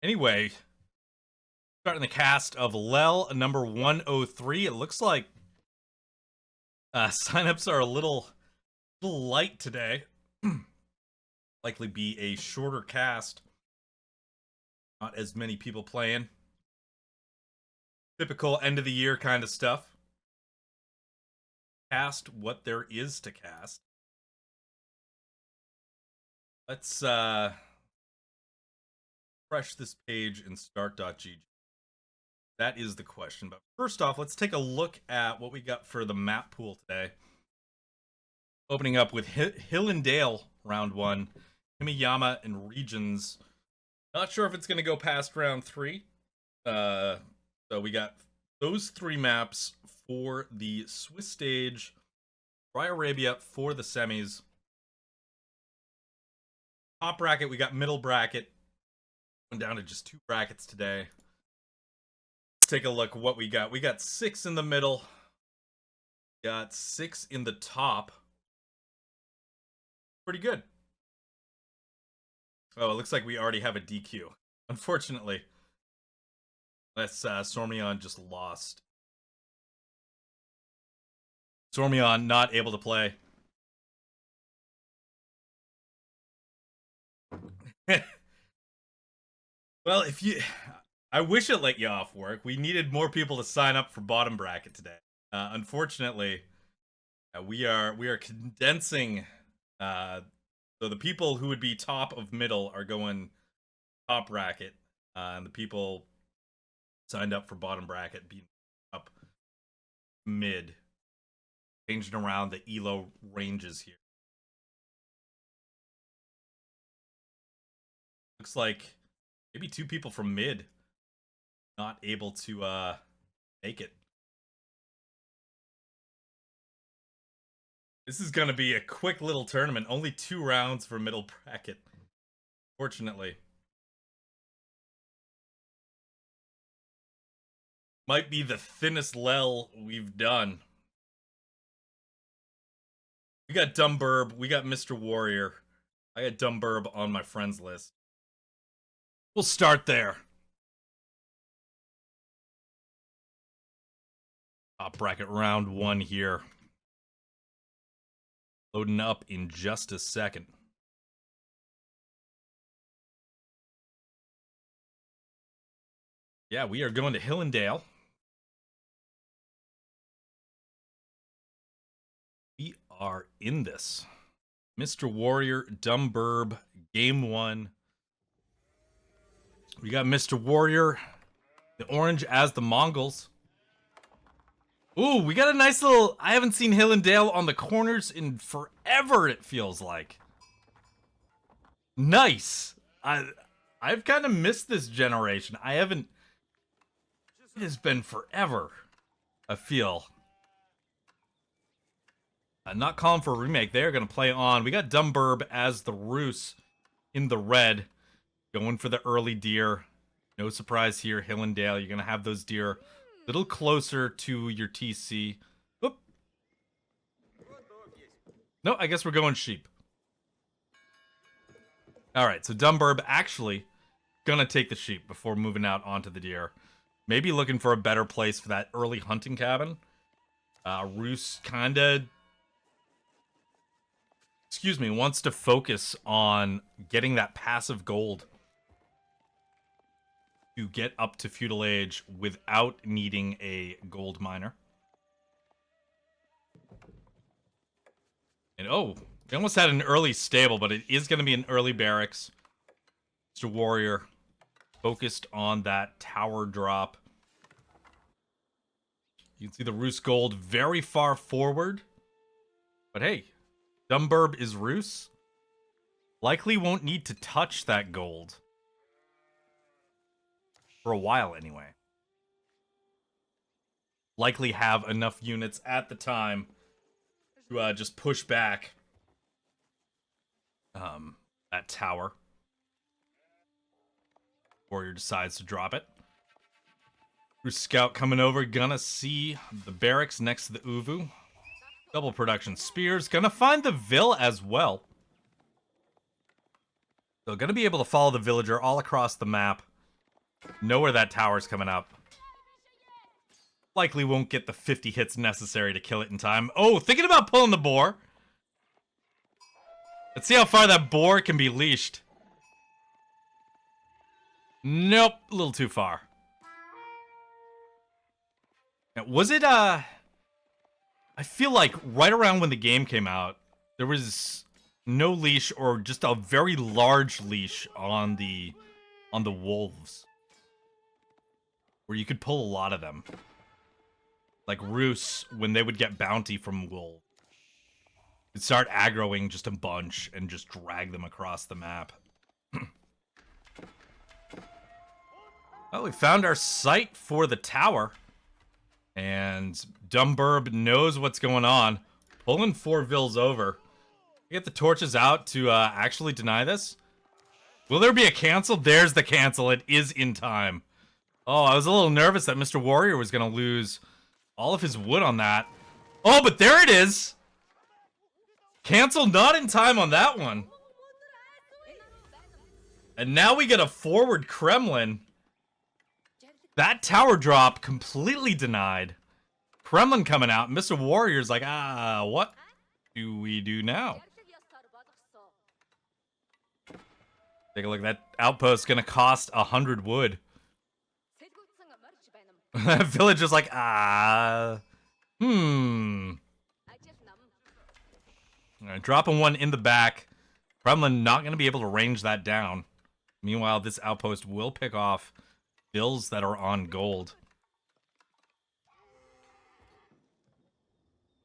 Anyway, starting the cast of Lel number 103. It looks like signups are a little light today. Likely be a shorter cast. Not as many people playing. Typical end of the year kind of stuff. Cast what there is to cast. Let's refresh this page in start.gg. That is the question. But first off, let's take a look at what we got for the map pool today. Opening up with Hill and Dale round 1, Himiyama and Regions. Not sure if it's going to go past round 3. So we got those 3 maps for the Swiss stage. Saudi Arabia for the semis. Top bracket, we got middle bracket. Went down to just 2 brackets today. Let's take a look at what we got. We got 6 in the middle. Got 6 in the top. Pretty good. Oh, it looks like we already have a DQ. Unfortunately. Sormion just lost. Sormion not able to play. Well, I wish it let you off work. We needed more people to sign up for bottom bracket today. Unfortunately, we are condensing. So the people who would be top of middle are going top bracket, and the people signed up for bottom bracket being up mid. Changing around the ELO ranges here. Looks like maybe 2 people from mid not able to make it. This is going to be a quick little tournament. Only 2 rounds for middle bracket. Fortunately. Might be the thinnest Lel we've done. We got DumBirb. We got MR.WARRioR. I got DumBirb on my friends list. We'll start there. Top bracket round 1 here. Loading up in just a second. Yeah, we are going to Hill and Dale. We are in this. MR.WARRioR, DumBirb, game 1. We got MR.WARRioR, the orange as the Mongols. Ooh, we got a nice little... I haven't seen Hill and Dale on the corners in forever, it feels like. Nice. I've kind of missed this generation. I haven't... It has been forever, I feel. Not calling for a remake. They're going to play on. We got DumBirb as the Roos in the red. Going for the early deer. No surprise here. Hill and Dale, you're going to have those deer a little closer to your TC. Oop. No, I guess we're going sheep. Alright, so DumBirb actually going to take the sheep before moving out onto the deer. Maybe looking for a better place for that early hunting cabin. Roos kind of... wants to focus on getting that passive gold to get up to feudal age without needing a gold miner. And oh, they almost had an early stable, but it is going to be an early barracks. MR.WARRioR focused on that tower drop. You can see the Roos gold very far forward. But hey, DumBirb is Roos. Likely won't need to touch that gold. For a while, anyway. Likely have enough units at the time to just push back that tower. Warrior decides to drop it. Roos Scout coming over, gonna see the barracks next to the Uvu. Double production spears, gonna find the Vill as well. So gonna be able to follow the villager all across the map. Know where that tower's coming up. Likely won't get the 50 hits necessary to kill it in time. Oh, thinking about pulling the boar. Let's see how far that boar can be leashed. Nope, a little too far. Now, was it, I feel like right around when the game came out, there was no leash or just a very large leash on the wolves. Where you could pull a lot of them. Like Roos, when they would get bounty from wolves. You'd start aggroing just a bunch and just drag them across the map. Well, we found our site for the tower. And DumBirb knows what's going on. Pulling 4 Vils over. Get the torches out to actually deny this. Will there be a cancel? There's the cancel. It is in time. Oh, I was a little nervous that MR.WARRioR was going to lose all of his wood on that. Oh, but there it is. Cancel not in time on that one. And now we get a forward Kremlin. That tower drop completely denied. Kremlin coming out. MR.WARRioR's like, what do we do now? Take a look. That outpost gonna cost 100 wood. That village is like, Alright, dropping one in the back. Kremlin not gonna be able to range that down. Meanwhile, this outpost will pick off bills that are on gold.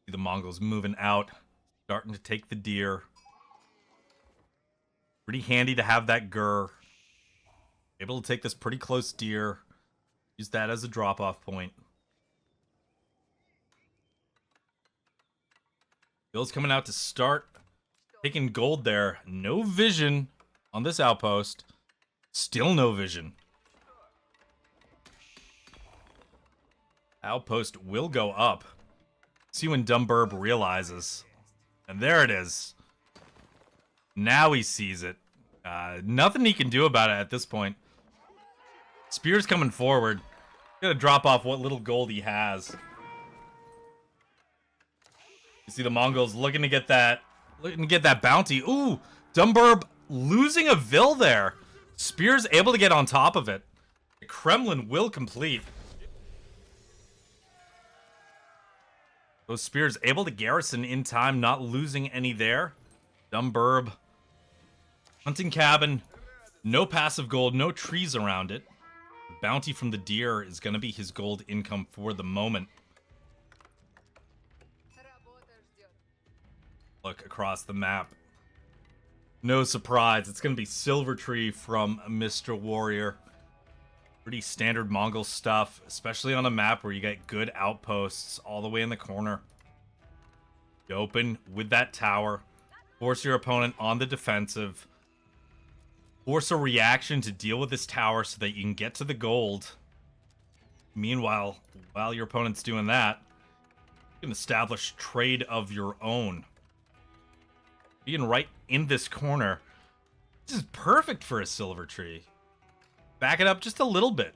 See the Mongols moving out, starting to take the deer. Pretty handy to have that gur. Able to take this pretty close deer. Use that as a drop-off point. Bill's coming out to start taking gold there. No vision on this outpost. Still no vision. Outpost will go up. See when DumBirb realizes. And there it is. Now he sees it. Nothing he can do about it at this point. Spear's coming forward. Gonna drop off what little gold he has. You see the Mongols looking to get that bounty. Ooh, DumBirb losing a Vil there. Spear's able to get on top of it. The Kremlin will complete. Those spears able to garrison in time, not losing any there. DumBirb. Hunting cabin. No passive gold, no trees around it. The bounty from the deer is going to be his gold income for the moment. Look across the map. No surprise, it's going to be Silver Tree from MR.WARRioR. Pretty standard Mongol stuff, especially on a map where you get good outposts all the way in the corner. You open with that tower, force your opponent on the defensive, force a reaction to deal with this tower so that you can get to the gold. Meanwhile, while your opponent's doing that, you can establish trade of your own. Being right in this corner, this is perfect for a Silver Tree. Back it up just a little bit.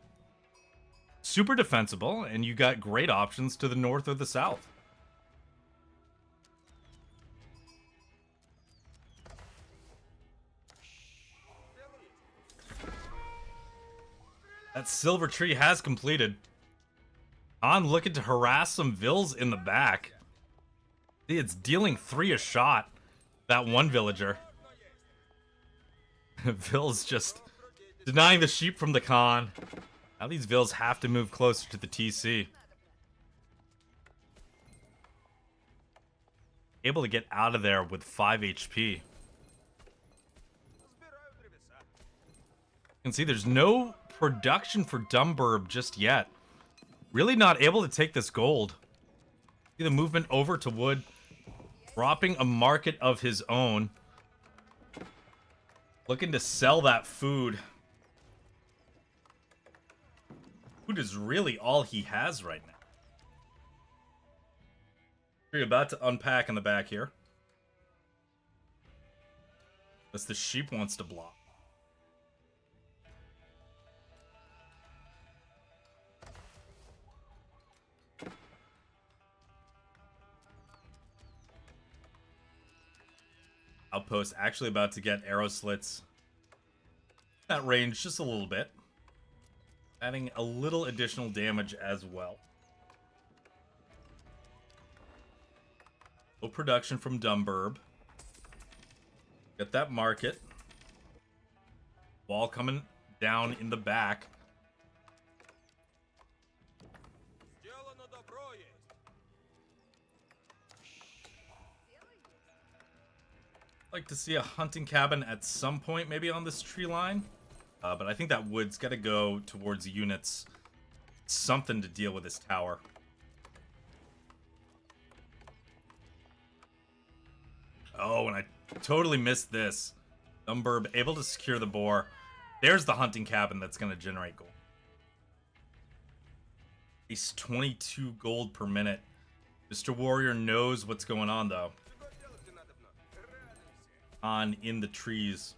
Super defensible, and you got great options to the north or the south. That Silver Tree has completed. On looking to harass some Vils in the back. See, it's dealing 3 a shot. That one villager. Vils just denying the sheep from the Khan. Now these Vils have to move closer to the TC. Able to get out of there with 5 HP. You can see there's no production for DumBirb just yet. Really not able to take this gold. See the movement over to wood. Dropping a market of his own. Looking to sell that food. Food is really all he has right now. We're about to unpack in the back here. Unless the sheep wants to block. Outpost actually about to get arrow slits. That range just a little bit. Adding a little additional damage as well. Low production from DumBirb. Get that market. Wall coming down in the back. Like to see a hunting cabin at some point, maybe on this tree line. But I think that wood's got to go towards units. Something to deal with this tower. Oh, and I totally missed this. DumBirb able to secure the boar. There's the hunting cabin that's going to generate gold. He's 22 gold per minute. MR.WARRioR knows what's going on, though. On in the trees.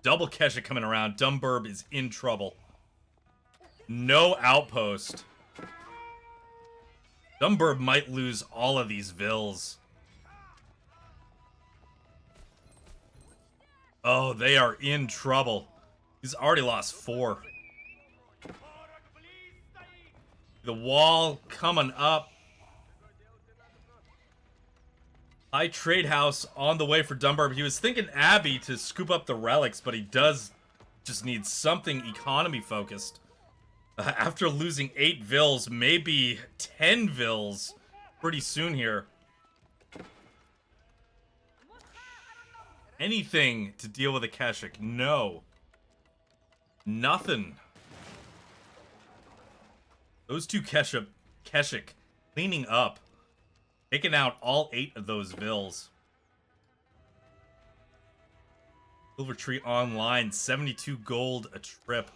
Double Kesha coming around. DumBirb is in trouble. No outpost. DumBirb might lose all of these vills. Oh, they are in trouble. He's already lost 4. The wall coming up. High trade house on the way for DumBirb. He was thinking Abbey to scoop up the relics, but he does just need something economy focused. After losing 8 vills, maybe 10 vills pretty soon here. Anything to deal with a Keshik? No. Nothing. Those two Keshik cleaning up. Taking out all 8 of those vills. Silver Tree online, 72 gold a trip.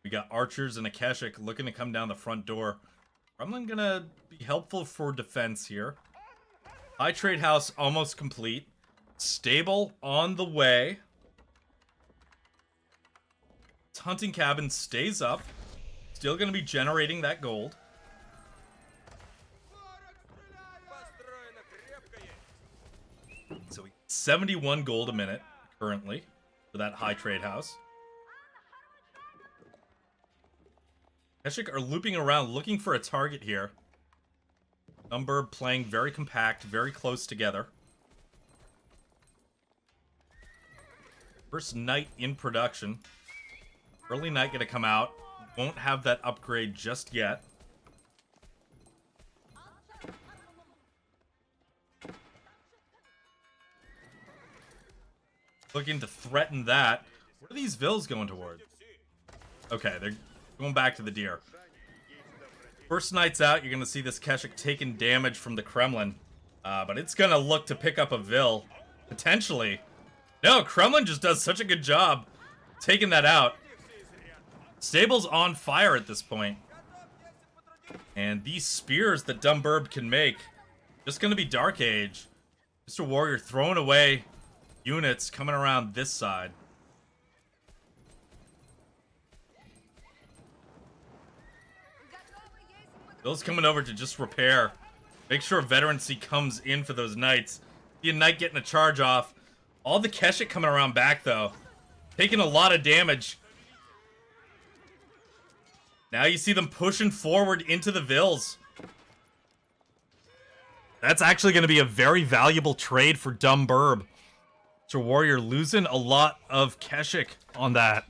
We got archers and a Keshik looking to come down the front door. Kremlin gonna be helpful for defense here. High trade house almost complete. Stable on the way. Hunting cabin stays up. Still going to be generating that gold. So 71 gold a minute currently for that high trade house. Keshik are looping around looking for a target here. DumBirb playing very compact, very close together. First knight in production. Early knight gonna come out. Won't have that upgrade just yet. Looking to threaten that. What are these vills going towards? Okay, they're going back to the deer. First knight's out. You're gonna see this Keshik taking damage from the Kremlin. But it's gonna look to pick up a vill. Potentially. No, Kremlin just does such a good job taking that out. Stable's on fire at this point. And these spears that DumBirb can make, just gonna be Dark Age. MR.WARRioR throwing away units coming around this side. Bill's coming over to just repair. Make sure veterancy comes in for those knights. See a knight getting a charge off. All the Keshik coming around back, though. Taking a lot of damage. Now you see them pushing forward into the vills. That's actually going to be a very valuable trade for DumBirb. MR.WARRioR losing a lot of Keshik on that.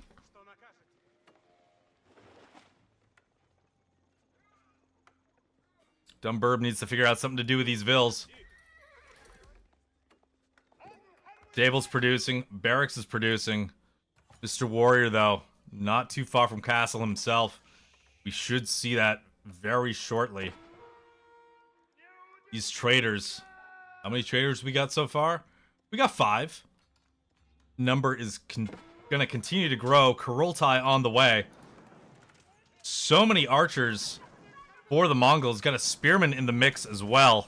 DumBirb needs to figure out something to do with these vills. Stable's producing. Barracks is producing. MR.WARRioR, though, not too far from Castle himself. We should see that very shortly. These traders. How many traders we got so far? We got 5. Number is gonna continue to grow. Kurultai on the way. So many archers for the Mongols. Got a spearman in the mix as well.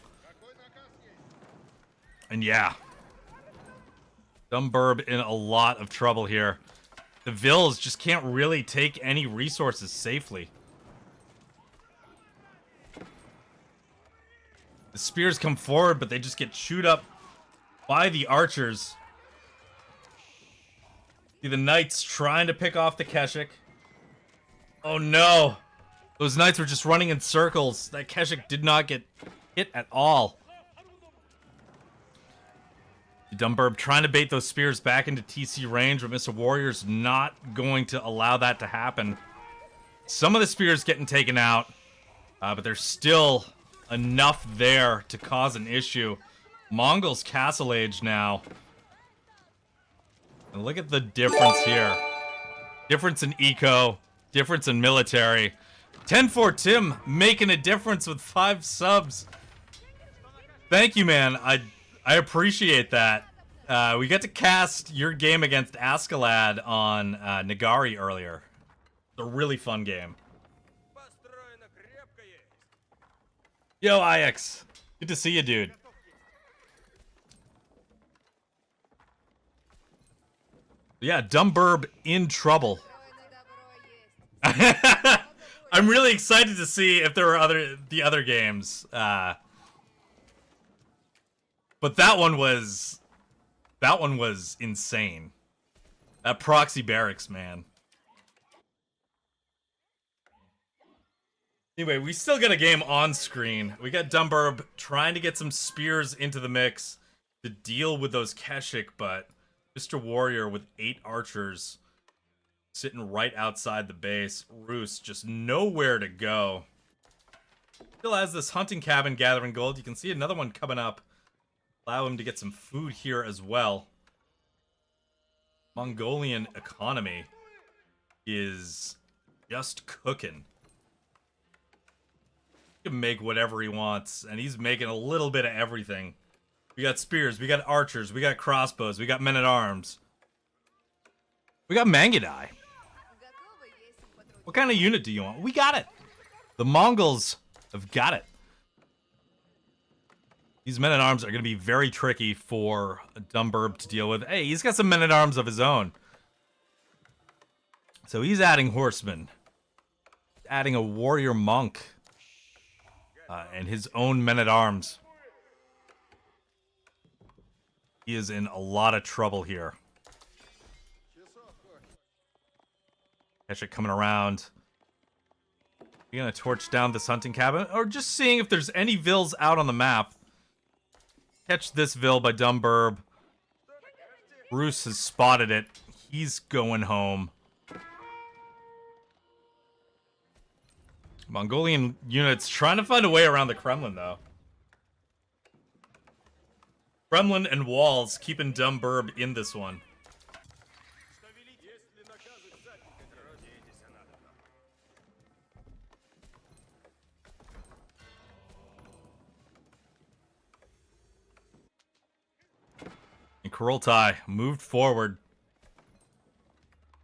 And yeah. DumBirb in a lot of trouble here. The vills just can't really take any resources safely. The spears come forward, but they just get chewed up by the archers. See the knights trying to pick off the Keshik. Oh no! Those knights were just running in circles. That Keshik did not get hit at all. DumBirb trying to bait those spears back into TC range, but MR.WARRioR's not going to allow that to happen. Some of the spears getting taken out, but there's still enough there to cause an issue. Mongols Castle Age now. And look at the difference here. Difference in eco, difference in military. 10-4 Tim making a difference with 5 subs. Thank you, man. I appreciate that. We get to cast your game against Askeladd on Nagari earlier. It's a really fun game. Yo, IX. Good to see you, dude. Yeah, DumBirb in trouble. I'm really excited to see if there are the other games. But that one was insane. That proxy barracks, man. Anyway, we still got a game on screen. We got DumBirb trying to get some spears into the mix to deal with those Keshik, but MR.WARRioR with 8 archers sitting right outside the base. Roos just nowhere to go. Still has this hunting cabin gathering gold. You can see another one coming up. Allow him to get some food here as well. Mongolian economy is just cooking. He can make whatever he wants, and he's making a little bit of everything. We got spears, we got archers, we got crossbows, we got men-at-arms. We got Mangudai. What kind of unit do you want? We got it. The Mongols have got it. These men-at-arms are going to be very tricky for DumBirb to deal with. Hey, he's got some men-at-arms of his own. So he's adding horsemen. Adding a warrior monk. And his own men-at-arms. He is in a lot of trouble here. Keshik coming around. You gonna torch down this hunting cabin? Or just seeing if there's any vills out on the map. Catch this vill by DumBirb. Bruce has spotted it. He's going home. Mongolian units trying to find a way around the Kremlin, though. Kremlin and walls keeping DumBirb in this one. And Kurultai moved forward.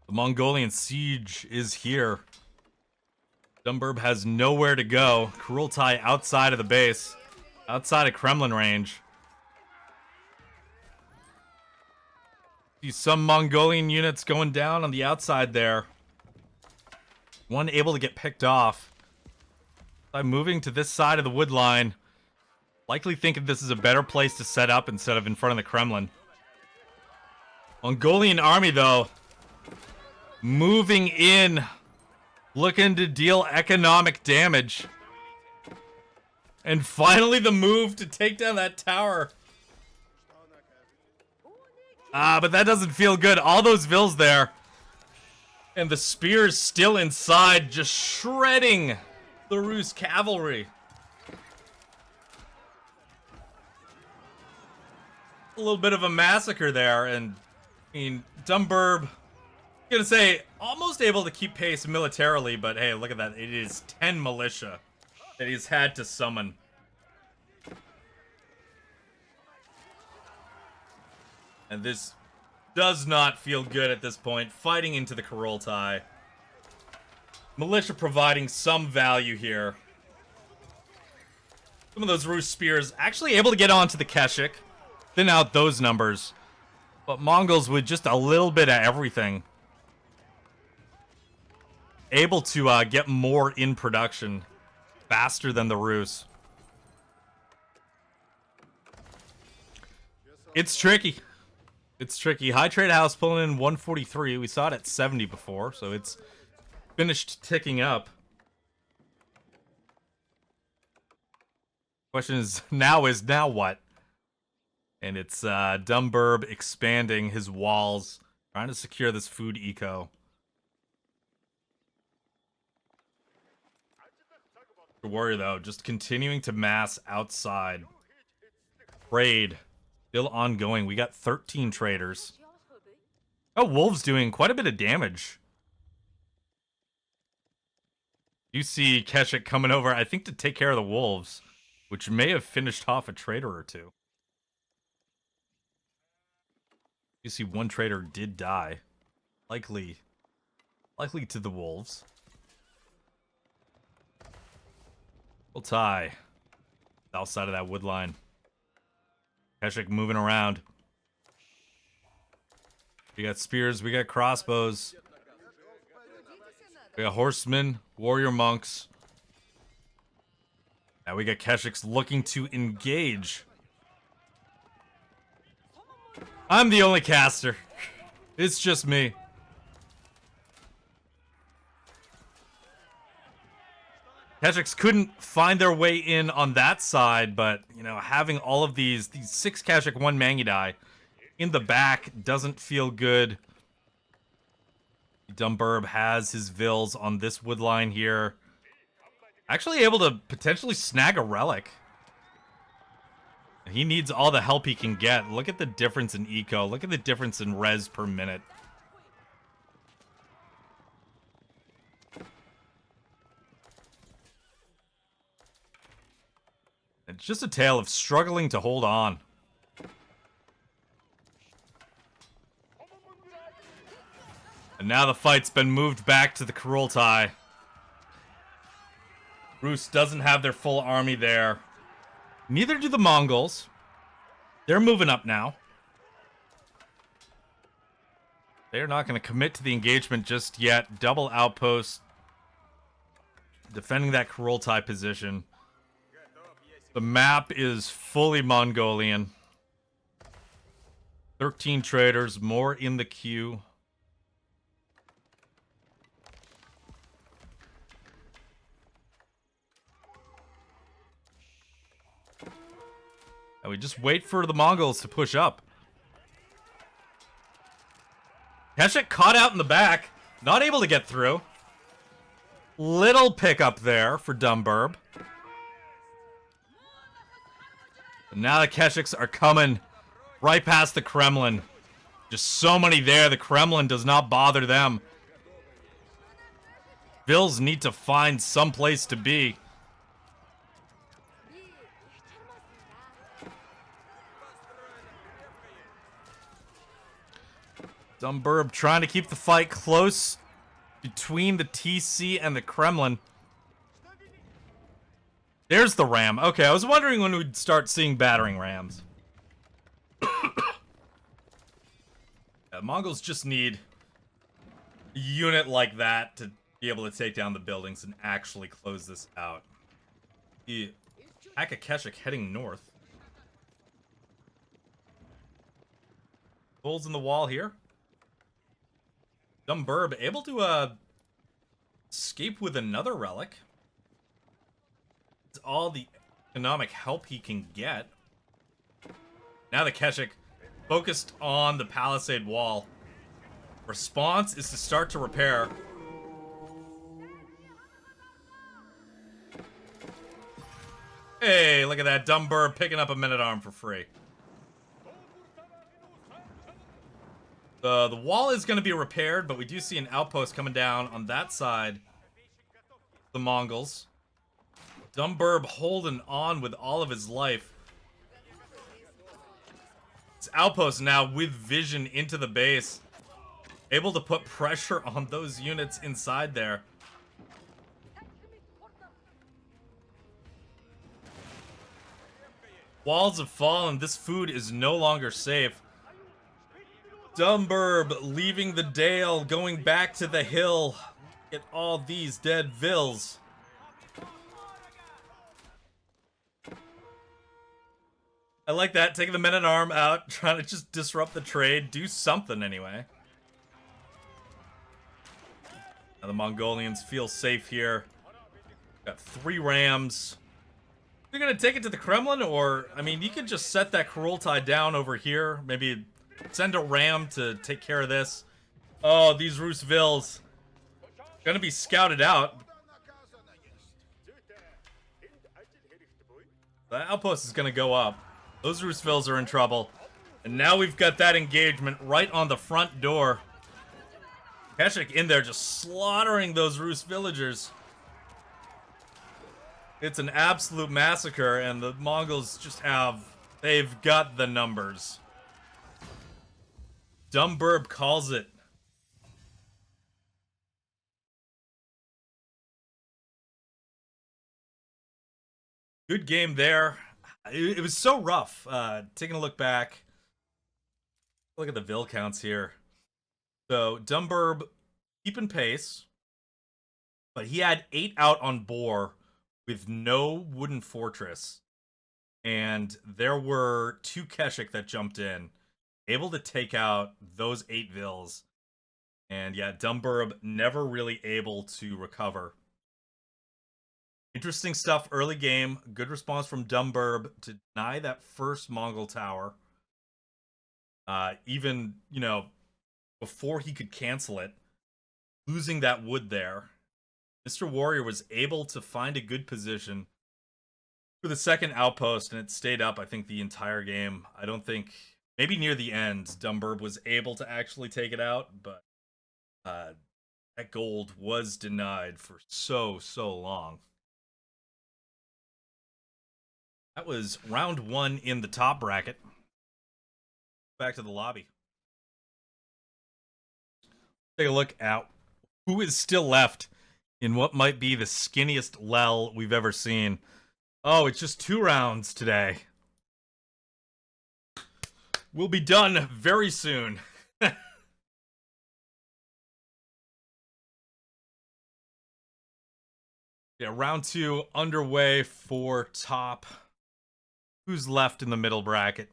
The Mongolian siege is here. DumBirb has nowhere to go. Kurultai outside of the base. Outside of Kremlin range. See some Mongolian units going down on the outside there. One able to get picked off. By moving to this side of the wood line. Likely thinking this is a better place to set up instead of in front of the Kremlin. Mongolian army, though, moving in, looking to deal economic damage. And finally the move to take down that tower. But that doesn't feel good. All those vills there. And the spears still inside, just shredding the Rus cavalry. A little bit of a massacre there, and I mean, DumBirb, gonna say, almost able to keep pace militarily, but hey, look at that. It is 10 militia that he's had to summon. And this does not feel good at this point. Fighting into the Kurultai. Militia providing some value here. Some of those Rus spears actually able to get onto the Keshik. Thin out those numbers. But Mongols with just a little bit of everything. Able to get more in production faster than the Rus. It's tricky. It's tricky. High Trade House pulling in 143. We saw it at 70 before, so it's finished ticking up. Question is now what? And it's DumBirb expanding his walls, trying to secure this food eco. Warrior, though, just continuing to mass outside. Trade still ongoing. We got 13 traders. Oh, Wolves doing quite a bit of damage. You see Keshik coming over, I think, to take care of the Wolves, which may have finished off a trader or two. You see one trader did die. Likely to the Wolves. We'll tie. South side of that wood line. Keshik moving around. We got spears, we got crossbows. We got horsemen, warrior monks. Now we got Keshik's looking to engage. I'm the only caster. It's just me. Keshik's couldn't find their way in on that side, but, you know, having all of these 6 Keshik, 1 Mangudai in the back doesn't feel good. DumBirb has his Vils on this wood line here. Actually able to potentially snag a relic. He needs all the help he can get. Look at the difference in eco. Look at the difference in res per minute. It's just a tale of struggling to hold on. And now the fight's been moved back to the Kurultai. Rus doesn't have their full army there. Neither do the Mongols. They're moving up now. They're not going to commit to the engagement just yet. Double outpost. Defending that Kurultai position. The map is fully Mongolian. 13 traders, more in the queue. And we just wait for the Mongols to push up. Keshik caught out in the back, not able to get through. Little pickup there for DumBirb. And now the Keshiks are coming right past the Kremlin. Just so many there, the Kremlin does not bother them. Vils need to find some place to be. DumBirb trying to keep the fight close between the TC and the Kremlin. There's the ram. Okay, I was wondering when we'd start seeing battering rams. Mongols just need a unit like that to be able to take down the buildings and actually close this out. Keshik heading north. Holes in the wall here. DumBirb able to escape with another relic. It's all the economic help he can get. Now the Keshik focused on the palisade wall. Response is to start to repair. Hey, look at that. DumBirb picking up a men-at-arm for free. The wall is going to be repaired, but we do see an outpost coming down on that side. The Mongols. DumBirb holding on with all of his life. This outpost now with vision into the base. Able to put pressure on those units inside there. Walls have fallen. This food is no longer safe. DumBirb leaving the dale, going back to the hill. Get all these dead Vils. I like that. Taking the men-at-arm out, trying to just disrupt the trade. Do something anyway. Now the Mongolians feel safe here. Got 3 rams. You're gonna take it to the Kremlin, or, I mean, you could just set that Kurultai down over here. Maybe send a ram to take care of this. Oh, these Rusvilles. Gonna be scouted out. The outpost is gonna go up. Those Rusvilles are in trouble. And now we've got that engagement right on the front door. Keshik in there just slaughtering those Rus villagers. It's an absolute massacre, and the Mongols just they've got the numbers. DumBirb calls it. Good game there. It was so rough. Taking a look back. Look at the Vil counts here. So, DumBirb keeping pace. But he had 8 out on Boar with no wooden fortress. And there were 2 Keshik that jumped in. Able to take out those 8 Vils. And yeah, DumBirb never really able to recover. Interesting stuff early game. Good response from DumBirb to deny that first Mongol tower. Even, you know, before he could cancel it. Losing that wood there. MR.WARRioR was able to find a good position for the second outpost, and it stayed up, I think, the entire game. I don't think, maybe near the end, DumBirb was able to actually take it out, but that gold was denied for so long. That was round 1 in the top bracket. Back to the lobby. Take a look at who is still left in what might be the skinniest Lel we've ever seen. Oh, it's just 2 rounds today. We'll be done very soon. Yeah, round 2 underway for top. Who's left in the middle bracket?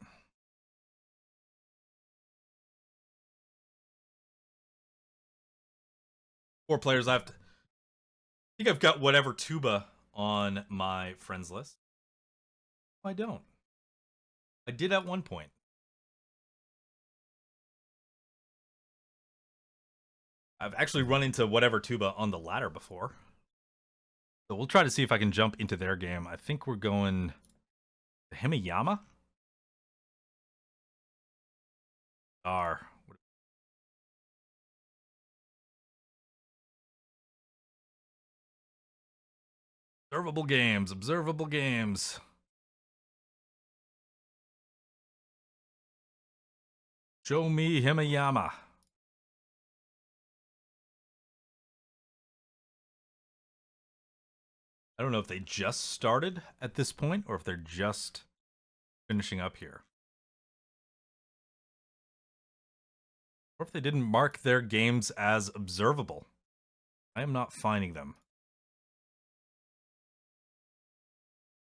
Four players left. I think I've got whatever tuba on my friends list. I don't. I did at one point. I've actually run into whatever tuba on the ladder before. So we'll try to see if I can jump into their game. I think we're going to Himeyama? Observable games, observable games. Show me Himeyama. I don't know if they just started at this point or if they're just finishing up here. Or if they didn't mark their games as observable. I am not finding them.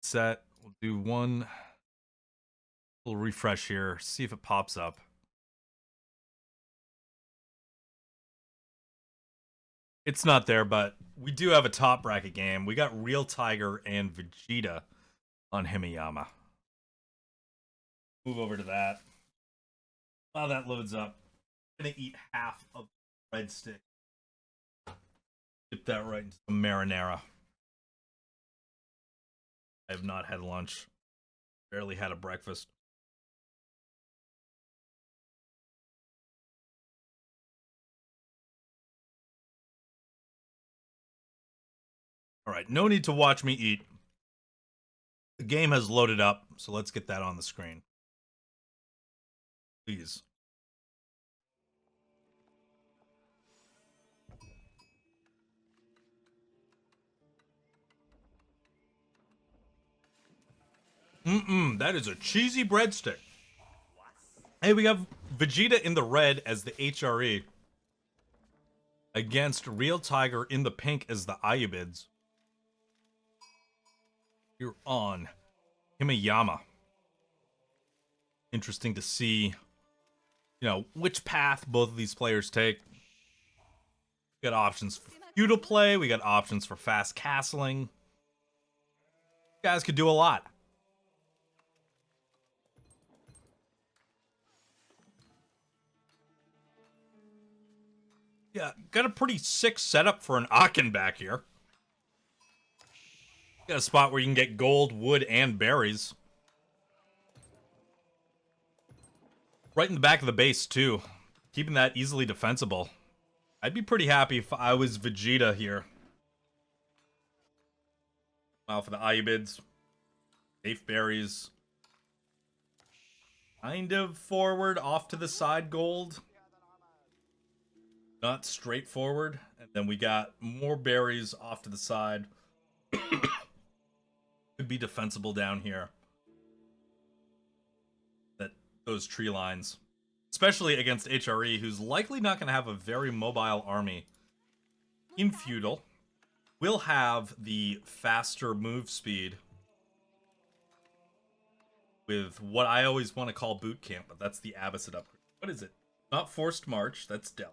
Set. We'll do one little refresh here. See if it pops up. It's not there, but we do have a top bracket game. We got Real Tiger and Vegeta on Himeyama. Move over to that. While that loads up, I'm gonna eat half of the breadstick. Dip that right into the marinara. I have not had lunch. Barely had a breakfast. All right, no need to watch me eat. The game has loaded up, so let's get that on the screen. Please. That is a cheesy breadstick. Hey, we have Vegeta in the red as the HRE. Against Real Tiger in the pink as the Ayyubids. You're on Himeyama. Interesting to see, which path both of these players take. We got options for feudal play. We got options for fast castling. You guys could do a lot. Yeah, got a pretty sick setup for an Aachen back here. Got a spot where you can get gold, wood, and berries. Right in the back of the base, too. Keeping that easily defensible. I'd be pretty happy if I was Vegeta here. Wow, for the Ayyubids. Safe berries. Kind of forward, off to the side gold. Not straightforward. And then we got more berries off to the side. Could be defensible down here. Those tree lines. Especially against HRE, who's likely not going to have a very mobile army. In feudal, we'll have the faster move speed. With what I always want to call boot camp, but that's the Abbasid upgrade. What is it? Not forced march, that's Delhi.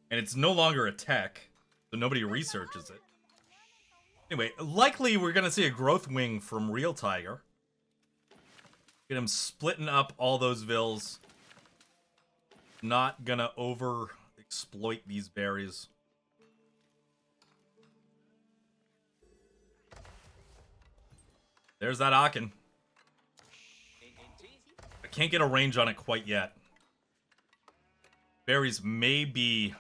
And it's no longer a tech, so nobody researches it. Anyway, likely we're going to see a growth wing from Real Tiger. Get him splitting up all those vills. Not gonna over-exploit these berries. There's that Aachen. I can't get a range on it quite yet. Berries may be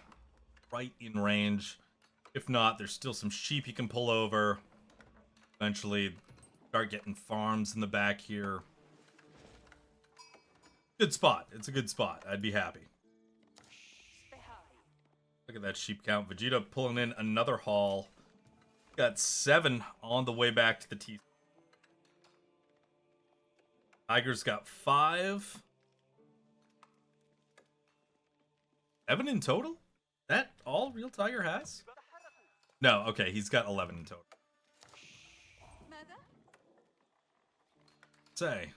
right in range. If not, there's still some sheep you can pull over. Eventually, start getting farms in the back here. Good spot. It's a good spot. I'd be happy. Look at that sheep count. Vegeta pulling in another haul. Got 7 on the way back to the T. Tiger's got 5. 7 in total? That all Real Tiger has? No, okay, he's got 11 in total. Say.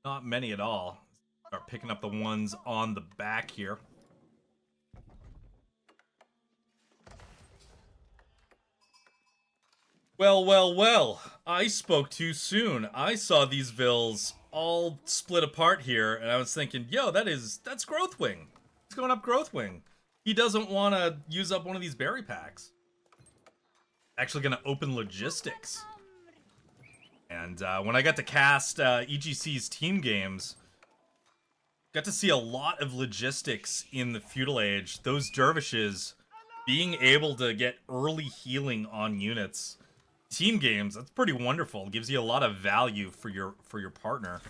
Not many at all. Start picking up the ones on the back here. Well. I spoke too soon. I saw these vills all split apart here, and I was thinking, yo, that's Growth Wing. It's going up Growth Wing. He doesn't want to use up one of these berry packs. Actually going to open logistics. And when I got to cast EGC's team games, got to see a lot of logistics in the feudal age. Those dervishes being able to get early healing on units. Team games, that's pretty wonderful. It gives you a lot of value for your partner.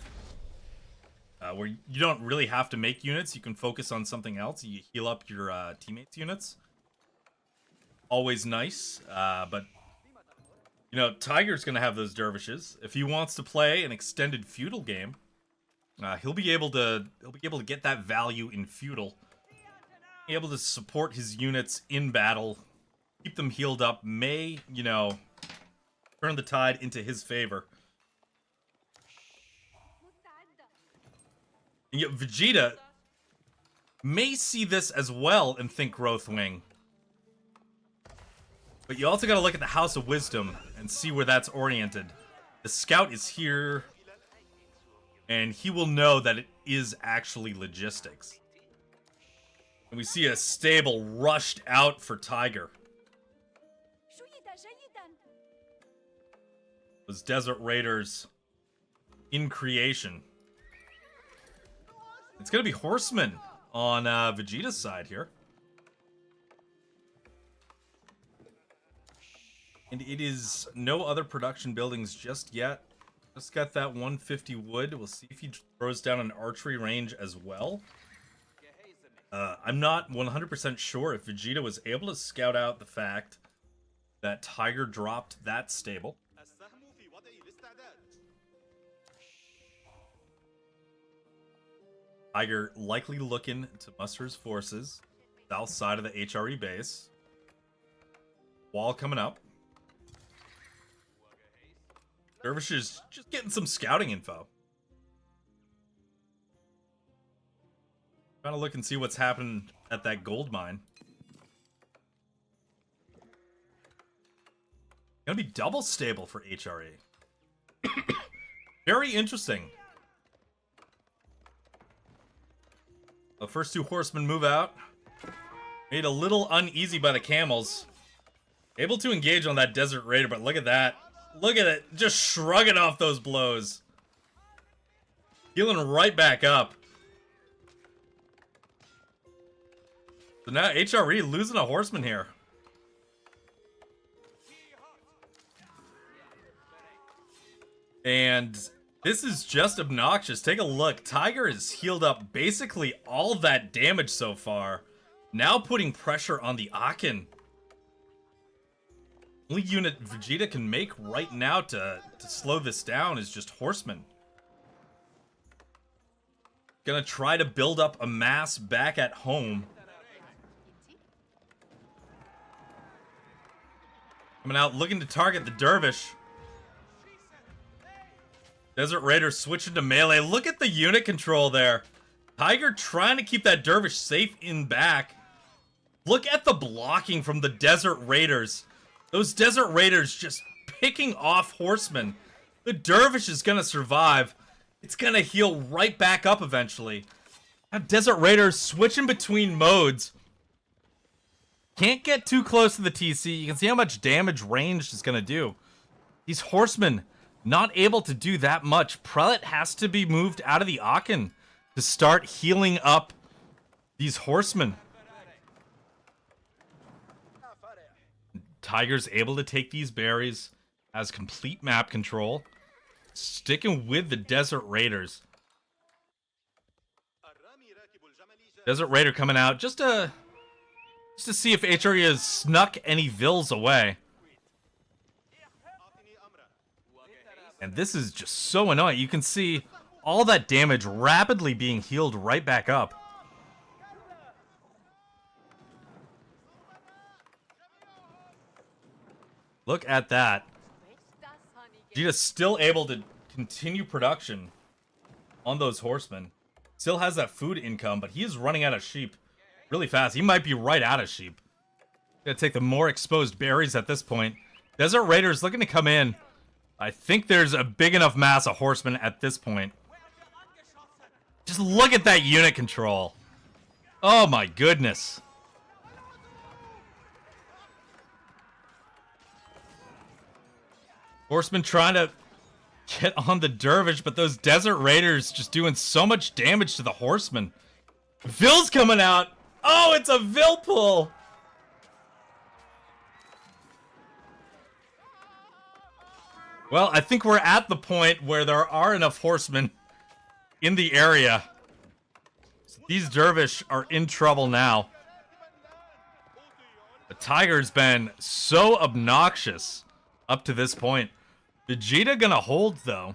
Where you don't really have to make units. You can focus on something else. You heal up your teammates' units. Always nice, but... Tiger's gonna have those dervishes. If he wants to play an extended feudal game, he'll be able to get that value in feudal. Be able to support his units in battle, keep them healed up, may, turn the tide into his favor. And yet Vegeta may see this as well and think Growth Wing. But you also gotta look at the House of Wisdom and see where that's oriented. The scout is here, and he will know that it is actually logistics. And we see a stable rushed out for Tiger. Those Desert Raiders in creation. It's gonna be horsemen on Vegeta's side here. And it is no other production buildings just yet. Just got that 150 wood. We'll see if he throws down an archery range as well. I'm not 100% sure if Vegeta was able to scout out the fact that Tiger dropped that stable. Tiger likely looking to muster his forces. South side of the HRE base. Wall coming up. Dervishes just getting some scouting info. Trying to look and see what's happened at that gold mine. Gonna be double stable for HRE. Very interesting. The first two horsemen move out. Made a little uneasy by the camels. Able to engage on that desert raider, but look at that. Look at it. Just shrugging off those blows. Healing right back up. So now HRE losing a horseman here. And this is just obnoxious. Take a look. Tiger has healed up basically all that damage so far. Now putting pressure on the Aachen. Only unit Vegeta can make right now to slow this down is just horsemen. Gonna try to build up a mass back at home. Coming out looking to target the dervish. Desert Raider switching to melee. Look at the unit control there. Tiger trying to keep that dervish safe in back. Look at the blocking from the Desert Raiders. Those Desert Raiders just picking off horsemen. The dervish is going to survive. It's going to heal right back up eventually. Now Desert Raiders switching between modes. Can't get too close to the TC. You can see how much damage ranged is going to do. These horsemen not able to do that much. Prelate has to be moved out of the Aachen to start healing up these horsemen. Tiger's able to take these berries, has complete map control, sticking with the Desert Raiders. Desert Raider coming out just to see if HRE has snuck any vills away. And this is just so annoying. You can see all that damage rapidly being healed right back up. Look at that. Vegeta's still able to continue production on those horsemen. Still has that food income, but he is running out of sheep really fast. He might be right out of sheep. Gonna take the more exposed berries at this point. Desert Raiders looking to come in. I think there's a big enough mass of horsemen at this point. Just look at that unit control. Oh my goodness. Horsemen trying to get on the dervish, but those Desert Raiders just doing so much damage to the horsemen. Vill's coming out. Oh, it's a Vill pull. Well, I think we're at the point where there are enough horsemen in the area. So these dervish are in trouble now. The Tiger's been so obnoxious up to this point. Vegeta gonna hold, though.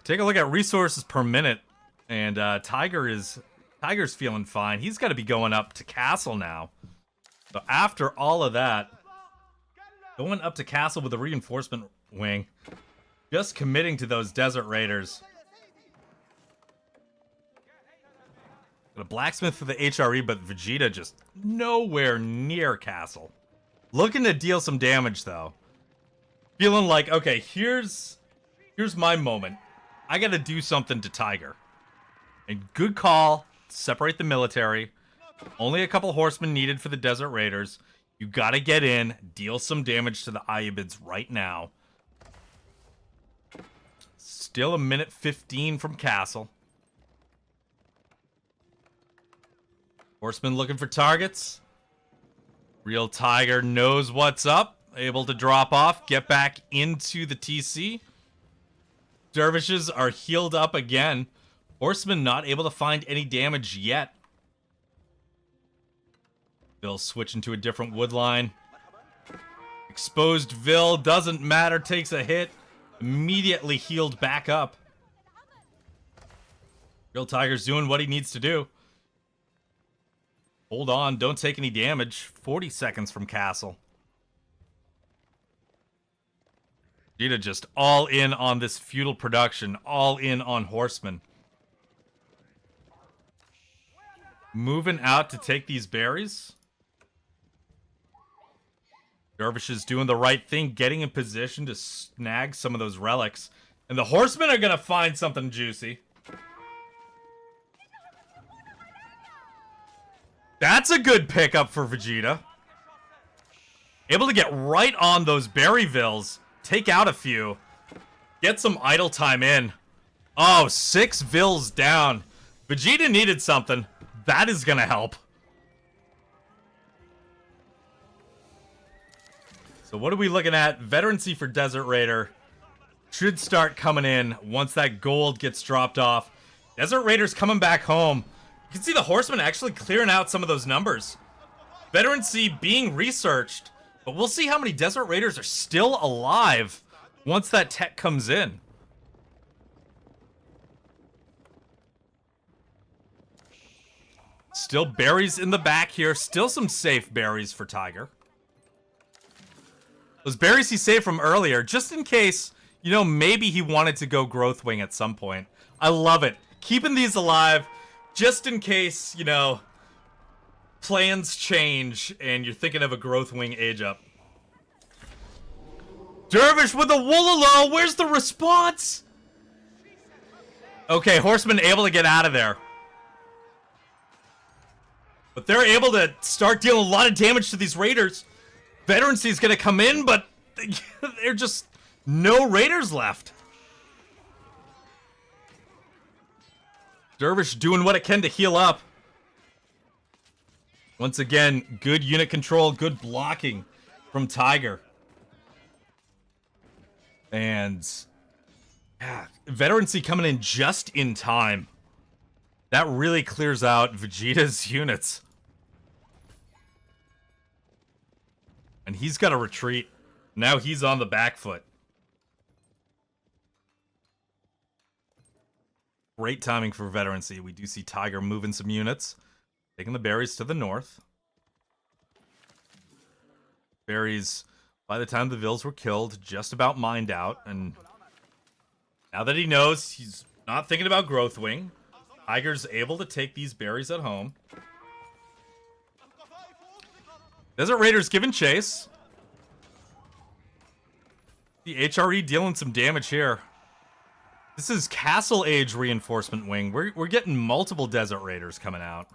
Take a look at resources per minute. And Tiger's feeling fine. He's got to be going up to Castle now. So after all of that, going up to Castle with a reinforcement wing. Just committing to those Desert Raiders. Got a blacksmith for the HRE, but Vegeta just nowhere near Castle. Looking to deal some damage, though. Feeling like, okay, here's my moment. I got to do something to Tiger. And good call. Separate the military. Only a couple horsemen needed for the Desert Raiders. You gotta get in, deal some damage to the Ayyubids right now. Still a minute 15 from Castle. Horsemen looking for targets. Real Tiger knows what's up. Able to drop off, get back into the TC. Dervishes are healed up again. Horsemen not able to find any damage yet. Vill switching to a different wood line. Exposed Vill, doesn't matter, takes a hit. Immediately healed back up. Real Tiger's doing what he needs to do. Hold on, don't take any damage. 40 seconds from Castle. Vegeta just all in on this feudal production, all in on horsemen. Moving out to take these berries. Dervish is doing the right thing, getting in position to snag some of those relics. And the horsemen are going to find something juicy. That's a good pickup for Vegeta. Able to get right on those Berryvilles. Take out a few. Get some idle time in. Oh, 6 Vills down. Vegeta needed something. That is going to help. So what are we looking at? Veterancy for Desert Raider should start coming in once that gold gets dropped off. Desert Raider's coming back home. You can see the Horsemen actually clearing out some of those numbers. Veterancy being researched. But we'll see how many Desert Raiders are still alive once that tech comes in. Still berries in the back here. Still some safe berries for Tiger. Those berries he saved from earlier, just in case, you know, maybe he wanted to go Growth Wing at some point. I love it. Keeping these alive, just in case, you know, plans change and you're thinking of a Growth Wing age up. Dervish with a Woololo. Where's the response? Okay, Horseman able to get out of there. But they're able to start dealing a lot of damage to these Raiders. Veterancy is going to come in, but there's just no Raiders left. Dervish doing what it can to heal up. Once again, good unit control, good blocking from Tiger. And yeah, Veterancy coming in just in time. That really clears out Vegeta's units. And he's got to retreat. Now he's on the back foot. Great timing for Veterancy. We do see Tiger moving some units. Taking the berries to the north. Berries, by the time the Vills were killed, just about mined out. And now that he knows he's not thinking about Growth Wing, Tiger's able to take these berries at home. Desert Raiders giving chase. The HRE dealing some damage here. This is Castle Age Reinforcement Wing. We're getting multiple Desert Raiders coming out.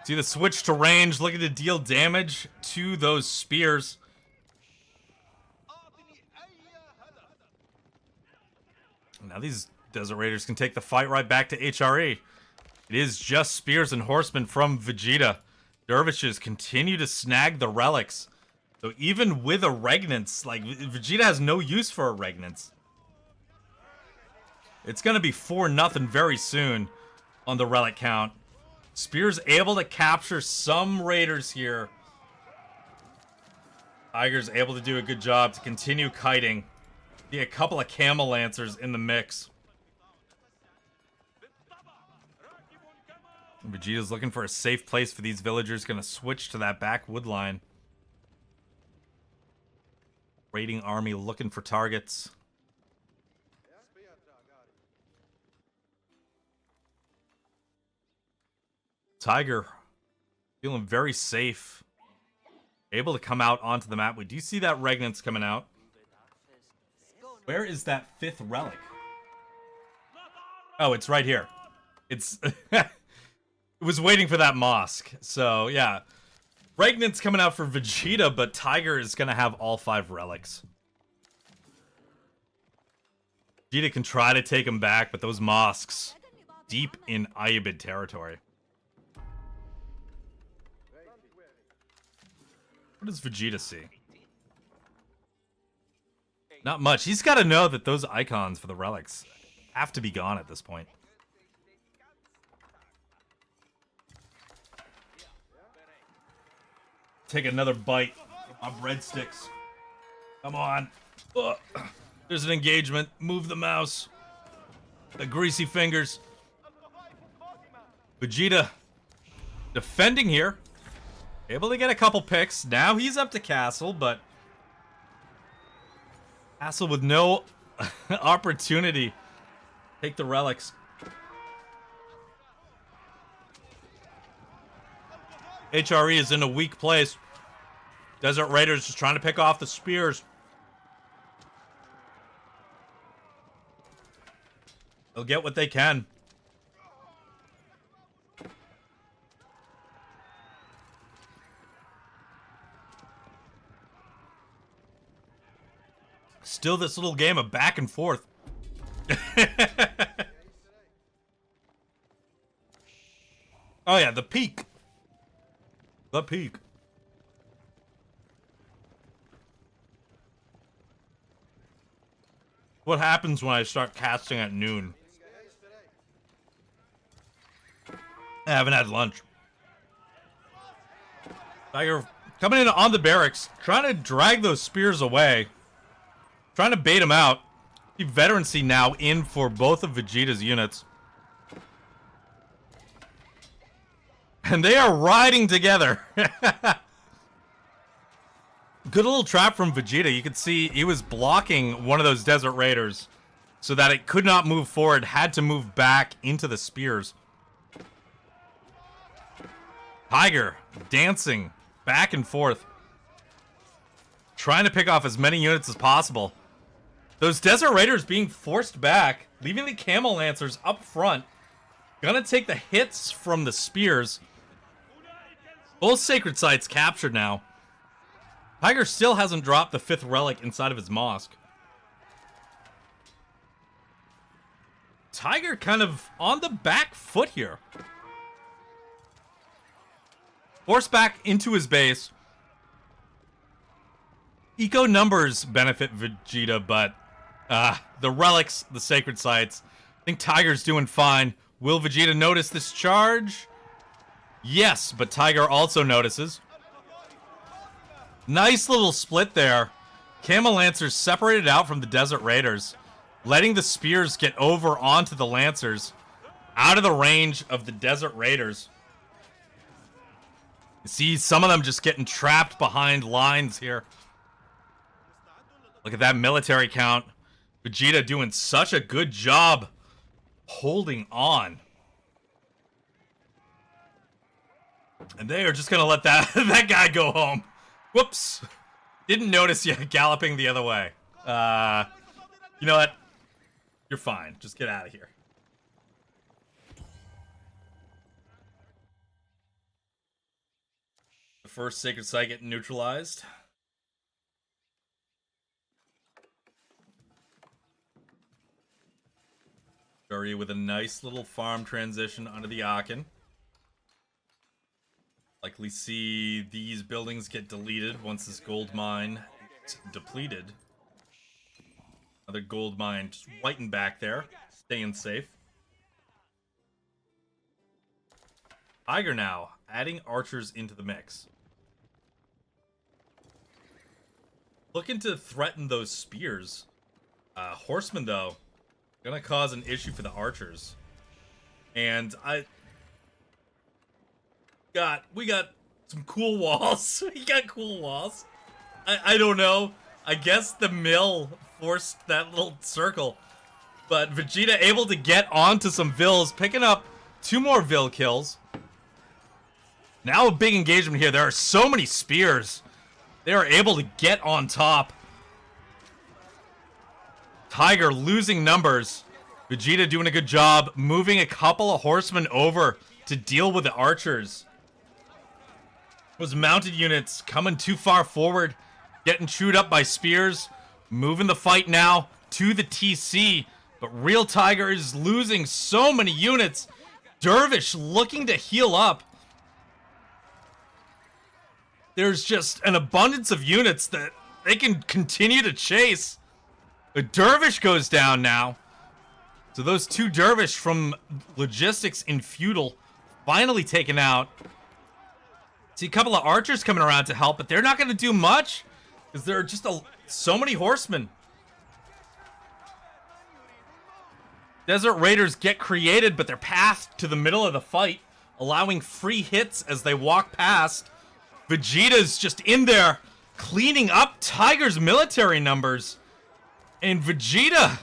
See the switch to range, looking to deal damage to those spears. Now these Desert Raiders can take the fight right back to HRE. It is just spears and horsemen from Vegeta. Dervishes continue to snag the relics. So even with a Regnance, like, Vegeta has no use for a Regnance. It's going to be 4-0 very soon on the relic count. Spear's able to capture some Raiders here. Tiger's able to do a good job to continue kiting. See a couple of Camel Lancers in the mix. Vegeta's looking for a safe place for these villagers. Gonna switch to that back wood line. Raiding army looking for targets. Tiger feeling very safe. Able to come out onto the map. We do see that Regnance coming out. Where is that 5th relic? Oh, it's right here. It's... It was waiting for that mosque. So, yeah. Regnance coming out for Vegeta, but Tiger is going to have all 5 relics. Vegeta can try to take him back, but those mosques deep in Ayyubid territory. What does Vegeta see? Not much. He's got to know that those icons for the relics have to be gone at this point. Take another bite of breadsticks. Come on. Ugh. There's an engagement. Move the mouse. The greasy fingers. Vegeta defending here. Able to get a couple picks. Now he's up to Castle, but Castle with no opportunity. Take the relics. HRE is in a weak place. Desert Raiders just trying to pick off the spears. They'll get what they can. Still this little game of back and forth. Oh yeah, the peak. The peak. What happens when I start casting at noon? I haven't had lunch. Tiger coming in on the barracks, trying to drag those spears away. Trying to bait him out. The veterancy now in for both of Vegeta's units. And they are riding together. Good little trap from Vegeta. You could see he was blocking one of those Desert Raiders so that it could not move forward, had to move back into the spears. Tiger dancing back and forth, trying to pick off as many units as possible. Those Desert Raiders being forced back, leaving the Camel Lancers up front. Gonna take the hits from the spears. Both sacred sites captured now. Tiger still hasn't dropped the 5th relic inside of his mosque. Tiger kind of on the back foot here. Forced back into his base. Eco numbers benefit Vegeta, but the relics, the sacred sites, I think Tiger's doing fine. Will Vegeta notice this charge? Yes, but Tiger also notices. Nice little split there. Camel Lancers separated out from the Desert Raiders, letting the spears get over onto the Lancers, out of the range of the Desert Raiders. You see some of them just getting trapped behind lines here. Look at that military count. Vegeta doing such a good job holding on. And they are just going to let that guy go home. Whoops. Didn't notice you galloping the other way. You know what? You're fine. Just get out of here. The first sacred site getting neutralized. Shuri with a nice little farm transition under the Aachen. Likely see these buildings get deleted once this gold mine is depleted. Another gold mine just whiting back there, staying safe. Tiger now adding archers into the mix. Looking to threaten those spears. Horsemen though, gonna cause an issue for the archers. And we got some cool walls. We got cool walls. I don't know. I guess the mill forced that little circle. But Vegeta able to get onto some vills, picking up 2 more vill kills. Now a big engagement here. There are so many spears. They are able to get on top. Tiger losing numbers. Vegeta doing a good job moving a couple of horsemen over to deal with the archers. Those mounted units coming too far forward, getting chewed up by spears, moving the fight now to the TC. But Real Tiger is losing so many units. Dervish looking to heal up. There's just an abundance of units that they can continue to chase. The Dervish goes down now. So those 2 Dervish from Logistics in Feudal finally taken out. See a couple of archers coming around to help, but they're not going to do much because there are just so many horsemen. Desert Raiders get created, but they're passed to the middle of the fight allowing free hits as they walk past. Vegeta's just in there, cleaning up Tiger's military numbers. And Vegeta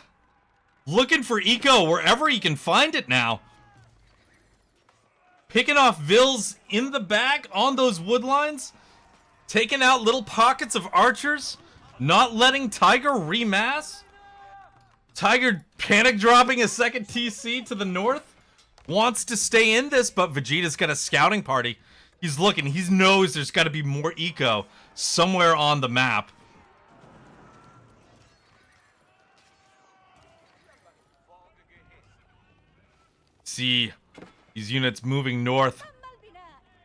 looking for eco wherever he can find it now. Picking off Vils in the back on those wood lines. Taking out little pockets of archers. Not letting Tiger remass. Tiger panic dropping a second TC to the north. Wants to stay in this, but Vegeta's got a scouting party. He's looking. He knows there's got to be more eco somewhere on the map. See these units moving north.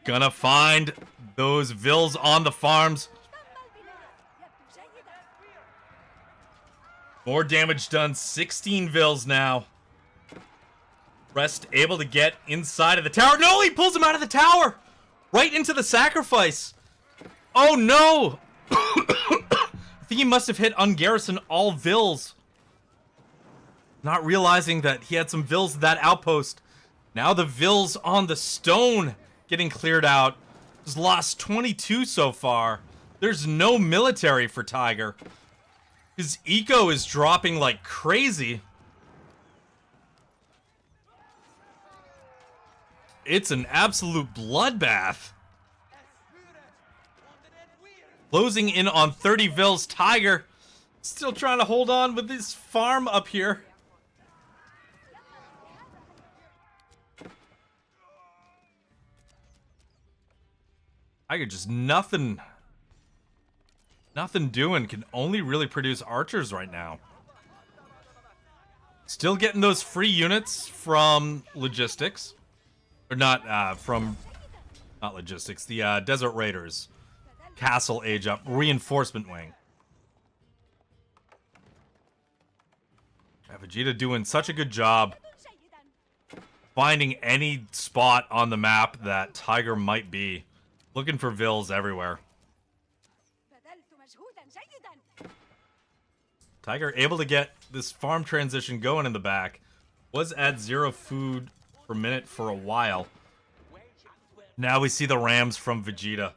Gonna find those Vils on the farms. More damage done. 16 Vils now. Rest able to get inside of the tower. No, he pulls him out of the tower. Right into the sacrifice. Oh no. I think he must have hit ungarrison all Vils. Not realizing that he had some Vils at that outpost. Now the Vils on the stone getting cleared out. He's lost 22 so far. There's no military for Tiger. His eco is dropping like crazy. It's an absolute bloodbath. Closing in on 30 Vils. Tiger still trying to hold on with his farm up here. Tiger just nothing doing. Can only really produce archers right now. Still getting those free units from logistics. Or not, not logistics. The Desert Raiders. Castle age up. Reinforcement wing. Vegeta doing such a good job finding any spot on the map that Tiger might be. Looking for Vils everywhere. Tiger able to get this farm transition going in the back. Was at 0 food per minute for a while. Now we see the Rams from Vegeta.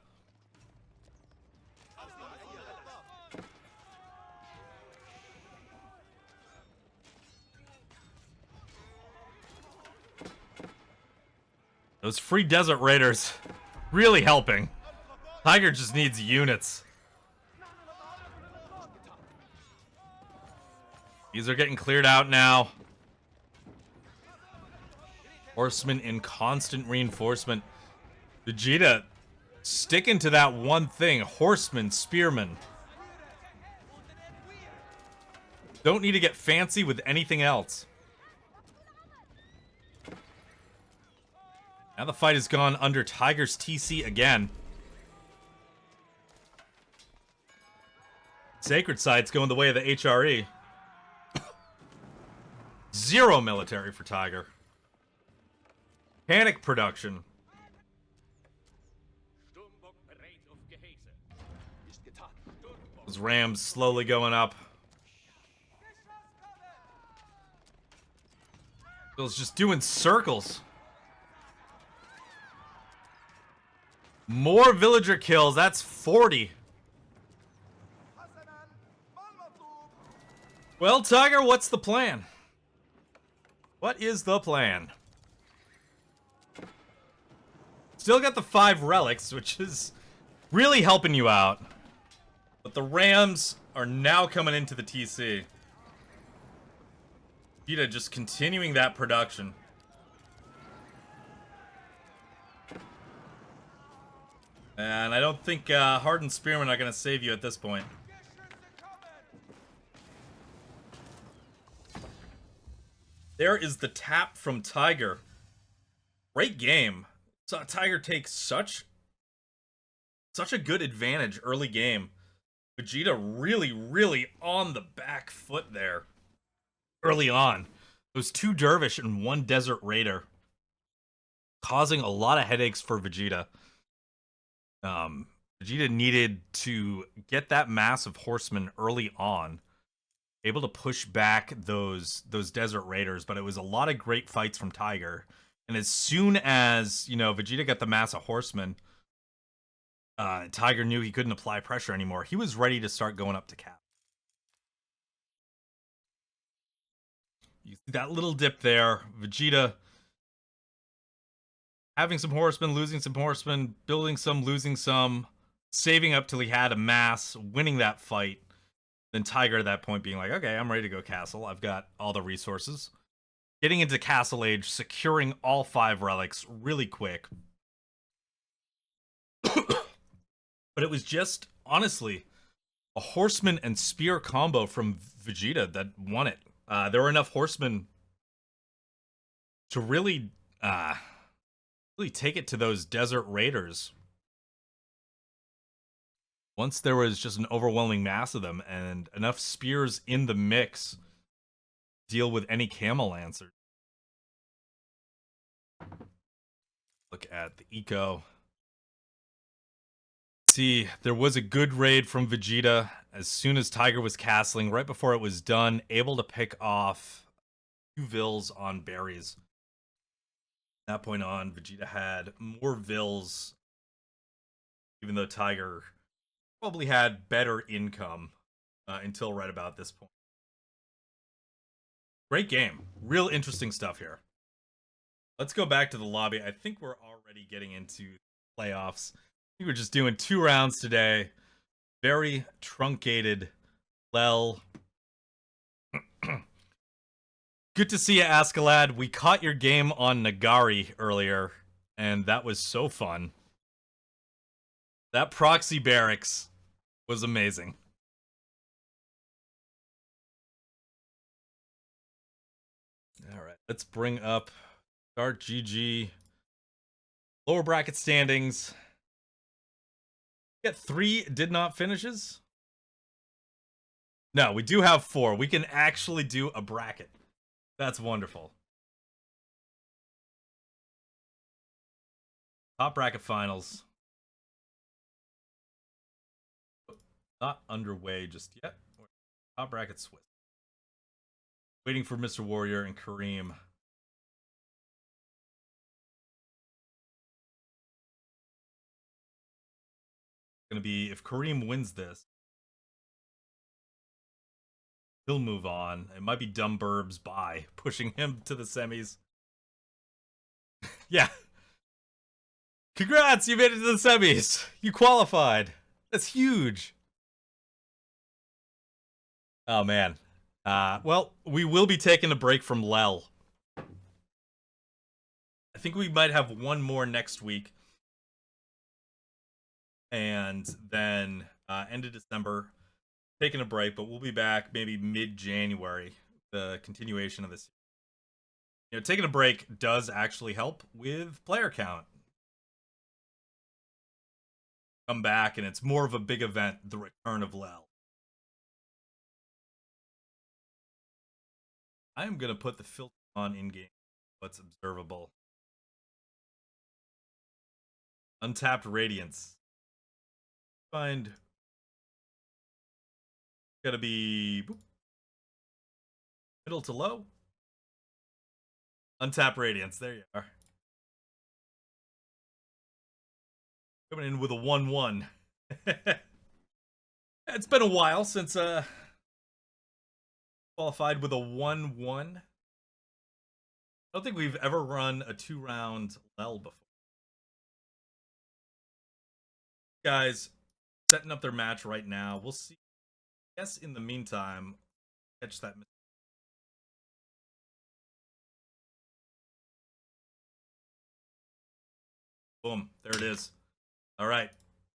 Those free Desert Raiders really helping. Tiger just needs units. These are getting cleared out now. Horsemen in constant reinforcement. Vegeta sticking to that one thing. Horsemen, spearmen. Don't need to get fancy with anything else. Now the fight has gone under Tiger's TC again. Sacred Site's going the way of the HRE. 0 military for Tiger. Panic production. Those Rams slowly going up. Bill's just doing circles. More villager kills. That's 40. Well, Tiger, what's the plan? What is the plan? Still got the 5 relics, which is really helping you out. But the Rams are now coming into the TC. Vegeta just continuing that production. And I don't think Hardened Spearmen are going to save you at this point. There is the tap from Tiger. Great game. Saw Tiger take such a good advantage early game. Vegeta really on the back foot there. Early on. It was 2 Dervish and 1 Desert Raider. Causing a lot of headaches for Vegeta. Vegeta needed to get that mass of horsemen early on. Able to push back those Desert Raiders, but it was a lot of great fights from Tiger. And as soon as, you know, Vegeta got the mass of horsemen, Tiger knew he couldn't apply pressure anymore. He was ready to start going up to cap. You see that little dip there. Vegeta having some horsemen, losing some horsemen, building some, losing some, saving up till he had a mass, winning that fight. Then Tiger at that point being like, okay, I'm ready to go castle. I've got all the resources. Getting into Castle Age, securing all 5 relics really quick. But it was just, honestly, a horseman and spear combo from Vegeta that won it. There were enough horsemen to really take it to those desert raiders. Once there was just an overwhelming mass of them and enough spears in the mix to deal with any camel lancers. Look at the eco. See, there was a good raid from Vegeta as soon as Tiger was castling, right before it was done, able to pick off 2 Vills on berries. From that point on, Vegeta had more Vills, even though Tiger probably had better income until right about this point. Great game. Real interesting stuff here. Let's go back to the lobby. I think we're already getting into playoffs. I think we're just doing 2 rounds today. Very truncated. Lel. Good to see you, Askeladd. We caught your game on Nagari earlier, and that was so fun. That proxy barracks was amazing. All right, let's bring up Start GG. Lower bracket standings. We got 3 did not finishes. No, we do have 4. We can actually do a bracket. That's wonderful. Top bracket finals. Not underway just yet. Top bracket Swiss. Waiting for Mr. Warrior and Kareem. Gonna be, if Kareem wins this, he'll move on. It might be DumBirb's bye, pushing him to the semis. Yeah. Congrats, you made it to the semis. You qualified. That's huge. Oh, man. Well, we will be taking a break from Lel. I think we might have one more next week. And then end of December, taking a break, but we'll be back maybe mid-January, the continuation of this. You know, taking a break does actually help with player count. Come back, and it's more of a big event, the return of Lel. I am going to put the filter on in-game. What's observable. Untapped Radiance. Find. Gotta be middle to low. Untapped Radiance. There you are. Coming in with a 1-1. It's been a while since qualified with a 1-1. I don't think we've ever run a 2-round Lel before. Guys, setting up their match right now. We'll see. I guess in the meantime, catch that. Boom. There it is. All right.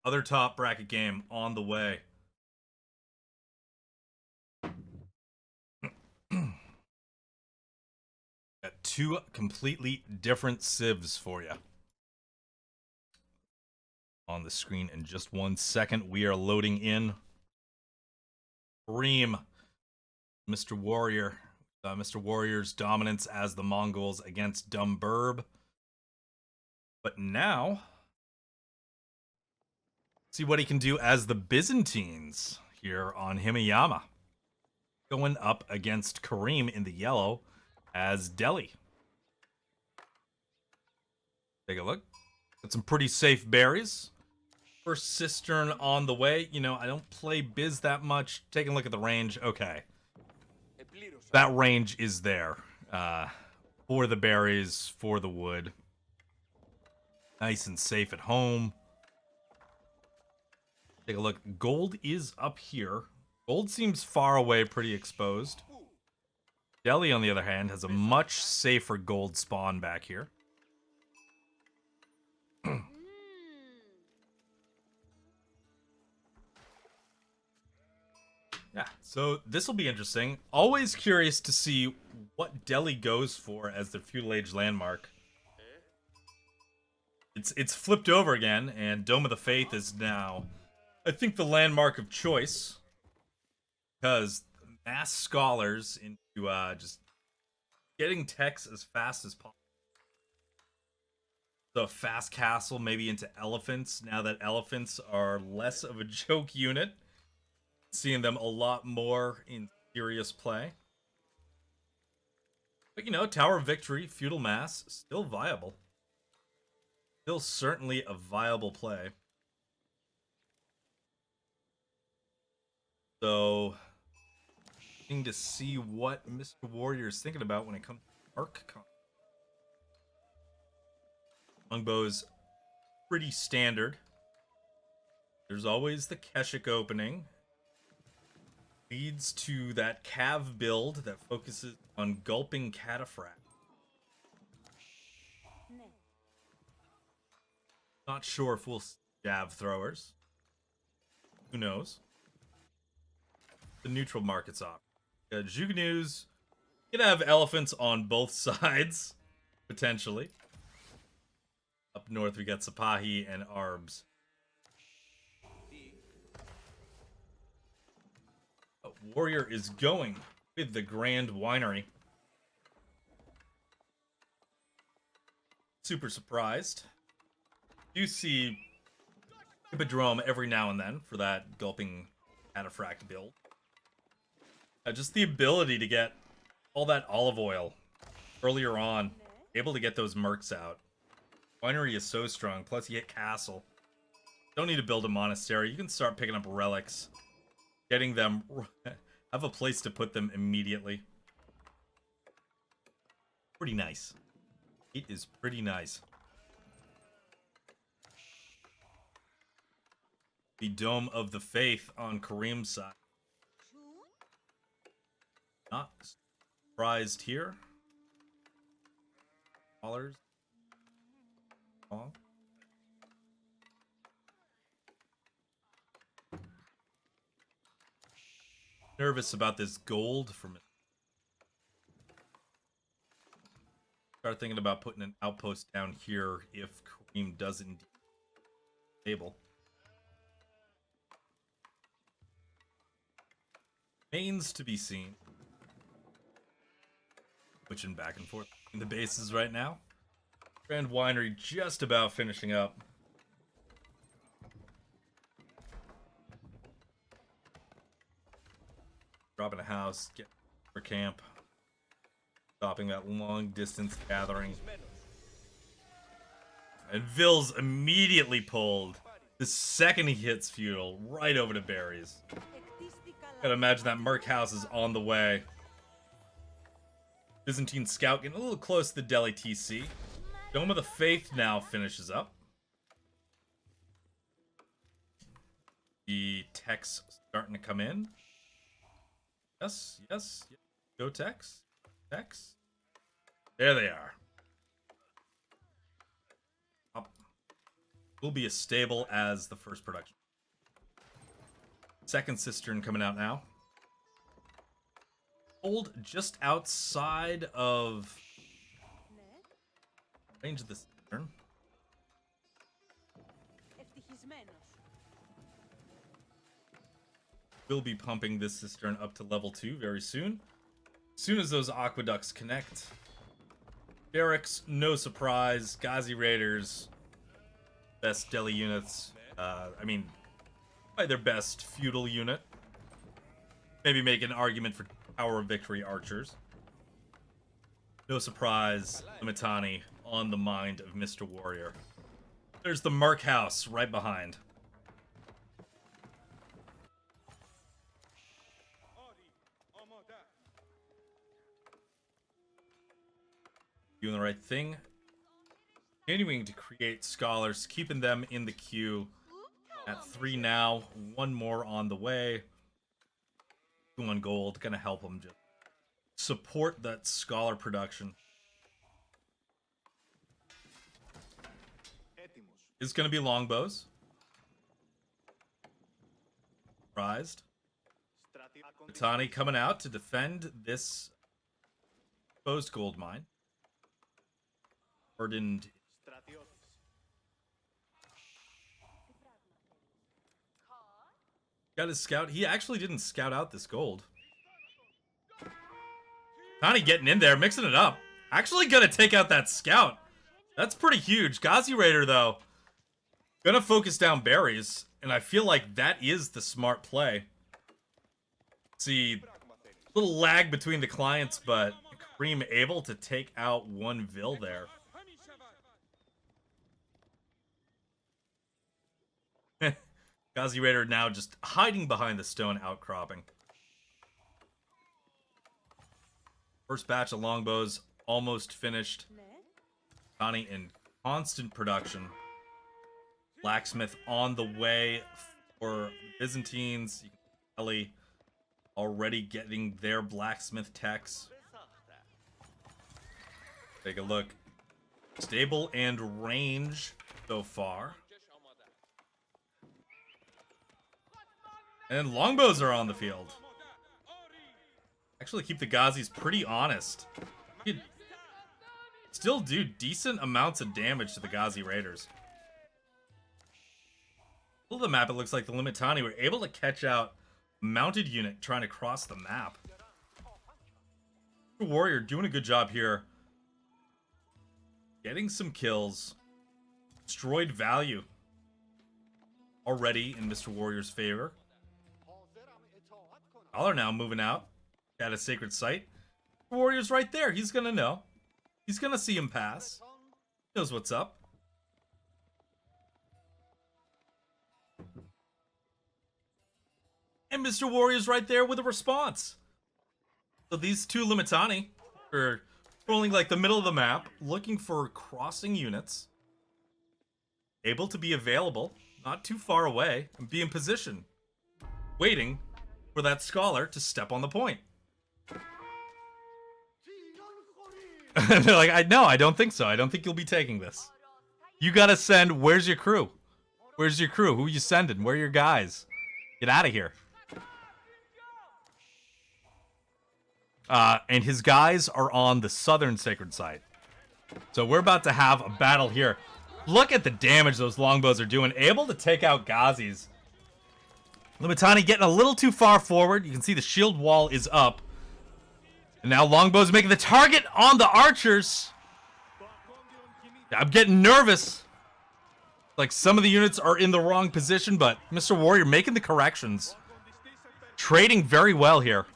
Other top bracket game on the way. Got 2 completely different civs for you. On the screen in just 1 second. We are loading in. Kareem, Mr. Warrior. Mr. Warrior's dominance as the Mongols against DumBirb. But now, see what he can do as the Byzantines here on Himeyama. Going up against Kareem in the yellow as Delhi. Take a look. Got some pretty safe berries. First cistern on the way. You know, I don't play Biz that much. Taking a look at the range. Okay. That range is there. For the berries, for the wood. Nice and safe at home. Take a look. Gold is up here. Gold seems far away, pretty exposed. Delhi, on the other hand, has a much safer gold spawn back here. Yeah, so this will be interesting. Always curious to see what Delhi goes for as their feudal age landmark. It's flipped over again, and Dome of the Faith is now, I think, the landmark of choice. Because mass scholars into just getting techs as fast as possible. So a fast castle, maybe into elephants, now that elephants are less of a joke unit. Seeing them a lot more in serious play. But, you know, Tower of Victory, Feudal Mass, still viable. Still certainly a viable play. So, interesting to see what MR.WARRioR is thinking about when it comes to arc. Longbow's pretty standard. There's always the Keshik opening. Leads to that Cav build that focuses on gulping Cataphract. Not sure if we'll jab throwers. Who knows? The neutral market's off. Jugnus. You can have elephants on both sides, potentially. Up north we got Sipahi and Arbs. Warrior is going with the Grand Winery. Super surprised. You see Hippodrome every now and then for that gulping Cataphract build. Just the ability to get all that olive oil earlier on, able to get those mercs out. Winery is so strong, plus you hit castle. Don't need to build a monastery, you can start picking up relics. Getting them, have a place to put them immediately. Pretty nice. It is pretty nice. The Dome of the Faith on Kareem's side. Not surprised here. Dollars. Nervous about this gold from it. Start thinking about putting an outpost down here if Kareem doesn't stable. Remains to be seen. Switching back and forth in the bases right now. Grand Winery just about finishing up. Dropping a house, get for camp. Stopping that long distance gathering. And Vils immediately pulled the second he hits feudal right over to berries. Gotta imagine that Merc house is on the way. Byzantine scout getting a little close to the Delhi TC. Dome of the Faith now finishes up. The techs starting to come in. Yes, yes, yes. Go techs. Techs. There they are. Up. Will be as stable as the first production. Second cistern coming out now. Hold just outside of range of the cistern. We'll be pumping this cistern up to level 2 very soon. As soon as those aqueducts connect. Barracks, no surprise. Ghazi Raiders, best Delhi units. I mean, probably their best feudal unit. Maybe make an argument for Tower of Victory archers. No surprise, Limitani on the mind of Mr. Warrior. There's the Merc House right behind. Doing the right thing. Continuing to create scholars, keeping them in the queue at 3 now. 1 more on the way. 2 on gold, gonna help them just support that scholar production. Is gonna be longbows. Prized. Batani coming out to defend this exposed gold mine. Burdened. Got his scout. He actually didn't scout out this gold. Tani getting in there, mixing it up. Actually gonna take out that scout. That's pretty huge. Ghazi Raider, though, gonna focus down berries. And I feel like that is the smart play. See, a little lag between the clients, but Kareem able to take out 1 Vil there. Ghazi Raider now just hiding behind the stone outcropping. First batch of longbows almost finished. Tani in constant production. Blacksmith on the way for Byzantines. Ellie already getting their blacksmith techs. Take a look. Stable and range so far. And longbows are on the field. Actually keep the Ghazis pretty honest. You could still do decent amounts of damage to the Ghazi Raiders. Well, the map, it looks like the Limitani were able to catch out a mounted unit trying to cross the map. Warrior doing a good job here. Getting some kills. Destroyed value. Already in Mr. Warrior's favor. Scholar now moving out. At a sacred site. Warrior's right there. He's gonna know. He's gonna see him pass. Knows what's up. And Mr. Warrior's right there with a response. So these 2 Limitani are rolling like the middle of the map, looking for crossing units. Able to be available, not too far away, and be in position. Waiting for that scholar to step on the point. And they're like, no, I don't think so. I don't think you'll be taking this. You gotta send, where's your crew? Where's your crew? Who you sending? Where are your guys? Get out of here. And his guys are on the southern sacred site. So we're about to have a battle here. Look at the damage those longbows are doing. Able to take out Ghazis. Limitani getting a little too far forward. You can see the shield wall is up. And now longbows making the target on the archers. I'm getting nervous. Like some of the units are in the wrong position, but Mr. Warrior making the corrections. Trading very well here.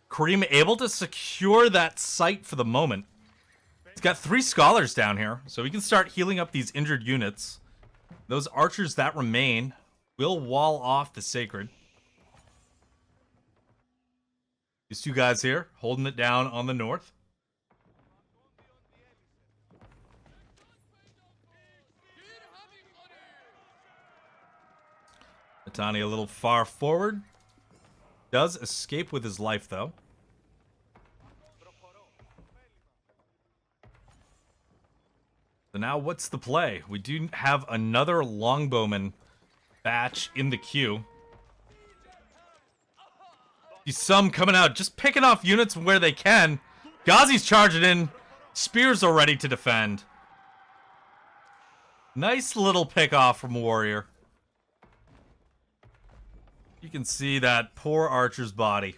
Kareem able to secure that site for the moment. He's got 3 scholars down here, so he can start healing up these injured units. Those archers that remain will wall off the sacred. These 2 guys here holding it down on the north. Matani a little far forward. Does escape with his life, though. So now what's the play? We do have another longbowman batch in the queue. See some coming out, just picking off units where they can. Ghazi's charging in. Spears are ready to defend. Nice little pick off from Warrior. You can see that poor archer's body.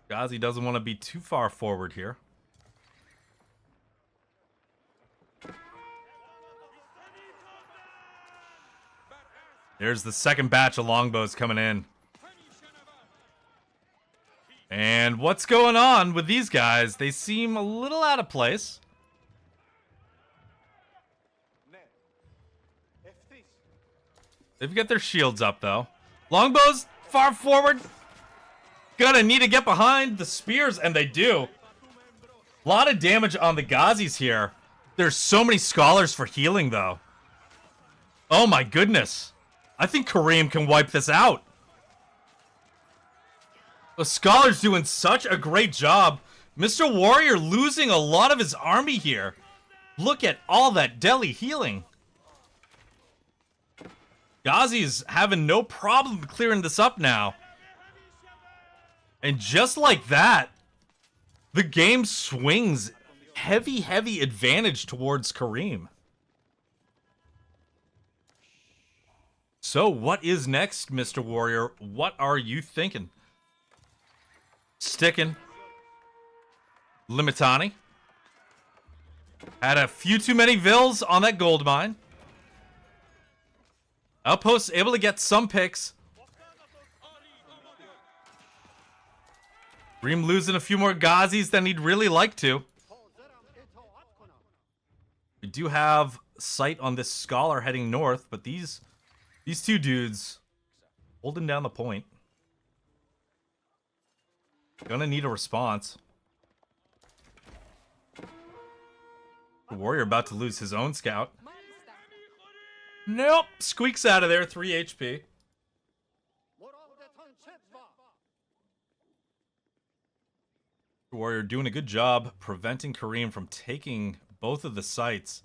Ghazi doesn't want to be too far forward here. There's the second batch of longbows coming in. And And what's going on with these guys? They seem a little out of place. They've got their shields up, though. Longbows far forward. Gonna need to get behind the spears, and they do. A lot of damage on the Ghazis here. There's so many scholars for healing, though. Oh my goodness. I think Kareem can wipe this out. The scholars doing such a great job. Mr. Warrior losing a lot of his army here. Look at all that Delhi healing. Ghazi's having no problem clearing this up now. And just like that, the game swings heavy advantage towards Kareem. So what is next, Mr. Warrior? What are you thinking? Sticking. Limitani. Had a few too many vills on that gold mine. Outpost able to get some picks. Reem losing a few more Ghazis than he'd really like to. We do have sight on this scholar heading north, but these two dudes holding down the point. Gonna need a response. The warrior about to lose his own scout. Nope. Squeaks out of there. 3 HP. The warrior doing a good job preventing Kareem from taking both of the sites.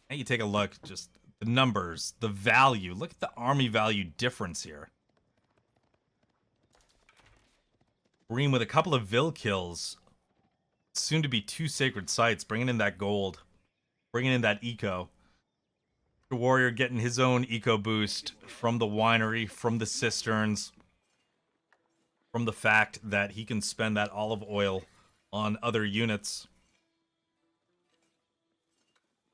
And you take a look. Just the numbers. The value. Look at the army value difference here. Kareem with a couple of Vil kills. Soon to be 2 sacred sites. Bringing in that gold. Bringing in that eco. The warrior getting his own eco boost from the winery, from the cisterns, from the fact that he can spend that olive oil on other units.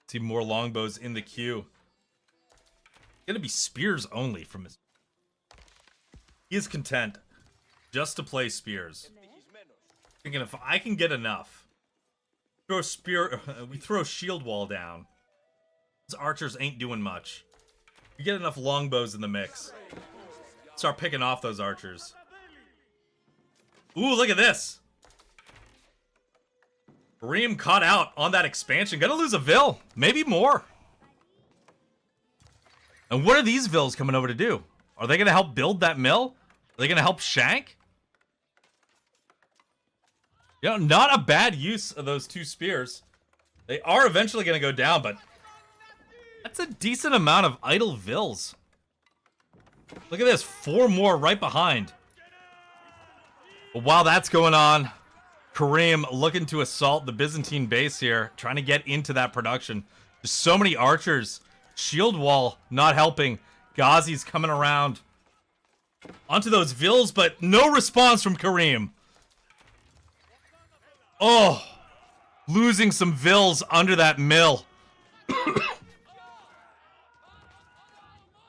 See more longbows in the queue. Gonna be spears only from his. He is content just to play spears. Thinking if I can get enough, throw a spear. We throw a shield wall down. These archers ain't doing much. You get enough longbows in the mix. Start picking off those archers. Ooh, look at this. Kareem caught out on that expansion. Gonna lose a Vil. Maybe more. And what are these Vils coming over to do? Are they gonna help build that mill? Are they gonna help Shank? You know, not a bad use of those 2 spears. They are eventually gonna go down, but that's a decent amount of idle Vils. Look at this. 4 more right behind. But while that's going on, Kareem looking to assault the Byzantine base here. Trying to get into that production. There's so many archers. Shield wall not helping. Ghazi's coming around. Onto those Vils, but no response from Kareem. Oh. Losing some Vils under that mill.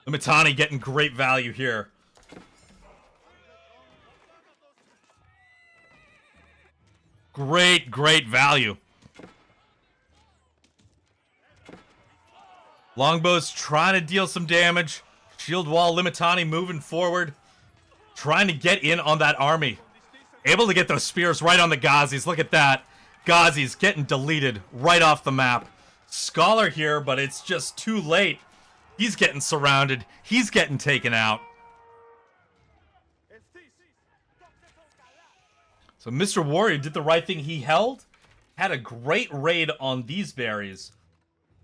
Limitani getting great value here. Great value. Longbows trying to deal some damage. Shield wall, Limitani moving forward. Trying to get in on that army. Able to get those spears right on the Ghazis. Look at that. Ghazis getting deleted right off the map. Scholar here, but it's just too late. He's getting surrounded. He's getting taken out. So Mr. Warrior did the right thing. He held. Had a great raid on these berries.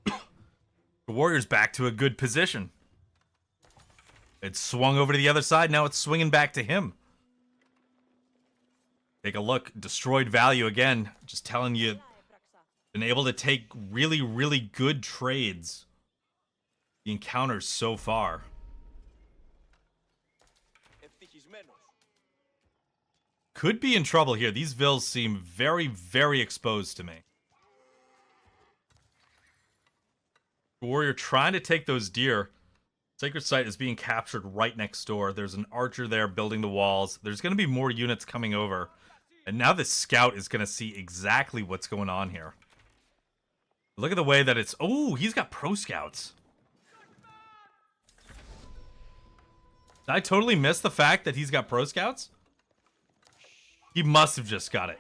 The Warrior's back to a good position. It swung over to the other side. Now it's swinging back to him. Take a look. Destroyed value again. Just telling you. Been able to take really good trades. The encounters so far. Could be in trouble here. These Vils seem very exposed to me. Warrior trying to take those deer. Sacred Site is being captured right next door. There's an archer there building the walls. There's going to be more units coming over. And now this scout is going to see exactly what's going on here. Look at the way that it's... Oh, he's got pro scouts. Did I totally miss the fact that he's got pro scouts? He must have just got it.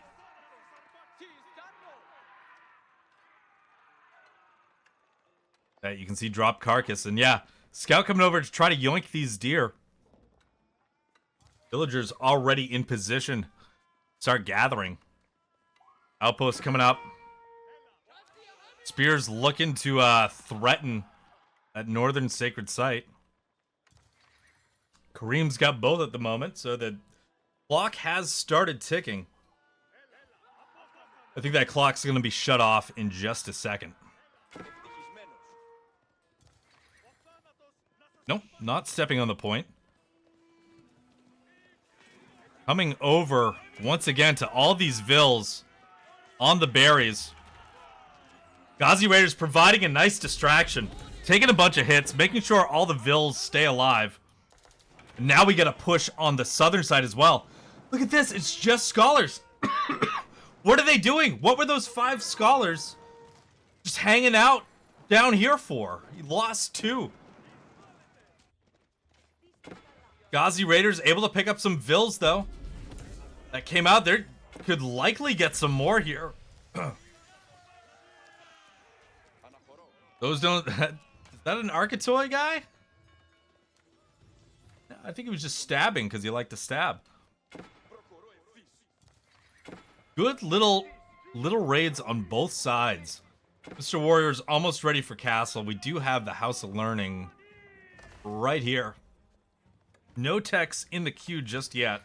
You can see drop carcass. And yeah, scout coming over to try to yoink these deer. Villagers already in position. Start gathering. Outpost coming up. Spears looking to threaten that northern sacred site. Kareem's got both at the moment, so the clock has started ticking. I think that clock's going to be shut off in just a second. Nope, not stepping on the point. Coming over once again to all these vills on the berries. Ghazi Raiders providing a nice distraction. Taking a bunch of hits, making sure all the vills stay alive. And now we get a push on the southern side as well. Look at this, it's just scholars. What are they doing? What were those 5 scholars just hanging out down here for? He lost 2. Ghazi Raiders able to pick up some vills though. That came out there. Could likely get some more here. Those don't... Is that an Architoy guy? I think he was just stabbing because he liked to stab. Good little raids on both sides. Mr. Warrior's almost ready for castle. We do have the House of Learning right here. No techs in the queue just yet.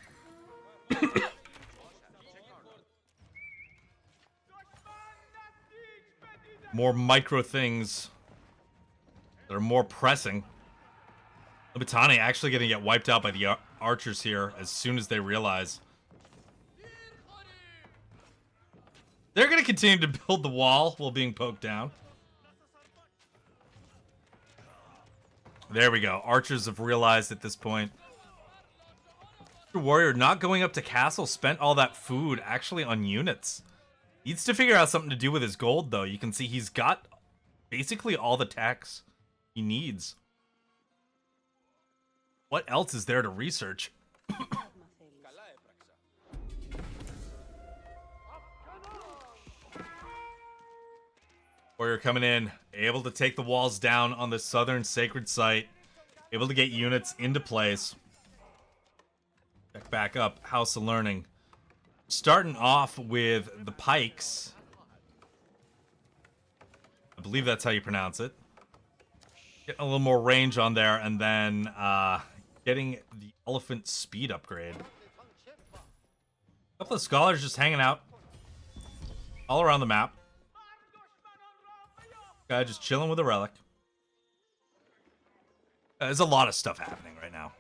More micro things that are more pressing. Sultanate actually going to get wiped out by the archers here as soon as they realize. They're going to continue to build the wall while being poked down. There we go. Archers have realized at this point. Warrior not going up to castle, spent all that food actually on units. Needs to figure out something to do with his gold, though. You can see he's got basically all the tax he needs. What else is there to research? Warrior coming in, able to take the walls down on the southern sacred site, able to get units into place. Check back up, House of Learning. Starting off with the pikes. I believe that's how you pronounce it. Getting a little more range on there, and then getting the elephant speed upgrade. A couple of scholars just hanging out all around the map. Guy just chilling with a relic. There's a lot of stuff happening right now.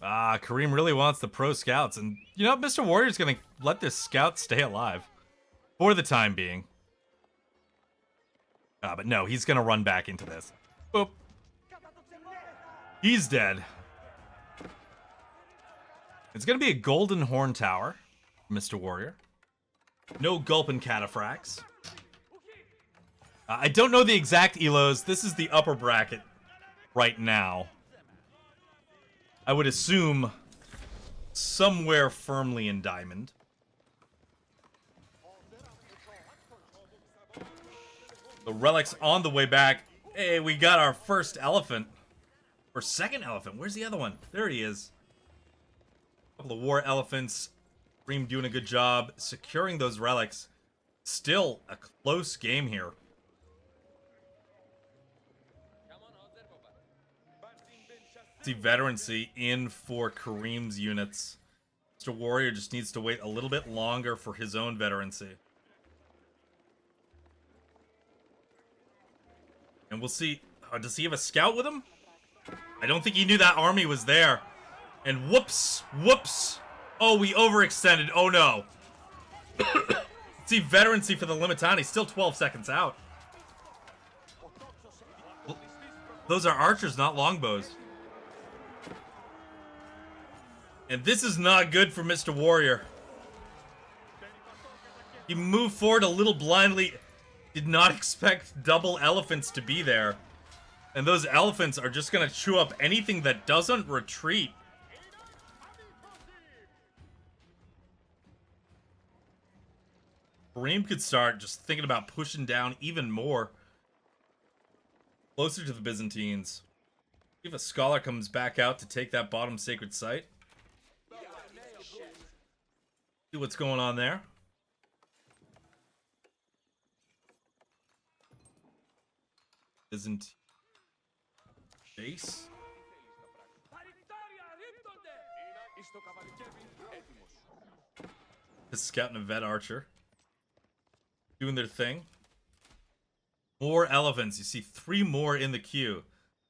Kareem really wants the pro scouts, and you know, Mr. Warrior's gonna let this scout stay alive for the time being. But no, he's gonna run back into this. Boop. He's dead. It's gonna be a golden horn tower, Mr. Warrior. No gulp and cataphracts. I don't know the exact elos. This is the upper bracket right now. I would assume somewhere firmly in diamond. The relics on the way back. Hey, we got our first elephant. Or second elephant. Where's the other one? There he is. A couple of war elephants. Reem doing a good job securing those relics. Still a close game here. See veterancy in for Kareem's units. Mr. Warrior just needs to wait a little bit longer for his own veterancy. And we'll see. Does he have a scout with him? I don't think he knew that army was there. And whoops. Whoops. Oh, we overextended. Oh, no. See veterancy for the Limitani. Still 12 seconds out. Those are archers, not longbows. And this is not good for Mr. Warrior. He moved forward a little blindly. Did not expect double elephants to be there. And those elephants are just going to chew up anything that doesn't retreat. Kareem could start just thinking about pushing down even more. Closer to the Byzantines. If a scholar comes back out to take that bottom sacred site. See what's going on there. Byzantine base. The scout and a vet archer doing their thing. More elephants. You see 3 more in the queue.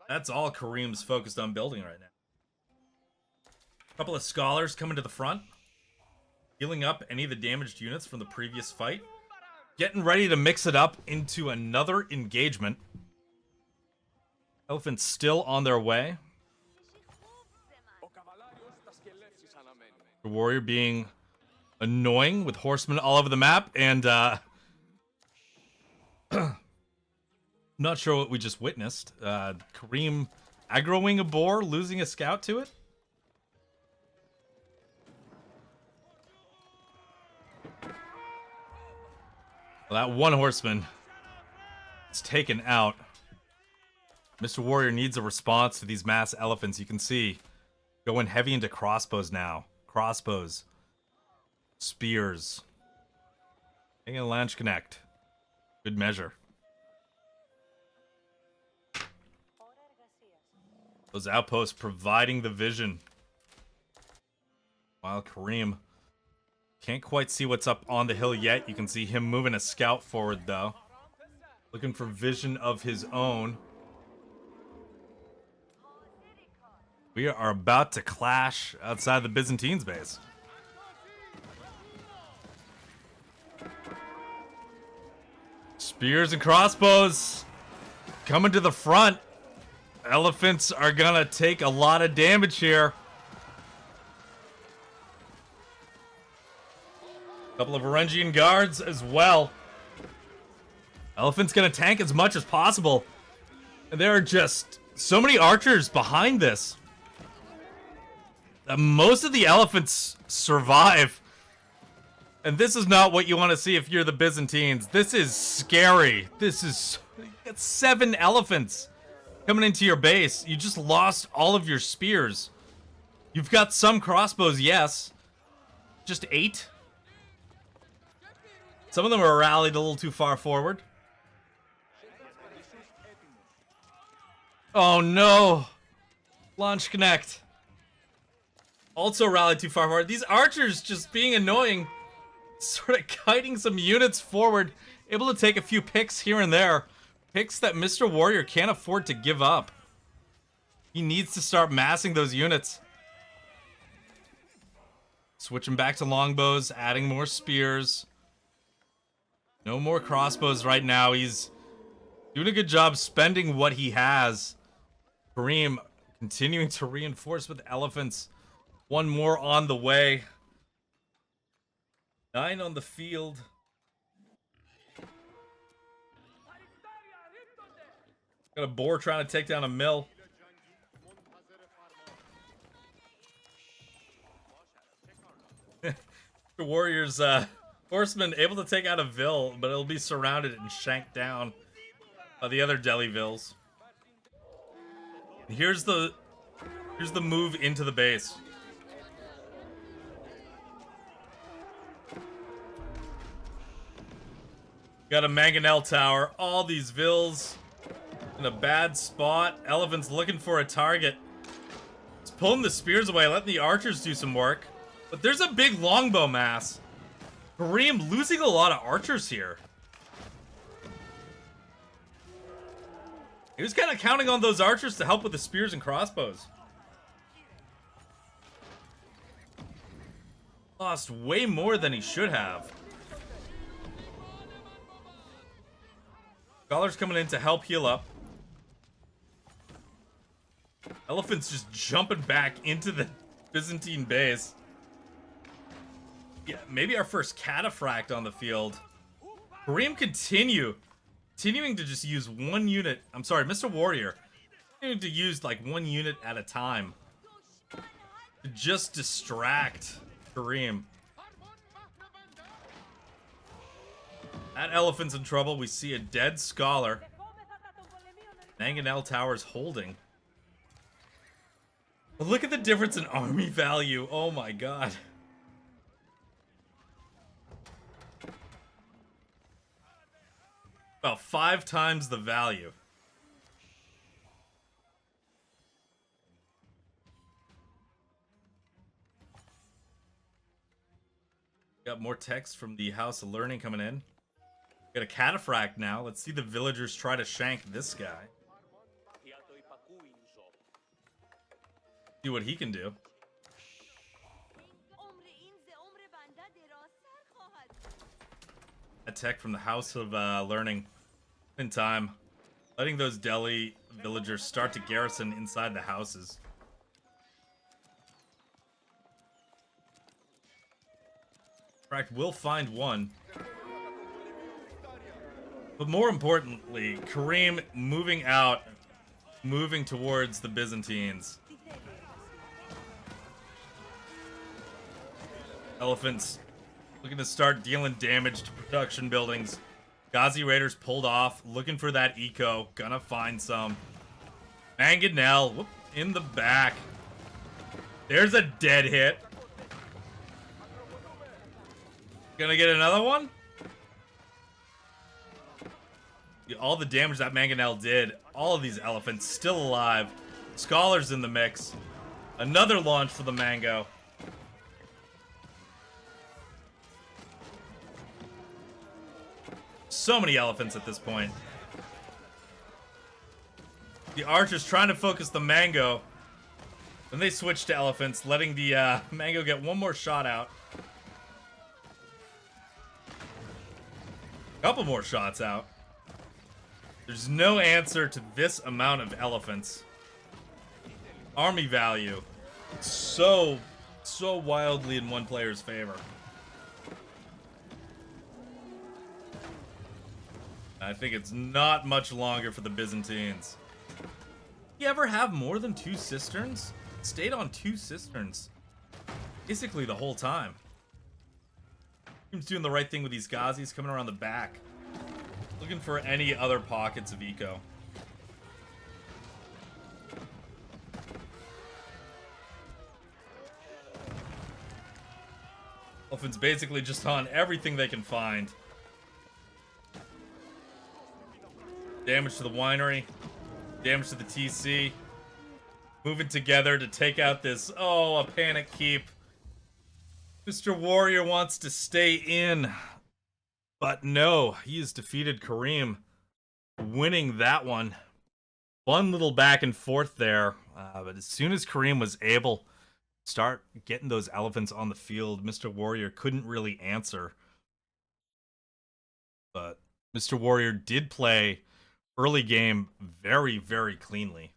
That's all Kareem's focused on building right now. A couple of scholars coming to the front. Healing up any of the damaged units from the previous fight. Getting ready to mix it up into another engagement. Elephants still on their way. The warrior being annoying with horsemen all over the map, and not sure what we just witnessed. Kareem aggroing a boar, losing a scout to it. Well, that one horseman is taken out. Mr. Warrior needs a response to these mass elephants. You can see going heavy into crossbows now. Crossbows. Spears. Taking a Lanch Connect. Good measure. Those outposts providing the vision. While Kareem can't quite see what's up on the hill yet. You can see him moving a scout forward though. Looking for vision of his own. We are about to clash outside the Byzantines base. Spears and crossbows coming to the front. Elephants are gonna take a lot of damage here. Couple of Varangian guards as well. Elephant's gonna tank as much as possible. And there are just so many archers behind this. Most of the elephants survive. And this is not what you want to see if you're the Byzantines. This is scary. This is... You got 7 elephants coming into your base. You just lost all of your spears. You've got some crossbows, yes. Just 8. Some of them are rallied a little too far forward. Oh no! Launch Connect. Also rallied too far forward. These archers just being annoying. Sort of kiting some units forward. Able to take a few picks here and there. Picks that Mr. Warrior can't afford to give up. He needs to start massing those units. Switching back to longbows, adding more spears. No more crossbows right now. He's doing a good job spending what he has. Kareem continuing to reinforce with elephants. 1 more on the way. 9 on the field. Got a boar trying to take down a mill. The Warriors, horsemen able to take out a Vil, but it'll be surrounded and shanked down by the other Delhi Vils. Here's the move into the base. Got a Mangonel Tower. All these Vils in a bad spot. Elephant's looking for a target. He's pulling the spears away, letting the archers do some work. But there's a big longbow mass. Kareem losing a lot of archers here. He was kind of counting on those archers to help with the spears and crossbows. Lost way more than he should have. Scholars coming in to help heal up. Elephants just jumping back into the Byzantine base. Yeah, maybe our first cataphract on the field. Kareem continuing to just use one unit. I'm sorry, Mr. Warrior. Continuing to use like one unit at a time. To just distract Kareem. That elephant's in trouble. We see a dead scholar. Mangonel Tower's holding. But look at the difference in army value. Oh my god. About 5 times the value. Got more text from the House of Learning coming in. Got a cataphract now. Let's see the villagers try to shank this guy. See what he can do. A tech from the House of Learning in time. Letting those Delhi villagers start to garrison inside the houses. In fact, we'll find one. But more importantly, Kareem moving out, moving towards the Byzantines. Elephants looking to start dealing damage to production buildings. Ghazi Raiders pulled off, looking for that eco. Gonna find some. Mangonel, whoop, in the back. There's a dead hit. Gonna get another one? All the damage that Mangonel did, all of these elephants still alive. Scholars in the mix. Another launch for the Mango. So many elephants at this point. The archers trying to focus the Mango. Then they switch to elephants, letting the Mango get one more shot out. Couple more shots out. There's no answer to this amount of elephants. Army value. So wildly in one player's favor. I think it's not much longer for the Byzantines. You ever have more than 2 cisterns? Stayed on 2 cisterns. Basically the whole time. Team's doing the right thing with these Ghazis coming around the back. Looking for any other pockets of eco. Elephants basically just on everything they can find. Damage to the winery. Damage to the TC. Moving together to take out this... Oh, a panic keep. Mr. Warrior wants to stay in. But no, he has defeated Kareem. Winning that one. Fun little back and forth there. But as soon as Kareem was able to start getting those elephants on the field, Mr. Warrior couldn't really answer. But Mr. Warrior did play early game very, very cleanly.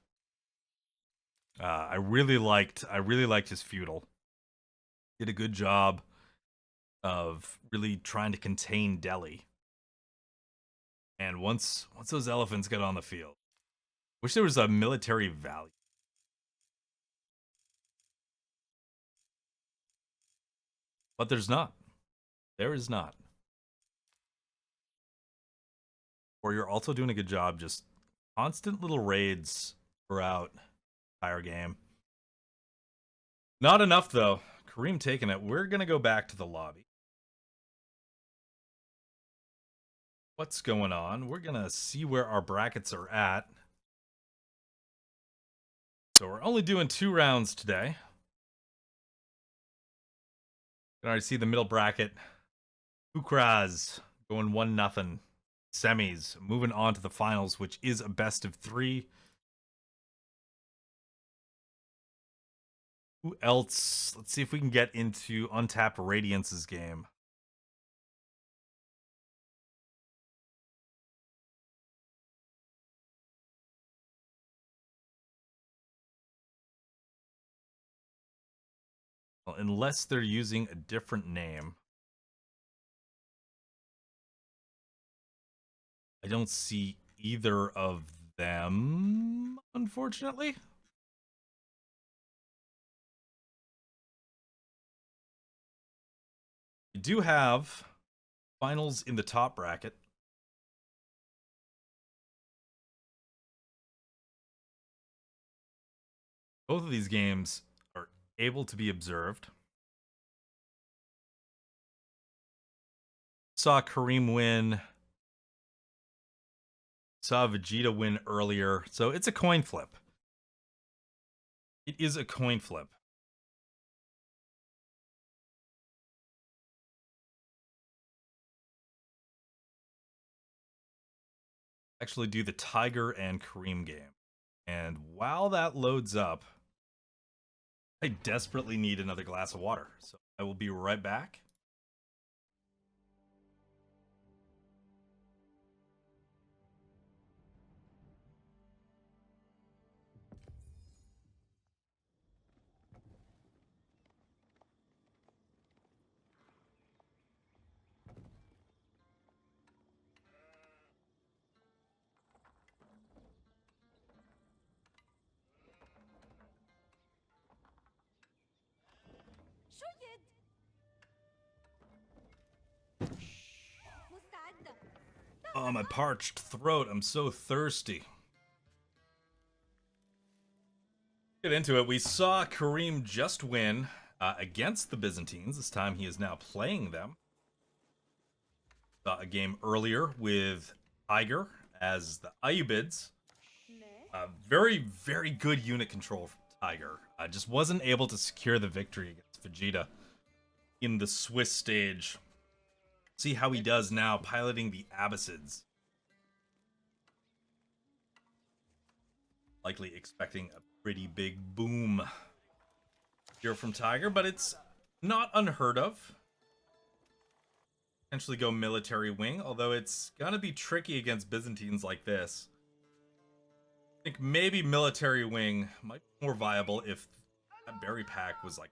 I really liked his feudal. Did a good job of really trying to contain Delhi. And once those elephants got on the field, wish there was a military value. But there's not. There is not. Or you're also doing a good job just constant little raids throughout the entire game. Not enough though. Kareem taking it. We're going to go back to the lobby. What's going on? We're going to see where our brackets are at. So we're only doing 2 rounds today. You can already see the middle bracket. Fucraz going 1-0. Semis. Moving on to the finals, which is a best of 3. Who else? Let's see if we can get into Untapped Radiance's game. unless they're using a different name. I don't see either of them, unfortunately. We do have finals in the top bracket. Both of these games are able to be observed. Saw Kareem win. Saw Vegeta win earlier. So it's a coin flip. It is a coin flip. Actually do the Tiger and Kareem game. And while that loads up, I desperately need another glass of water. So I will be right back. Oh, my parched throat. I'm so thirsty. Get into it. We saw Kareem just win against the Byzantines. This time he is now playing them. Saw a game earlier with Tiger as the Ayyubids. Very, very good unit control from Tiger. Just wasn't able to secure the victory against Vegeta in the Swiss stage. See how he does now piloting the Abbasids. Likely expecting a pretty big boom here from Tiger, but it's not unheard of. Potentially go military wing, although it's gonna be tricky against Byzantines like this. I think maybe military wing might be more viable if that berry pack was like...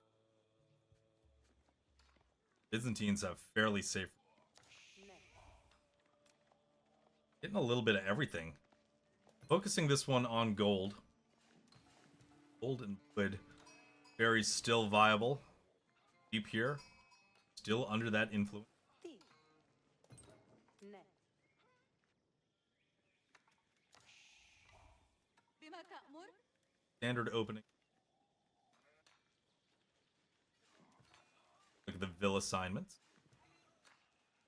Byzantines have fairly safe... Getting a little bit of everything. Focusing this one on gold. Gold and wood. Berries still viable. Deep here. Still under that influence. Standard opening. Look at the Ville assignments.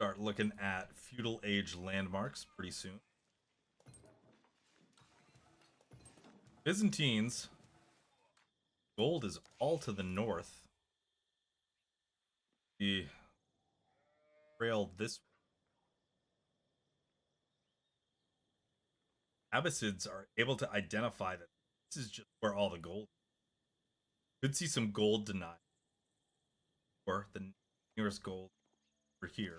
Start looking at feudal age landmarks pretty soon. Byzantines. Gold is all to the north. The trail this way. Abbasids are able to identify that this is just where all the gold is. Could see some gold denied. Or the nearest gold over here.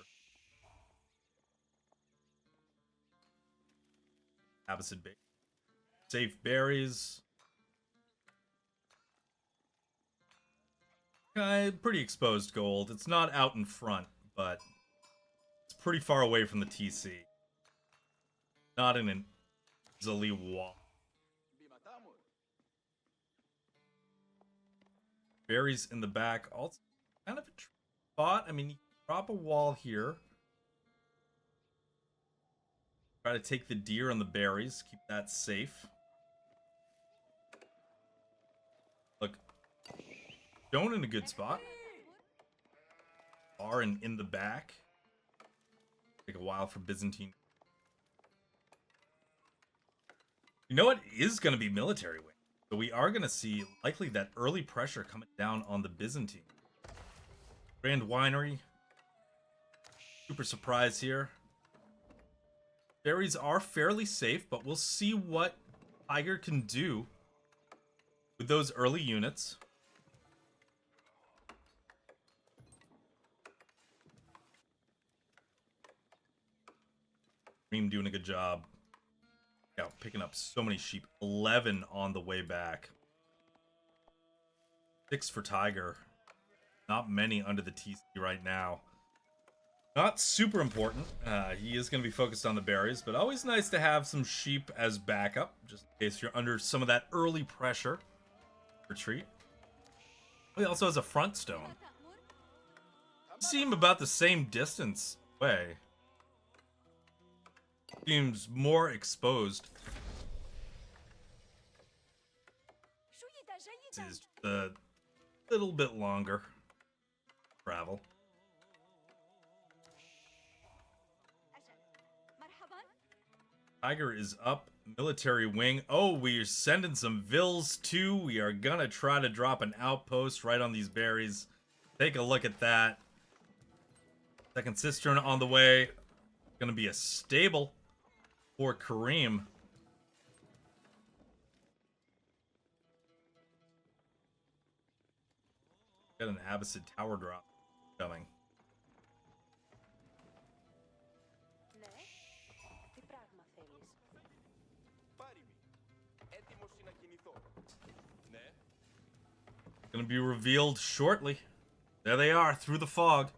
Abbasid base. Safe berries. Pretty exposed gold. It's not out in front, but it's pretty far away from the TC. Not in an easily wall. Berries in the back. Also kind of a spot. I mean, you drop a wall here. Try to take the deer on the berries. Keep that safe. Look. Stone in a good spot. Bar in the back. Take a while for Byzantine. You know what is going to be military wing? So we are going to see likely that early pressure coming down on the Byzantine. Grand Winery. Super surprise here. Berries are fairly safe, but we'll see what Tiger can do with those early units. Kareem doing a good job. Yeah, picking up so many sheep. 11 on the way back. 6 for Tiger. Not many under the TC right now. Not super important. He is going to be focused on the berries, but always nice to have some sheep as backup, just in case you're under some of that early pressure. Retreat. He also has a front stone. Seem about the same distance away. Seems more exposed. This is a little bit longer travel. Tiger is up. Military wing. Oh, we're sending some vills too. We are gonna try to drop an outpost right on these berries. Take a look at that. Second cistern on the way. Gonna be a stable for Kareem. Got an Abbasid tower drop coming. Gonna be revealed shortly. There they are, through the fog.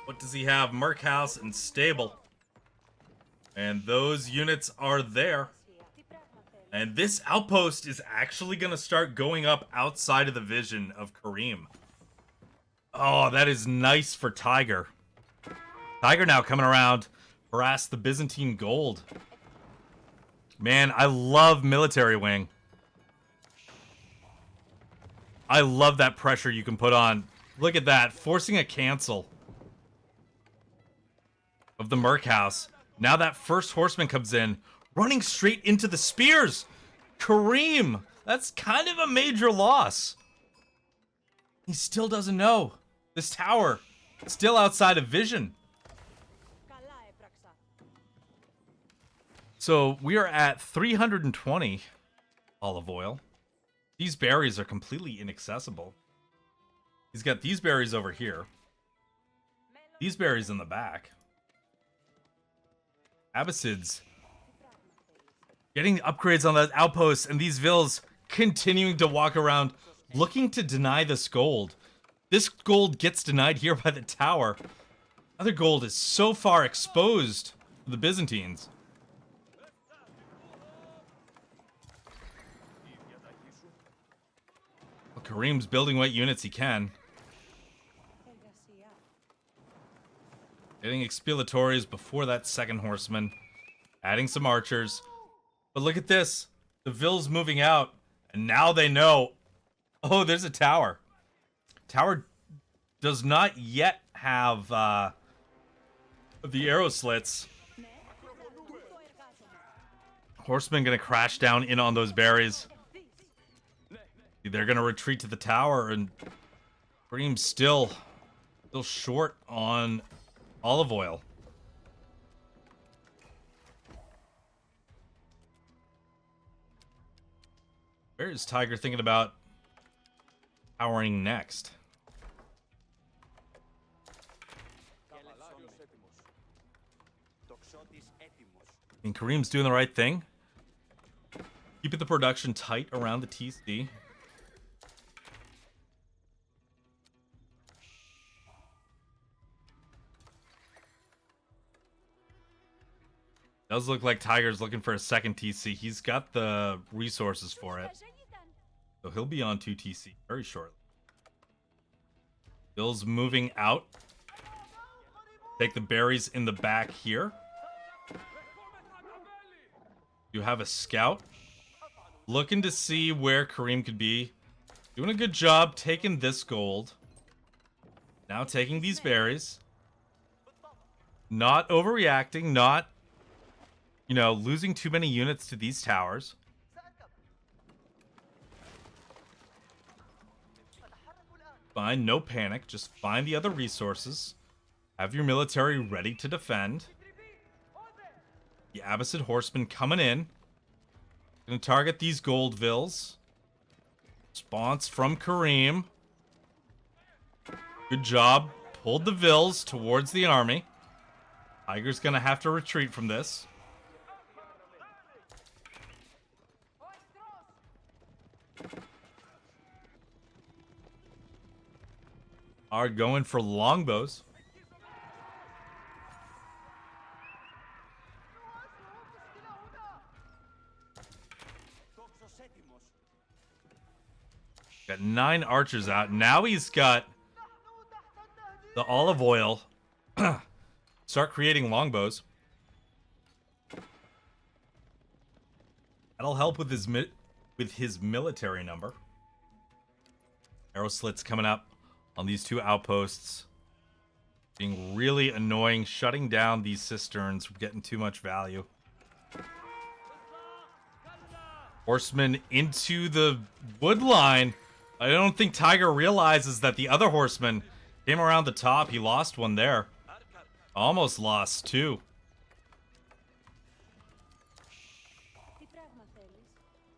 What does he have? Merc House and Stable. And those units are there. And this outpost is actually gonna start going up outside of the vision of Kareem. Oh, that is nice for Tiger. Tiger now coming around, harass the Byzantine gold. Man, I love military wing. I love that pressure you can put on. Look at that, forcing a cancel of the Merc House. Now that first horseman comes in, running straight into the spears. Kareem, that's kind of a major loss. He still doesn't know. This tower, still outside of vision. So we are at 320 olive oil. These berries are completely inaccessible. He's got these berries over here. These berries in the back. Abbasids getting the upgrades on those outposts, and these vills continuing to walk around looking to deny this gold. This gold gets denied here by the tower. Other gold is so far exposed to the Byzantines. Well, Kareem's building what units he can. Getting expiatories before that second horseman. Adding some archers. But look at this. The Vill's moving out. And now they know. Oh, there's a tower. Tower does not yet have the arrow slits. Horseman gonna crash down in on those berries. They're gonna retreat to the tower, and Kareem's still short on olive oil. Where is Tiger thinking about powering next? And Kareem's doing the right thing. Keeping the production tight around the TC. Does look like Tiger's looking for a second TC. He's got the resources for it. So he'll be on 2 TC very shortly. Bill's moving out. Take the berries in the back here. You have a scout. Looking to see where Kareem could be. Doing a good job taking this gold. Now taking these berries. Not overreacting, not, you know, losing too many units to these towers. Fine, no panic. Just find the other resources. Have your military ready to defend. The Abbasid horsemen coming in. Gonna target these gold vills. Response from Kareem. Good job. Pulled the vills towards the army. Tiger's gonna have to retreat from this. are going for longbows. Got 9 archers out. Now he's got the olive oil. Start creating longbows. That'll help with his military number. Arrow slits coming up on these 2 outposts. Being really annoying, shutting down these cisterns, getting too much value. Horsemen into the wood line. I don't think Tiger realizes that the other horseman came around the top. He lost one there. Almost lost 2.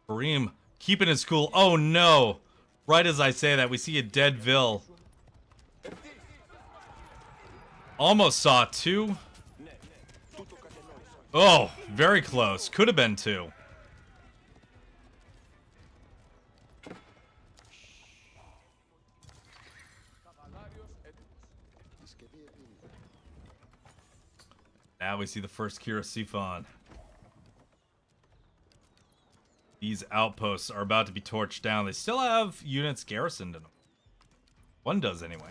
Kareem keeping his cool. Oh no! Right as I say that, we see a dead Vil. Almost saw 2. Oh, very close. Could have been 2. Now we see the first Kira Sifon. These outposts are about to be torched down. They still have units garrisoned in them. One does anyway.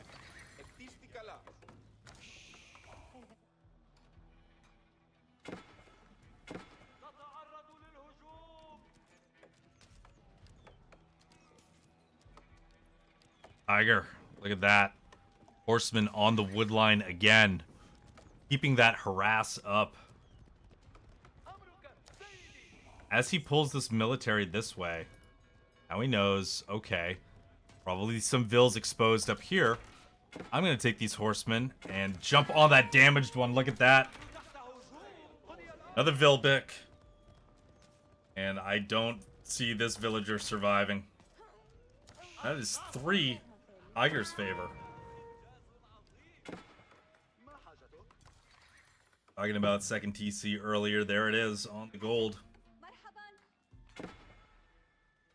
Tiger, look at that. Horseman on the wood line again. Keeping that harass up. As he pulls this military this way, now he knows, okay, probably some Vils exposed up here. I'm going to take these horsemen and jump on that damaged one. Look at that. Another Vilbic. And I don't see this villager surviving. That is 3 Tiger's favor. Talking about second TC earlier. There it is on the gold.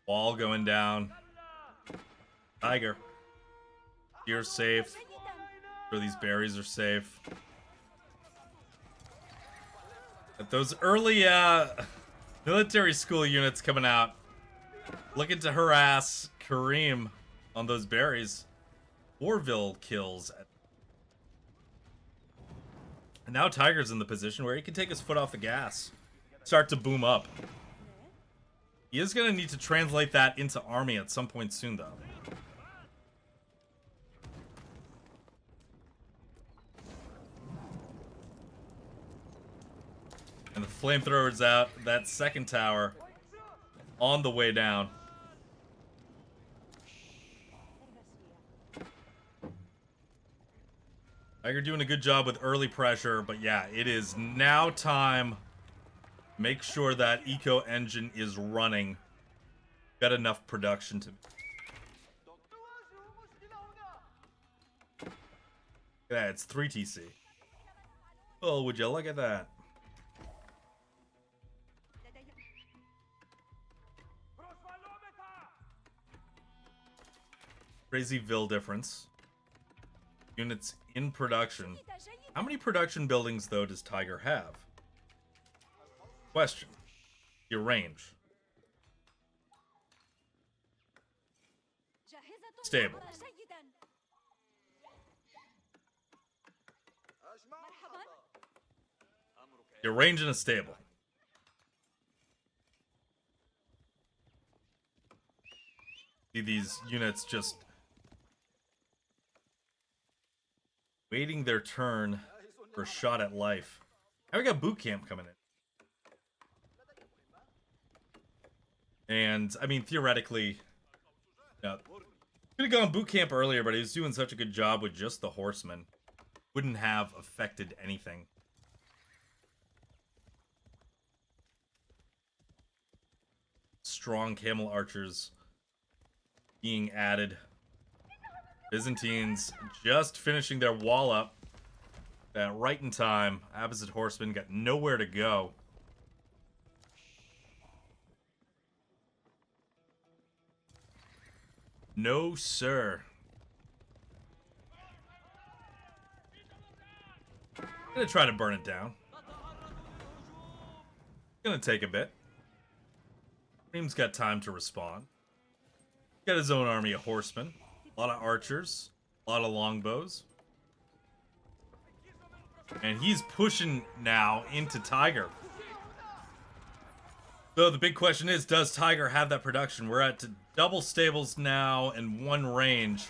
Wall going down. Tiger. You're safe. Sure, these berries are safe. But those early military school units coming out. Looking to harass Kareem on those berries. 4 Vil kills. And now Tiger's in the position where he can take his foot off the gas. Start to boom up. He is going to need to translate that into army at some point soon, though. And the flamethrower's out. That second tower on the way down. Tiger doing a good job with early pressure, but yeah, it is now time. Make sure that eco engine is running. Got enough production to. Yeah, it's 3 TC. Oh, would you look at that? Crazy Vil difference. Units in production. How many production buildings, though, does Tiger have? Question. Your range. Stable. Your range and a stable. See these units just waiting their turn for a shot at life. Now we got boot camp coming in. And, I mean, theoretically, could have gone boot camp earlier, but he was doing such a good job with just the horsemen. Wouldn't have affected anything. Strong camel archers being added. Byzantines just finishing their wall up. That right in time. Abbasid horsemen got nowhere to go. No, sir. Gonna try to burn it down. Gonna take a bit. Kareem's got time to respond. Got his own army of horsemen. A lot of archers. A lot of longbows. And he's pushing now into Tiger. So the big question is, does Tiger have that production? We're at double stables now and one range.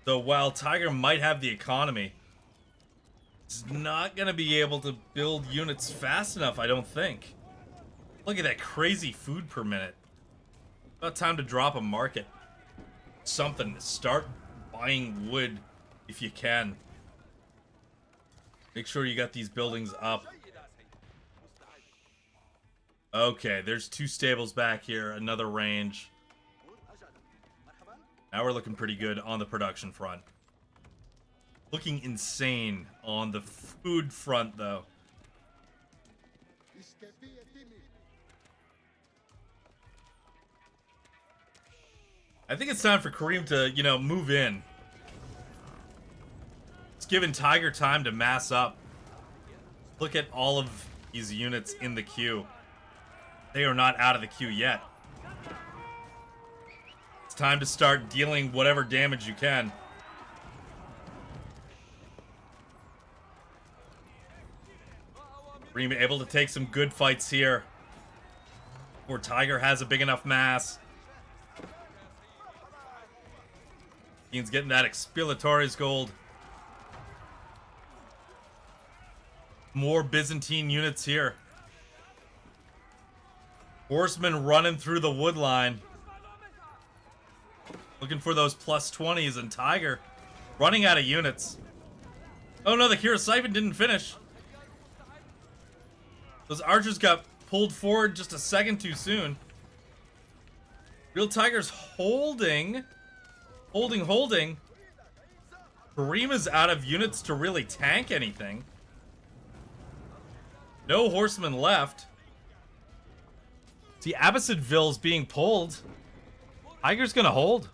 So while Tiger might have the economy, it's not going to be able to build units fast enough, I don't think. Look at that crazy food per minute. About time to drop a market. Something. Start buying wood if you can. Make sure you got these buildings up. Okay, there's 2 stables back here, another range. Now we're looking pretty good on the production front. Looking insane on the food front, though. I think it's time for Kareem to, you know, move in. It's giving Tiger time to mass up. Look at all of these units in the queue. They are not out of the queue yet. It's time to start dealing whatever damage you can. Kareem able to take some good fights here. Where Tiger has a big enough mass. He's getting that Expelatories gold. More Byzantine units here. Horsemen running through the wood line. Looking for those plus 20s, and Tiger running out of units. Oh no, the Kira Siphon didn't finish. Those archers got pulled forward just a second too soon. Real Tiger's holding. Holding. Kareem is out of units to really tank anything. No horsemen left. See, Abbasidville's being pulled. Tiger's gonna hold.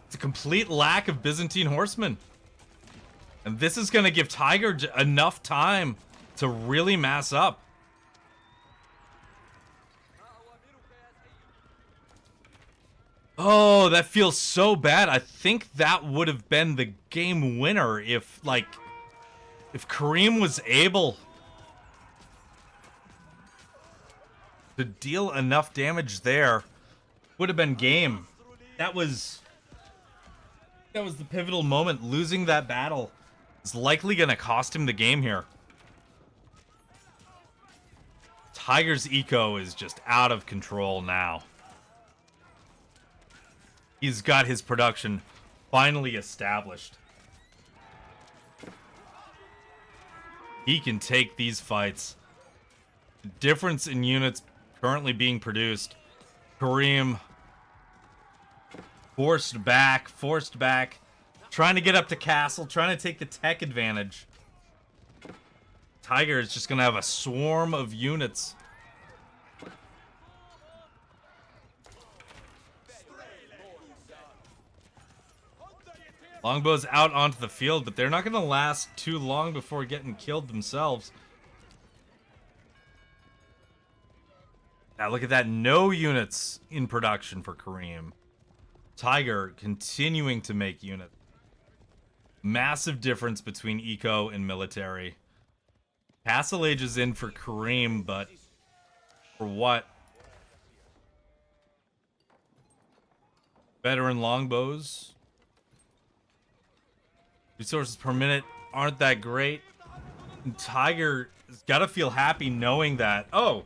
It's a complete lack of Byzantine horsemen. And this is gonna give Tiger enough time to really mass up. Oh, that feels so bad. I think that would have been the game winner if Kareem was able to deal enough damage there. Would have been game. That was the pivotal moment. Losing that battle is likely going to cost him the game here. Tiger's eco is just out of control now. He's got his production finally established. He can take these fights. The difference in units currently being produced. Kareem forced back. Trying to get up to castle, trying to take the tech advantage. Tiger is just going to have a swarm of units. Longbows out onto the field, but they're not going to last too long before getting killed themselves. Now look at that. No units in production for Kareem. Tiger continuing to make units. Massive difference between eco and military. Castle Age is in for Kareem, but for what? Veteran longbows. Resources per minute aren't that great. And Tiger has got to feel happy knowing that, oh,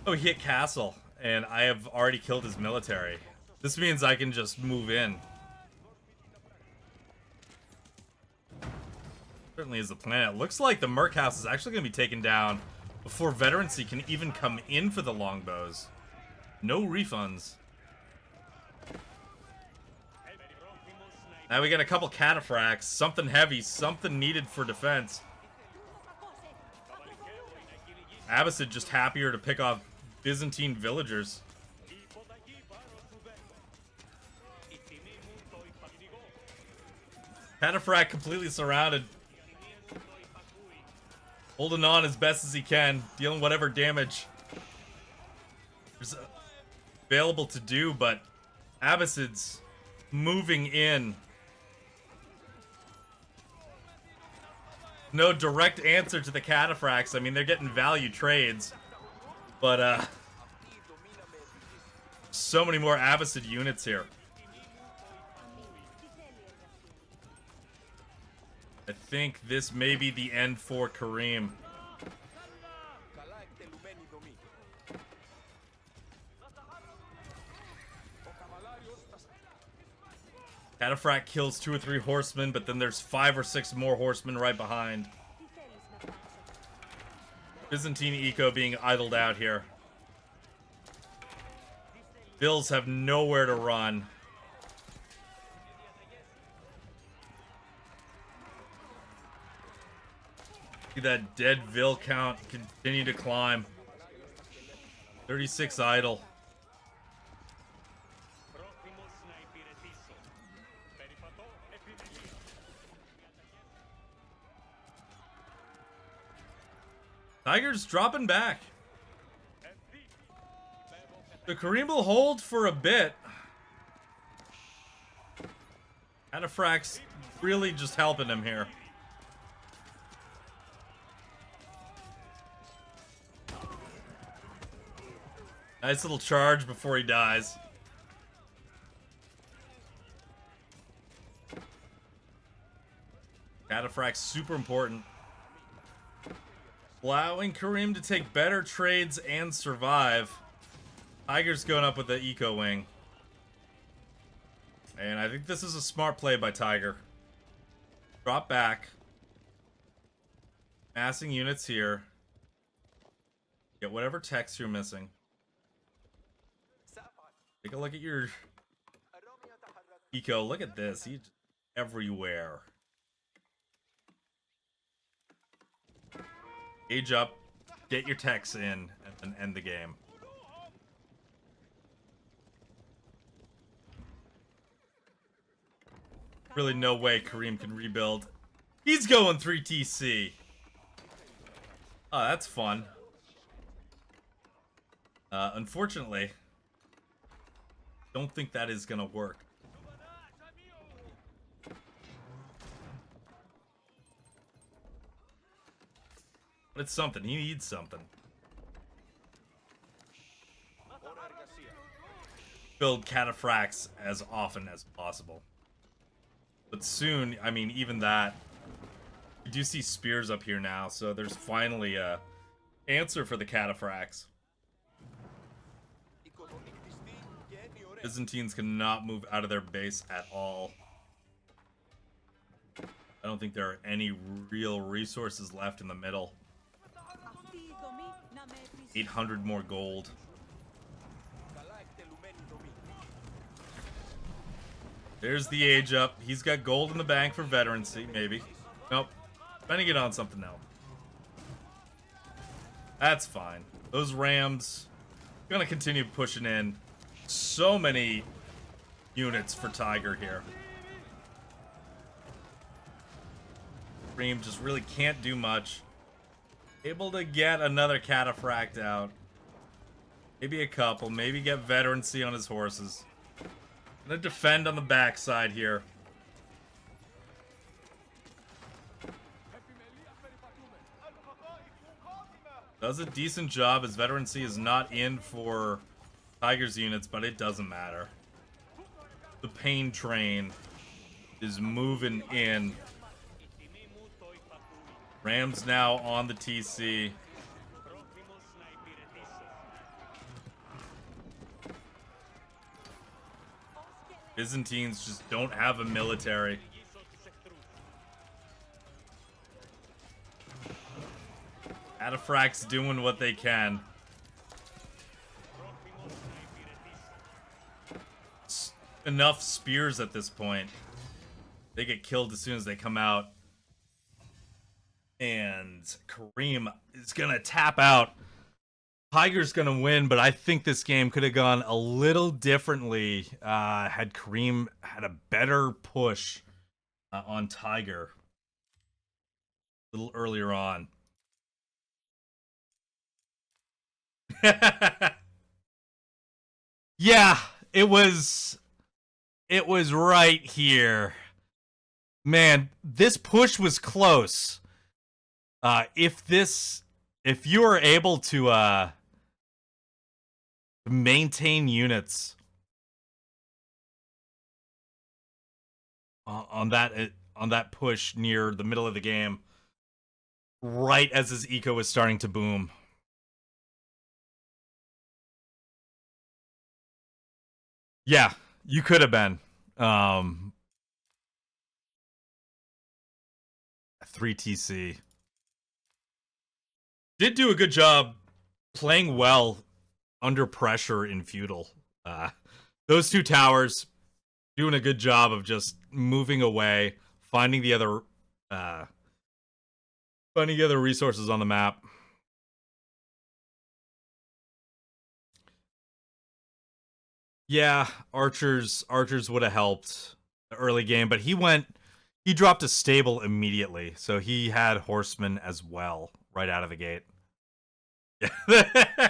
he hit castle, and I have already killed his military. This means I can just move in. Certainly is the plan. It looks like the Merc House is actually going to be taken down before Veterancy can even come in for the longbows. No refunds. Now we got a couple cataphracts, something heavy, something needed for defense. Abbasid just happier to pick off Byzantine villagers. Cataphract completely surrounded. Holding on as best as he can. Dealing whatever damage there's available to do, but Abbasid's moving in. No direct answer to the Cataphracts. I mean, they're getting value trades. But, so many more Abbasid units here. I think this may be the end for Kareem. Cataphract kills 2 or 3 horsemen, but then there's 5 or 6 more horsemen right behind. Byzantine eco being idled out here. Bills have nowhere to run. See that dead Vil count continue to climb. 36 idle. Tiger's dropping back. The Kareem will hold for a bit. Cataphract's really just helping him here. Nice little charge before he dies. Cataphract's super important. Allowing Kareem to take better trades and survive. Tiger's going up with the eco wing. And I think this is a smart play by Tiger. Drop back. Massing units here. Get whatever text you're missing. Take a look at your eco. Look at this. He's everywhere. Age up. Get your techs in and end the game. Really no way Kareem can rebuild. He's going 3 TC. Oh, that's fun. Unfortunately, don't think that is gonna work. But it's something. He needs something. Build Cataphracts as often as possible. But soon, I mean, even that. We do see spears up here now, so there's finally a answer for the Cataphracts. Byzantines cannot move out of their base at all. I don't think there are any real resources left in the middle. 800 more gold. There's the age up. He's got gold in the bank for veterancy, maybe. Nope. Spending it on something else. That's fine. Those Rams gonna continue pushing in. So many units for Tiger here. Kareem just really can't do much. Able to get another Cataphract out. Maybe a couple. Maybe get veterancy on his horses. Gonna defend on the backside here. Does a decent job. His veterancy is not in for Tiger's units, but it doesn't matter. The pain train is moving in. Rams now on the TC. Byzantines just don't have a military. Cataphracts doing what they can. Enough spears at this point. They get killed as soon as they come out. And Kareem is gonna tap out. Tiger's gonna win, but I think this game could have gone a little differently had Kareem had a better push on Tiger a little earlier on. Yeah, it was right here. Man, this push was close. If you are able to maintain units on that push near the middle of the game, right as his eco was starting to boom. Yeah, you could have been. 3TC did do a good job playing well under pressure in feudal. Those two towers doing a good job of just moving away, finding the other resources on the map. Yeah, archers would have helped the early game, but he dropped a stable immediately, so he had horsemen as well right out of the gate. Yeah.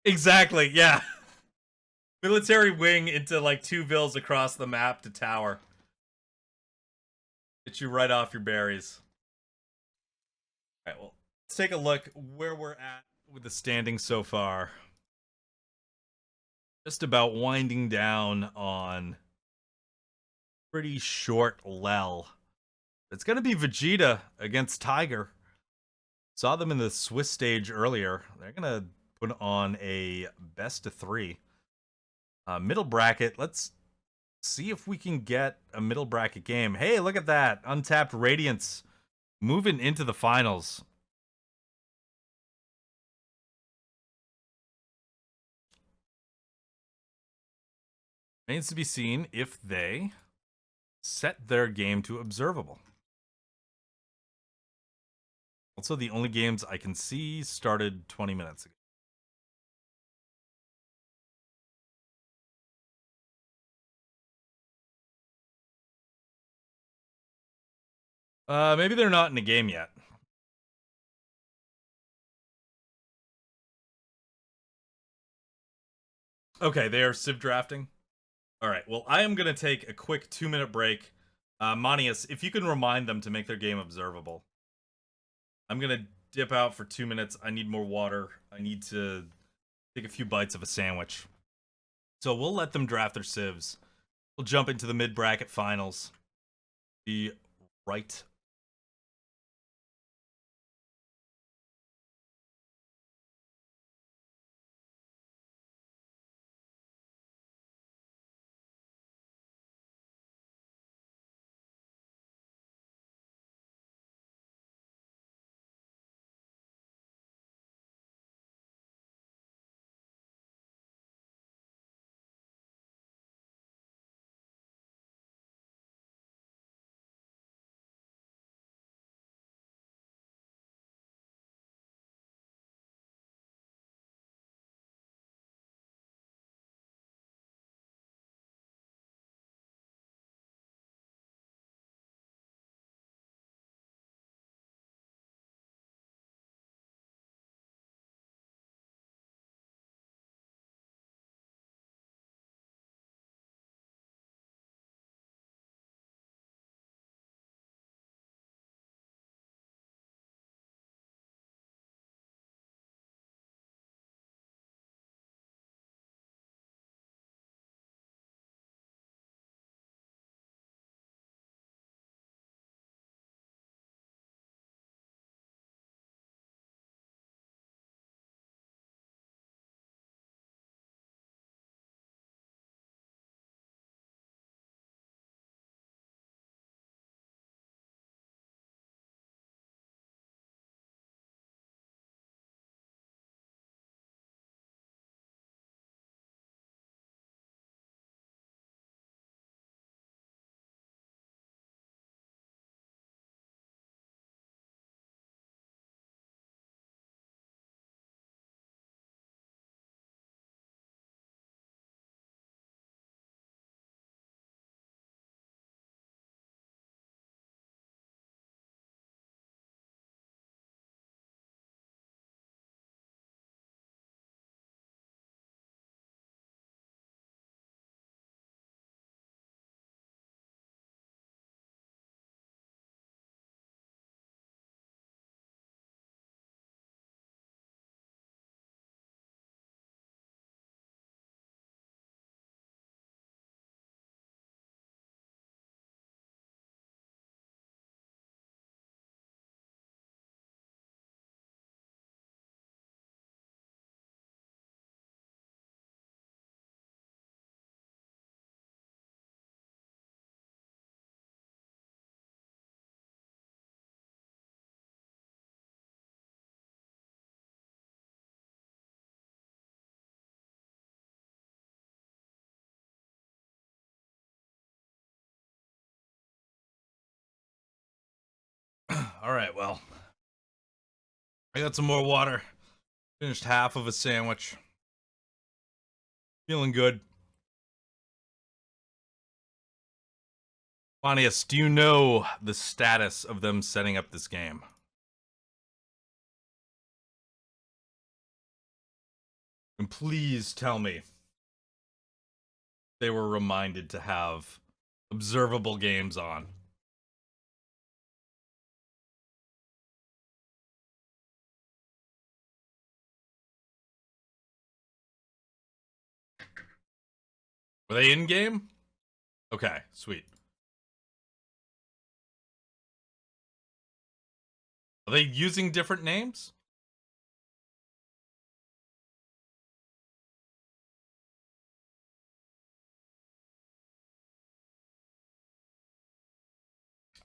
Exactly, yeah. Military wing into like 2 vills across the map to tower. Get you right off your berries. Alright, well, let's take a look where we're at with the standings so far. Just about winding down on pretty short lel. It's going to be Vegeta against Tiger. Saw them in the Swiss stage earlier. They're going to put on a best of 3. Middle bracket. Let's see if we can get a middle bracket game. Hey, look at that. Untapped Radiance moving into the finals. Remains to be seen if they set their game to observable. Also, the only games I can see started 20 minutes ago. Maybe they're not in the game yet. Okay, they are civ drafting. All right, well, I am going to take a quick 2-minute break. Manius, if you can remind them to make their game observable. I'm going to dip out for 2 minutes. I need more water. I need to take a few bites of a sandwich. So we'll let them draft their civs. We'll jump into the mid-bracket finals. Be right All right, well, I got some more water. Finished half of a sandwich. Feeling good. Pontius, do you know the status of them setting up this game? And please tell me they were reminded to have observable games on. Were they in game? Okay, sweet. Are they using different names?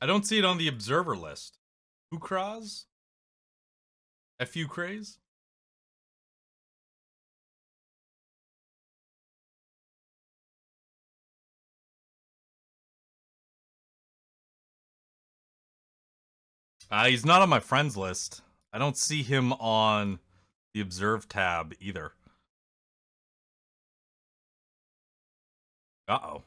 I don't see it on the observer list. Fucraz? Fucraz? He's not on my friends list. I don't see him on the observe tab either. Uh-oh.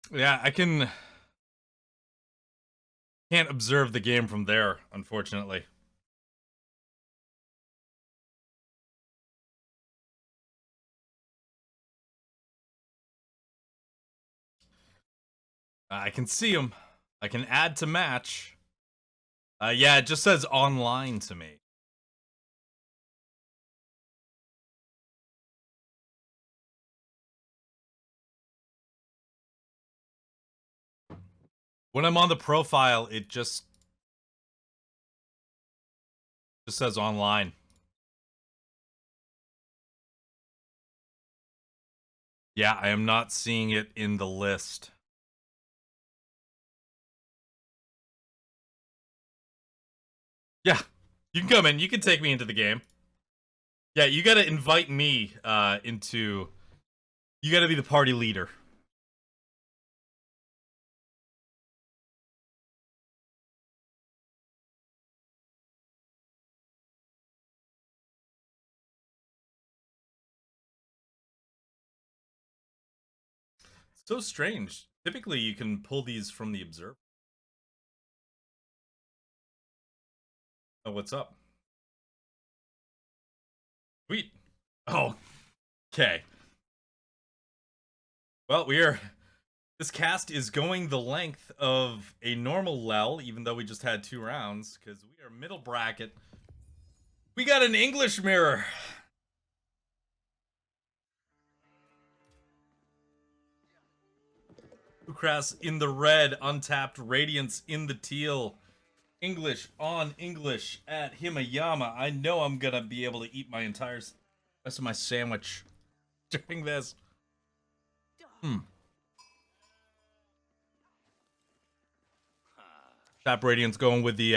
Yeah, can't observe the game from there, unfortunately. I can see him. I can add to match. Yeah, it just says online to me. When I'm on the profile, it just says online. Yeah, I am not seeing it in the list. Yeah, you can come in. You can take me into the game. Yeah, you gotta invite me into... You gotta be the party leader. So strange. Typically, you can pull these from the observer. Oh, what's up? Sweet. Oh, okay. Well, this cast is going the length of a normal LEL, even though we just had 2 rounds, because we are middle bracket. We got an English mirror. Fucraz in the red, Untapped, Radiance in the teal. English on English at Himayama. I know I'm gonna be able to eat my entire rest of my sandwich during this. Top Radiance going with the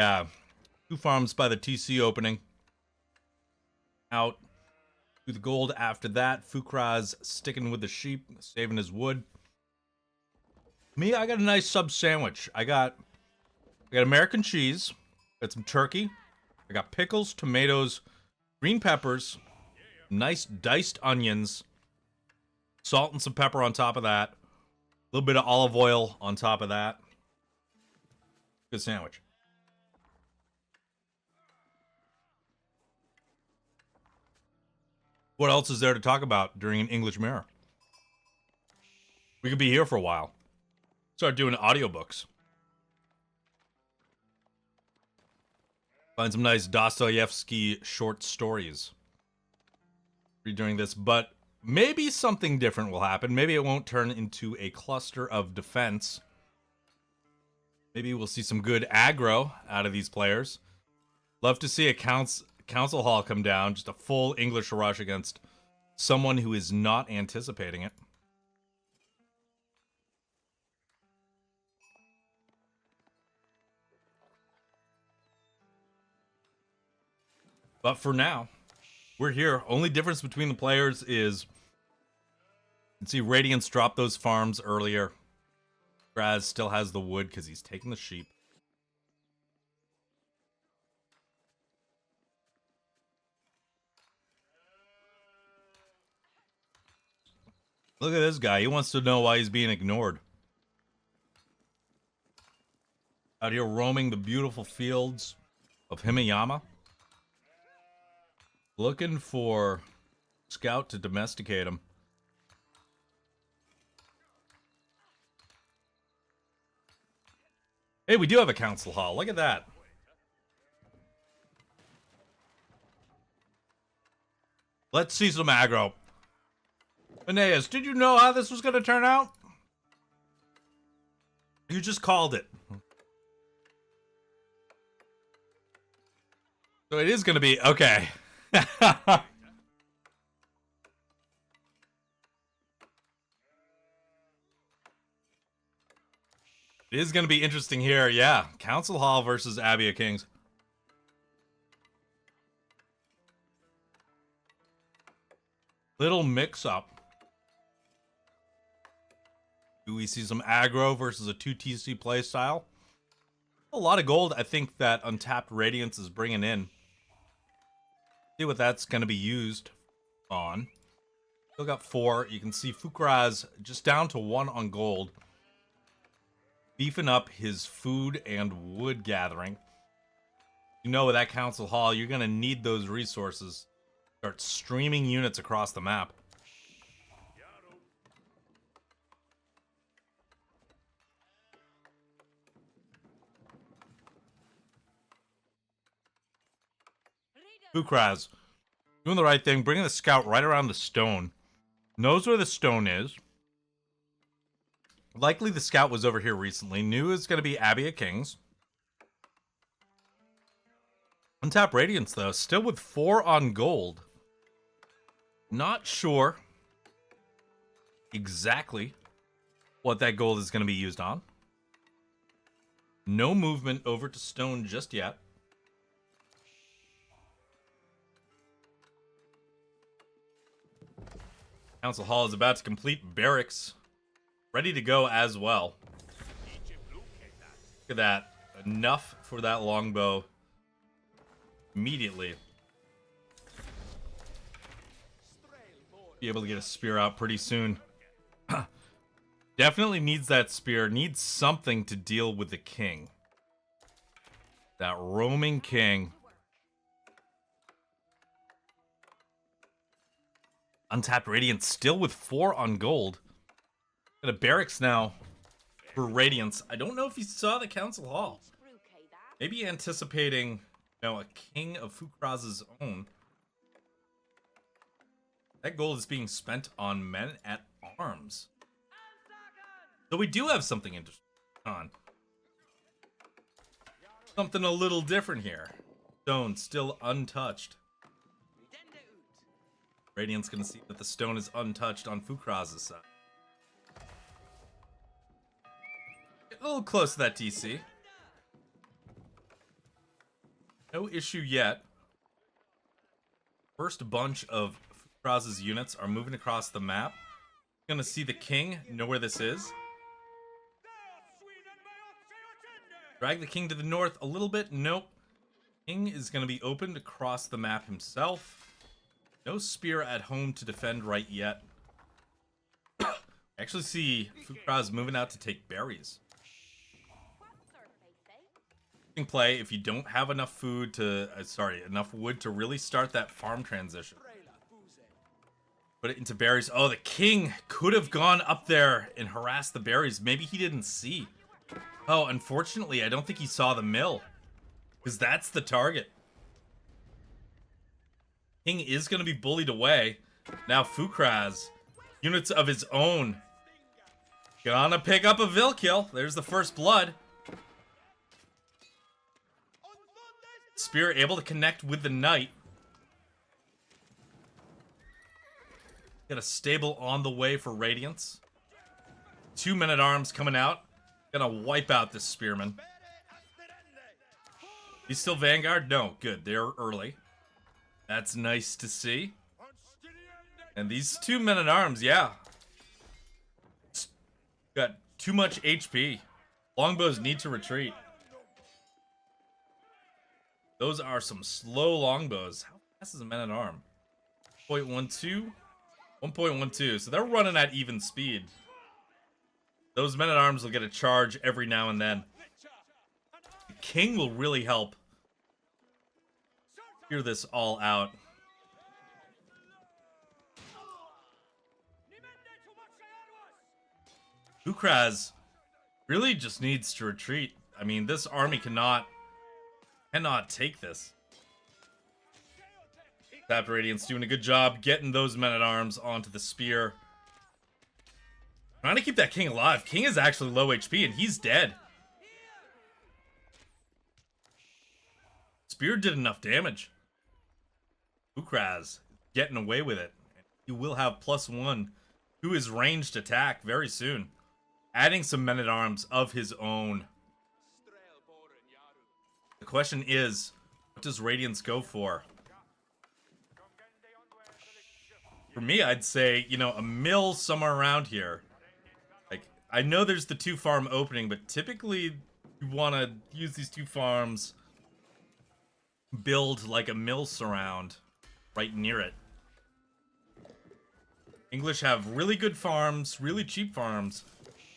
2 farms by the TC opening. Out to the gold after that. Fucraz sticking with the sheep, saving his wood. Me, I got a nice sub sandwich. I got American cheese, got some turkey, I got pickles, tomatoes, green peppers, nice diced onions, salt and some pepper on top of that, a little bit of olive oil on top of that. Good sandwich. What else is there to talk about during an English mirror? We could be here for a while. Start doing audiobooks. Find some nice Dostoevsky short stories. Read during this, but maybe something different will happen. Maybe it won't turn into a cluster of defense. Maybe we'll see some good aggro out of these players. Love to see a Council Hall come down. Just a full English rush against someone who is not anticipating it. But for now, we're here. Only difference between the players is, you can see Radiance drop those farms earlier. Fucraz still has the wood because he's taking the sheep. Look at this guy. He wants to know why he's being ignored. Out here roaming the beautiful fields of Himayama. Looking for Scout to domesticate him. Hey, we do have a council hall. Look at that. Let's see some aggro. Aeneas, did you know how this was going to turn out? You just called it. So it is going to be... Okay. It is going to be interesting here. Yeah. Council Hall versus Abbey of Kings. Little mix-up. Do we see some aggro versus a 2 TC playstyle? A lot of gold, I think, that Untapped Radiance is bringing in. See what that's going to be used on. Still got 4. You can see Fucraz just down to 1 on gold. Beefing up his food and wood gathering. You know, with that Council Hall, you're going to need those resources. Start streaming units across the map. Fucraz doing the right thing, bringing the scout right around the stone. Knows where the stone is. Likely the scout was over here recently. Knew it's going to be Abbey of Kings. Untap Radiance, though, still with 4 on gold. Not sure exactly what that gold is going to be used on. No movement over to stone just yet. Council Hall is about to complete barracks. Ready to go as well. Look at that. Enough for that longbow. Immediately. Be able to get a spear out pretty soon. Definitely needs that spear. Needs something to deal with the king. That roaming king. Untapped Radiance still with 4 on gold. Got a barracks now for Radiance. I don't know if he saw the Council Hall. Maybe anticipating, you know, a king of Fucraz's own. That gold is being spent on men at arms. So we do have something interesting on. Something a little different here. Stone still untouched. Radiant's gonna see that the stone is untouched on Fucraz's side. Get a little close to that TC. No issue yet. First bunch of Fucraz's units are moving across the map. Gonna see the king, know where this is. Drag the king to the north a little bit. Nope. King is gonna be opened across the map himself. No spear at home to defend right yet. Actually see Fucraz moving out to take berries. Play if you don't have enough food to, enough wood to really start that farm transition. Put it into berries. Oh, the king could have gone up there and harassed the berries. Maybe he didn't see. Oh, unfortunately, I don't think he saw the mill. Because that's the target. King is going to be bullied away. Now Fucraz, units of his own. Gonna pick up a Vil kill. There's the first blood. Spear able to connect with the knight. Got a stable on the way for Radiance. 2 men-at-arms coming out. Gonna wipe out this spearman. He's still Vanguard? No, good. They're early. That's nice to see. And these 2 men-at-arms, yeah. Got too much HP. Longbows need to retreat. Those are some slow longbows. How fast is a man-at-arm? 0.12? 1.12. So they're running at even speed. Those men-at-arms will get a charge every now and then. The king will really help clear this all out. Fucraz really just needs to retreat. I mean, this army cannot take this. Untapped Radiance doing a good job getting those men-at-arms onto the spear. Trying to keep that king alive. King is actually low HP and he's dead. Spear did enough damage. Fucraz getting away with it. He will have +1 to his ranged attack very soon. Adding some men-at-arms of his own. The question is, what does Radiance go for? For me, I'd say, you know, a mill somewhere around here. Like, I know there's the 2 farm opening, but typically you want to use these 2 farms, build like a mill surround right near it. English have really good farms, really cheap farms.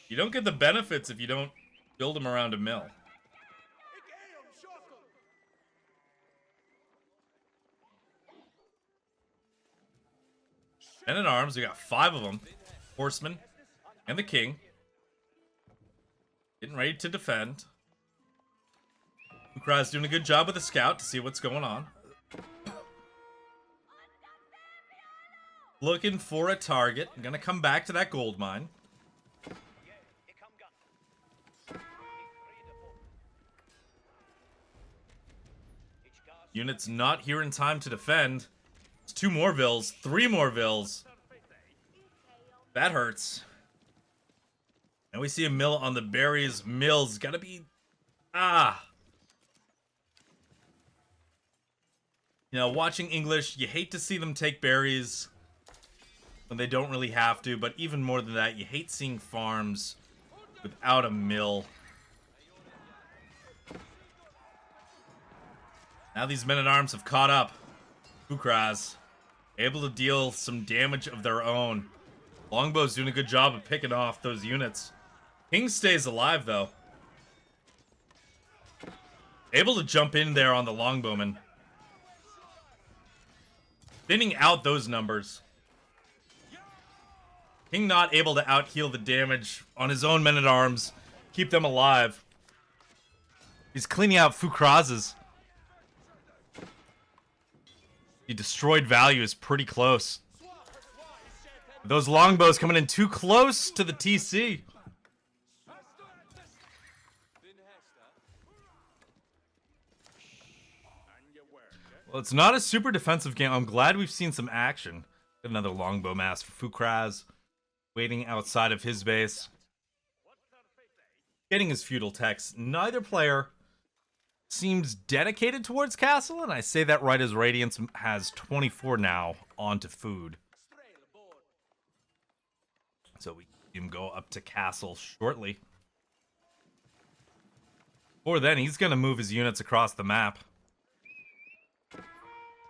You don't get the benefits if you don't build them around a mill. Men-at-arms, we got 5 of them. Horsemen and the king. Getting ready to defend. Fucraz doing a good job with the scout to see what's going on. Looking for a target. I'm gonna come back to that gold mine. Units not here in time to defend. It's 2 more vills, 3 more vills. That hurts. Now we see a mill on the berries. Mills gotta be... You know, watching English, you hate to see them take berries when they don't really have to, but even more than that, you hate seeing farms without a mill. Now these men-at-arms have caught up. Fucraz able to deal some damage of their own. Longbow's doing a good job of picking off those units. King stays alive, though. Able to jump in there on the longbowman. Thinning out those numbers. King not able to out-heal the damage on his own men-at-arms. Keep them alive. He's cleaning out Fucraz's. The destroyed value is pretty close. Those longbows coming in too close to the TC. Well, it's not a super defensive game. I'm glad we've seen some action. Got another longbow mass for Fucraz. Waiting outside of his base. Getting his feudal techs. Neither player seems dedicated towards castle, and I say that right as Radiance has 24 now onto food. So we see him go up to castle shortly. Or then he's going to move his units across the map.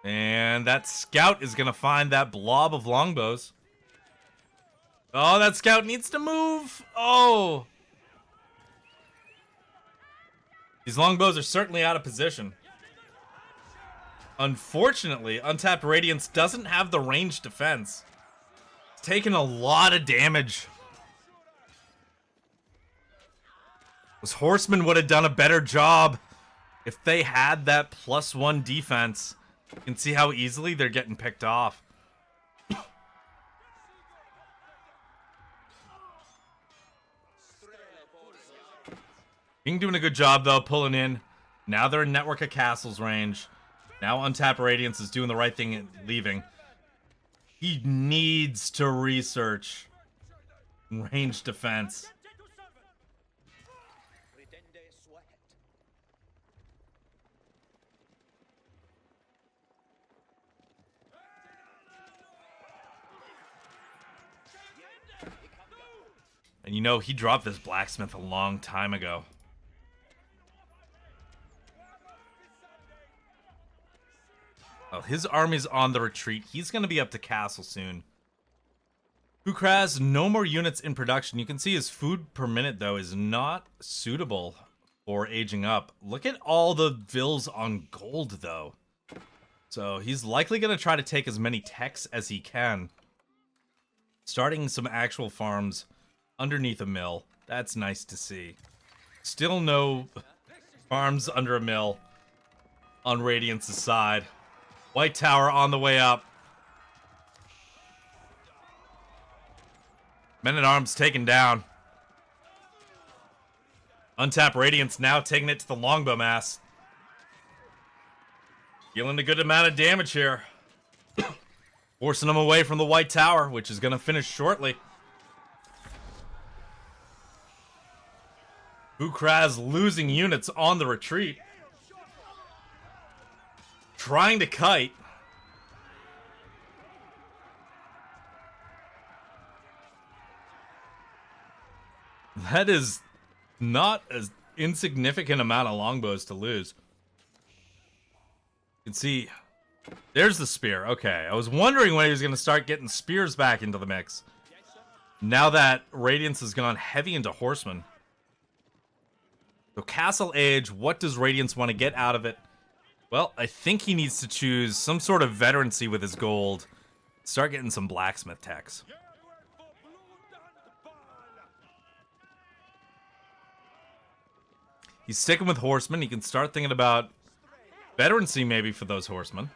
And that scout is going to find that blob of longbows. Oh, that scout needs to move. Oh. These longbows are certainly out of position. Unfortunately, Untapped Radiance doesn't have the ranged defense. It's taken a lot of damage. Those horsemen would have done a better job if they had that +1 defense. You can see how easily they're getting picked off. King doing a good job, though, pulling in. Now they're in Network of Castles range. Now Untapped Radiance is doing the right thing and leaving. He needs to research range defense. And you know, he dropped this blacksmith a long time ago. Well, his army's on the retreat. He's going to be up to castle soon. Fucraz, no more units in production. You can see his food per minute, though, is not suitable for aging up. Look at all the vills on gold, though. So he's likely going to try to take as many techs as he can. Starting some actual farms underneath a mill. That's nice to see. Still no farms under a mill on Radiance's side. White Tower on the way up. Men-at-Arms taken down. Untapped Radiance now taking it to the longbow mass. Dealing a good amount of damage here. Forcing them away from the White Tower, which is going to finish shortly. Fucraz losing units on the retreat. Trying to kite. That is not an insignificant amount of longbows to lose. You can see, there's the spear. Okay, I was wondering when he was going to start getting spears back into the mix. Now that Radiance has gone heavy into horsemen. So Castle Age, what does Radiance want to get out of it? Well, I think he needs to choose some sort of veterancy with his gold. Start getting some blacksmith techs. He's sticking with horsemen. He can start thinking about veterancy maybe for those horsemen.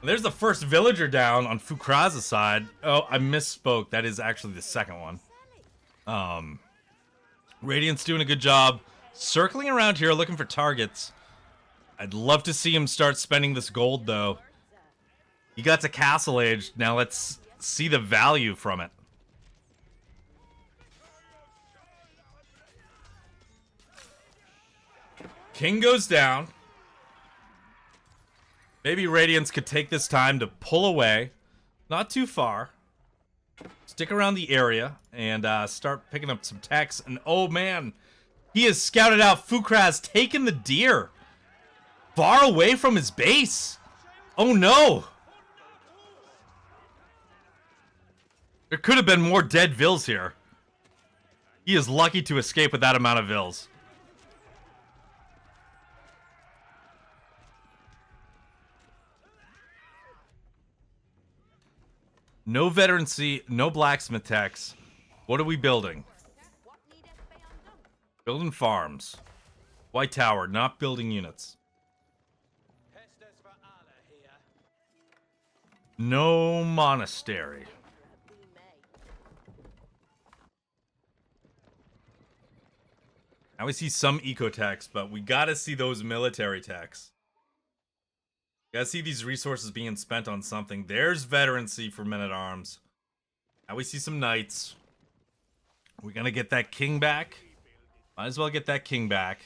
There's the first villager down on Fucraz's side. Oh, I misspoke. That is actually the second one. Radiant's doing a good job circling around here looking for targets. I'd love to see him start spending this gold, though. He got to Castle Age. Now let's see the value from it. King goes down. Maybe Radiance could take this time to pull away. Not too far. Stick around the area and start picking up some techs. And oh man, he has scouted out Fucraz, taking the deer far away from his base. Oh no. There could have been more dead vills here. He is lucky to escape with that amount of vills. No veterancy, no blacksmith techs. What are we building? Building farms. White Tower, not building units. No monastery. Now we see some eco techs, but we gotta see those military techs. You gotta see these resources being spent on something. There's veterancy for men-at-arms. Now we see some knights. We're gonna get that king back. Might as well get that king back.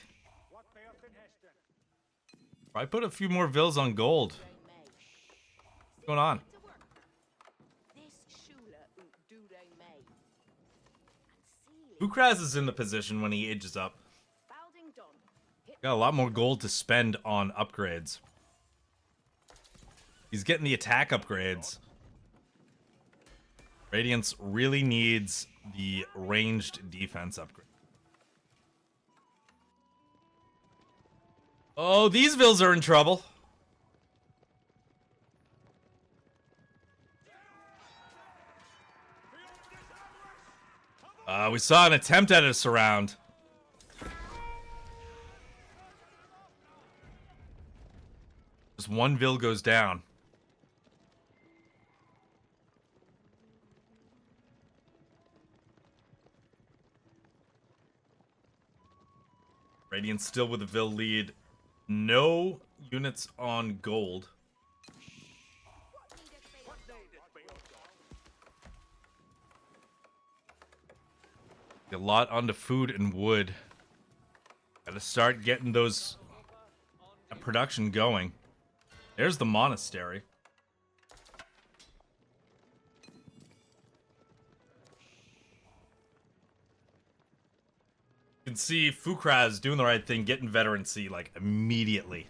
Probably put a few more vills on gold. What's going on? Fucraz is in the position when he ages up. Got a lot more gold to spend on upgrades. He's getting the attack upgrades. Radiance really needs the ranged defense upgrade. Oh, these vills are in trouble. We saw an attempt at a surround. Just one vill goes down. Radiance still with the vill lead. No units on gold. A lot onto food and wood. Gotta start getting those production going. There's the monastery. You can see Fucraz doing the right thing, getting veterancy like immediately.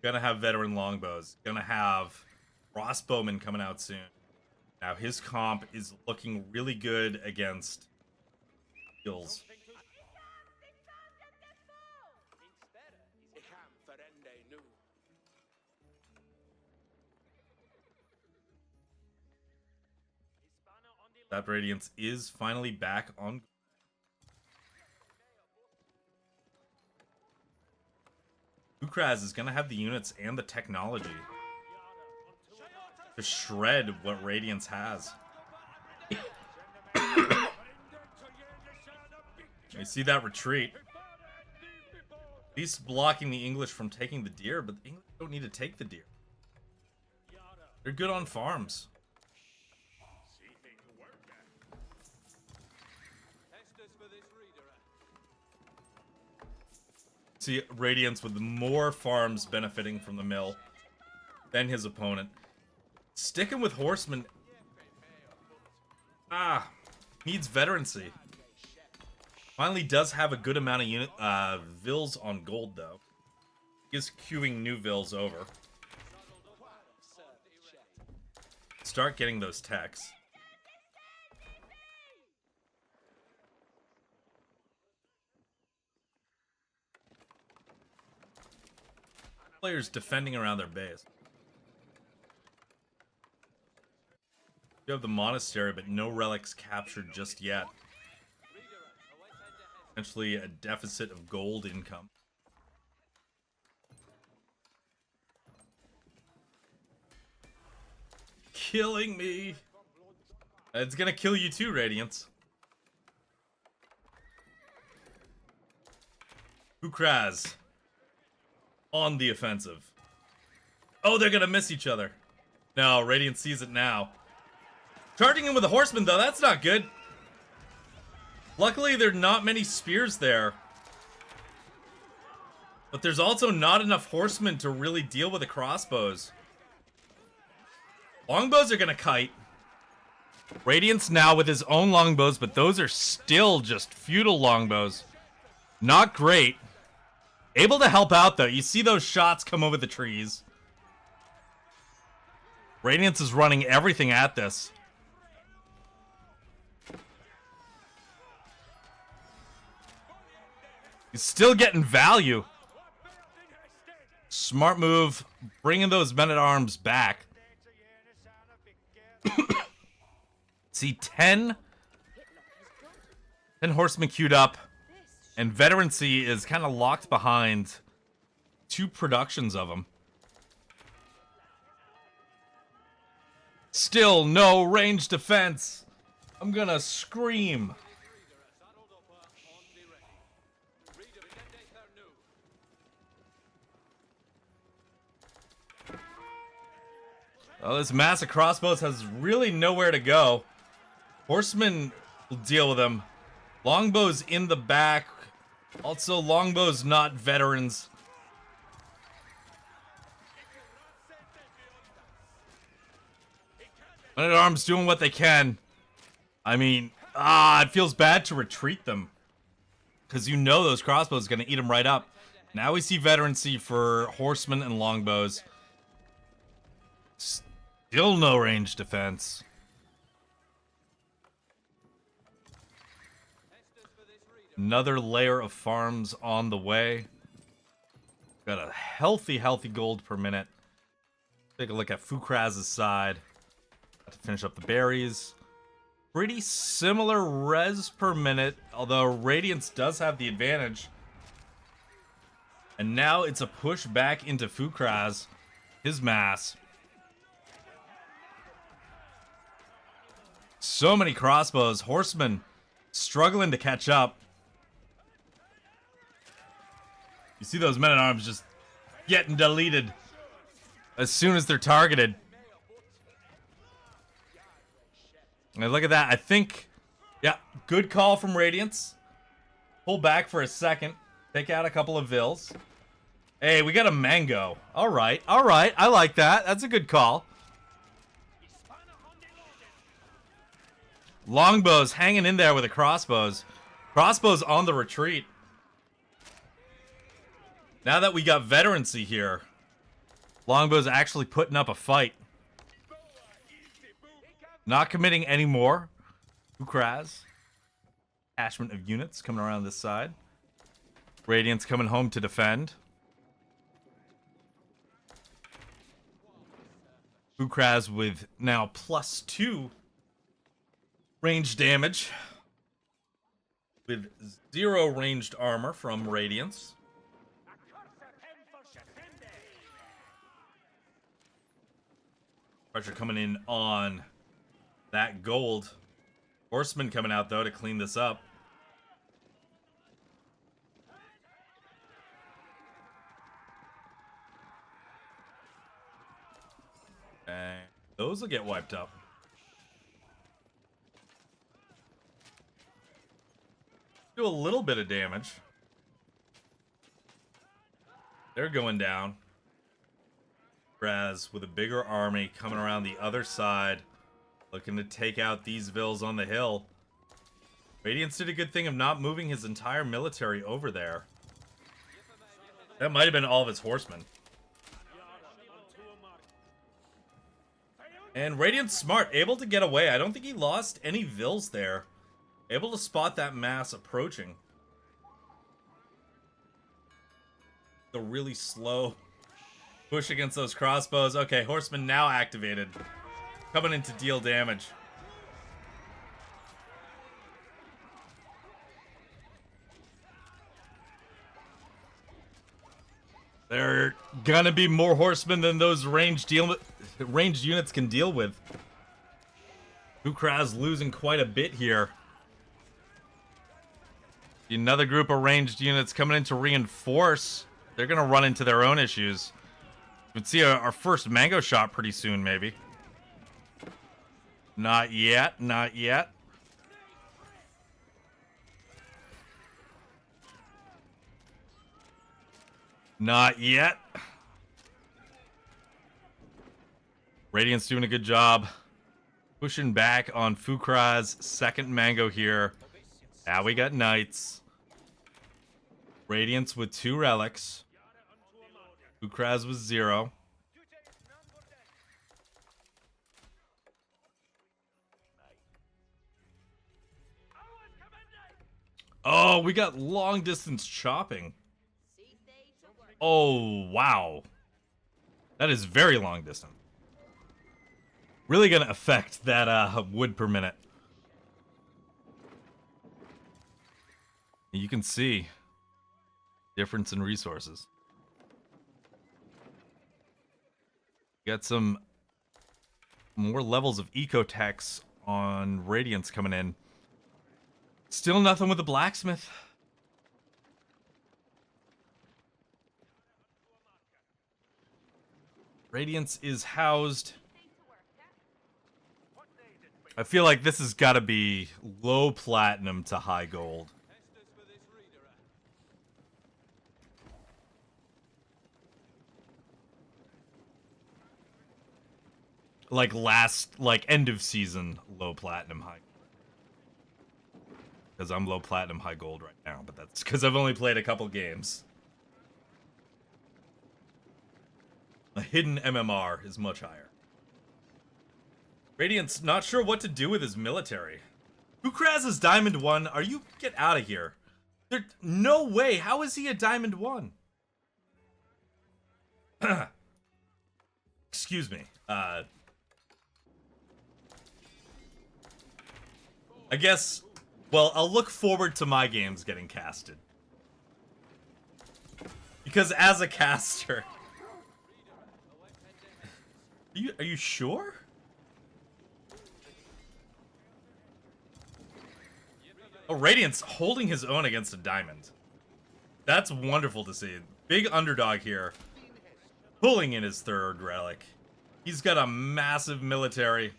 Gonna have veteran longbows. Gonna have crossbowmen coming out soon. Now his comp is looking really good against skills. That Radiance is finally back on. Fucraz is going to have the units and the technology to shred what Radiance has. You see that retreat. At least blocking the English from taking the deer, but the English don't need to take the deer. They're good on farms. See Radiance with more farms benefiting from the mill than his opponent. Sticking with horsemen. Needs veterancy. Finally does have a good amount of vills on gold though. He is queuing new vills over. Start getting those techs. Players defending around their base. You have the monastery, but no relics captured just yet. Potentially a deficit of gold income. Killing me. It's gonna kill you too, Radiance. Fucraz on the offensive. Oh, they're gonna miss each other. No, Radiance sees it now. Charging him with a horseman, though, that's not good. Luckily, there are not many spears there. But there's also not enough horsemen to really deal with the crossbows. Longbows are gonna kite. Radiance now with his own longbows, but those are still just feudal longbows. Not great. Able to help out, though. You see those shots come over the trees. Radiance is running everything at this. He's still getting value. Smart move. Bringing those men-at-arms back. See, 10 horsemen queued up. And veterancy is kind of locked behind 2 productions of them. Still no range defense. I'm gonna scream. Oh, this mass of crossbows has really nowhere to go. Horsemen will deal with them. Longbows in the back. Also, longbows not veterans. Men-at-arms doing what they can. I mean, it feels bad to retreat them. Because you know those crossbows are going to eat them right up. Now we see veterancy for horsemen and longbows. Still no range defense. Another layer of farms on the way. Got a healthy gold per minute. Take a look at Fucraz's side. Got to finish up the berries. Pretty similar res per minute, although Radiance does have the advantage. And now it's a push back into Fucraz. His mass. So many crossbows. Horsemen struggling to catch up. You see those men-at-arms just getting deleted as soon as they're targeted. And look at that. I think, yeah, good call from Radiance. Pull back for a second. Take out a couple of Vills. Hey, we got a mango. All right. All right. I like that. That's a good call. Longbows hanging in there with the crossbows. Crossbows on the retreat. Now that we got veterancy here, Longbows actually putting up a fight. Not committing anymore. Fucraz. Attachment of units coming around this side. Radiance coming home to defend. Fucraz with now +2 range damage. With 0 ranged armor from Radiance. Pressure coming in on that gold. Horseman coming out, though, to clean this up. And those will get wiped up. Do a little bit of damage. They're going down. Raz with a bigger army coming around the other side. Looking to take out these Vills on the hill. Radiance did a good thing of not moving his entire military over there. That might have been all of his horsemen. And Radiance smart, able to get away. I don't think he lost any Vills there. Able to spot that mass approaching. The really slow push against those crossbows. Okay, horsemen now activated. Coming in to deal damage. There are gonna be more horsemen than those ranged units can deal with. Fucraz losing quite a bit here. Another group of ranged units coming in to reinforce. They're gonna run into their own issues. We'd see our first mango shot pretty soon, maybe. Not yet, not yet. Not yet. Radiance doing a good job. Pushing back on Fucraz. Second mango here. Now we got knights. Radiance with 2 relics. Fucraz with 0. Oh, we got long distance chopping. Oh, wow. That is very long distance. Really gonna affect that wood per minute. You can see difference in resources. Got some more levels of ecotechs on Radiance coming in. Still nothing with the blacksmith. Radiance is housed. I feel like this has got to be low platinum to high gold. Like end of season low platinum high. Because I'm low platinum high gold right now, but that's because I've only played a couple games. A hidden MMR is much higher. Radiance not sure what to do with his military. Fucraz is Diamond 1. Are you... Get out of here. There... No way. How is he a Diamond 1? Excuse me. I guess... Well, I'll look forward to my games getting casted. Because as a caster... Are you sure? Oh, Radiance holding his own against a diamond. That's wonderful to see. Big underdog here. Pulling in his 3rd relic. He's got a massive military.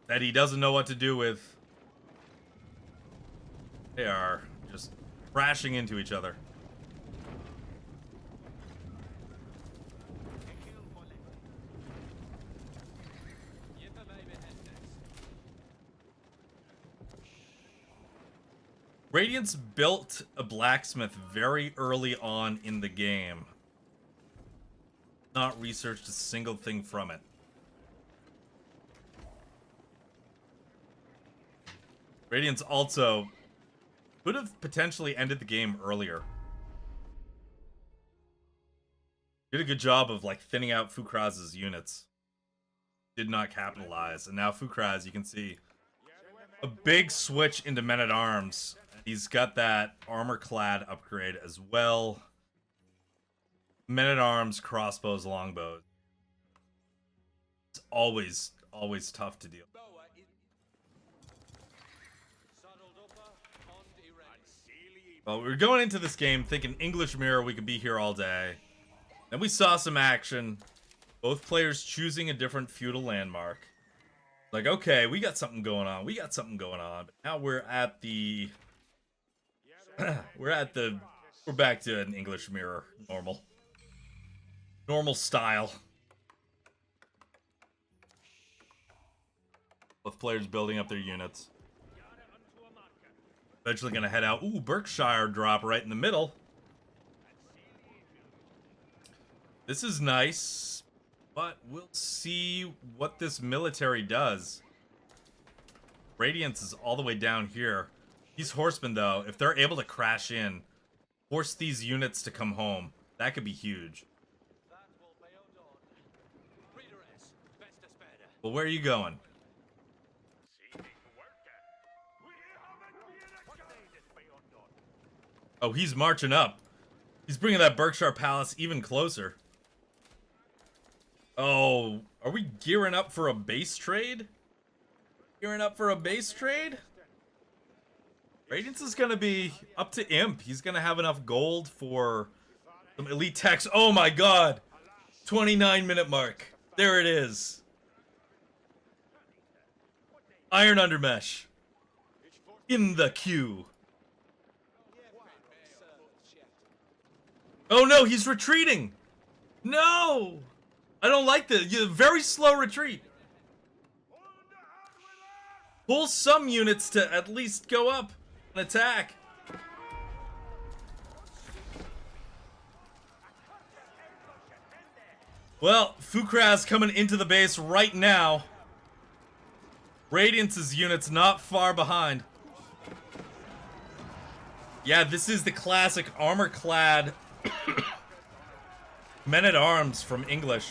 that he doesn't know what to do with. They are just crashing into each other. Radiance built a blacksmith very early on in the game. Not researched a single thing from it. Radiance also could have potentially ended the game earlier. Did a good job of like thinning out Fucraz's units. Did not capitalize, and now Fucraz, you can see a big switch into men-at-arms. He's got that armor-clad upgrade as well. Men-at-arms, crossbows, longbows. It's always tough to deal. Well, we were going into this game thinking English Mirror, we could be here all day. Then we saw some action. Both players choosing a different feudal landmark. Like, okay, we got something going on. We got something going on. But now we're at the... we're back to an English Mirror. Normal style. Both players building up their units. Eventually gonna head out. Ooh, Berkshire drop right in the middle. This is nice, but we'll see what this military does. Radiance is all the way down here. These horsemen, though, if they're able to crash in, force these units to come home, that could be huge. Well, where are you going? Oh, he's marching up. He's bringing that Berkshire Palace even closer. Oh, are we gearing up for a base trade? Gearing up for a base trade? Radiance is going to be up to Imp. He's going to have enough gold for some elite techs. Oh my god. 29-minute mark. There it is. Iron Undermesh. In the queue. Oh no, he's retreating. No. I don't like this. Very slow retreat. Pull some units to at least go up and attack. Well, Fucraz coming into the base right now. Radiance's units not far behind. Yeah, this is the classic armor-clad men-at-arms from English.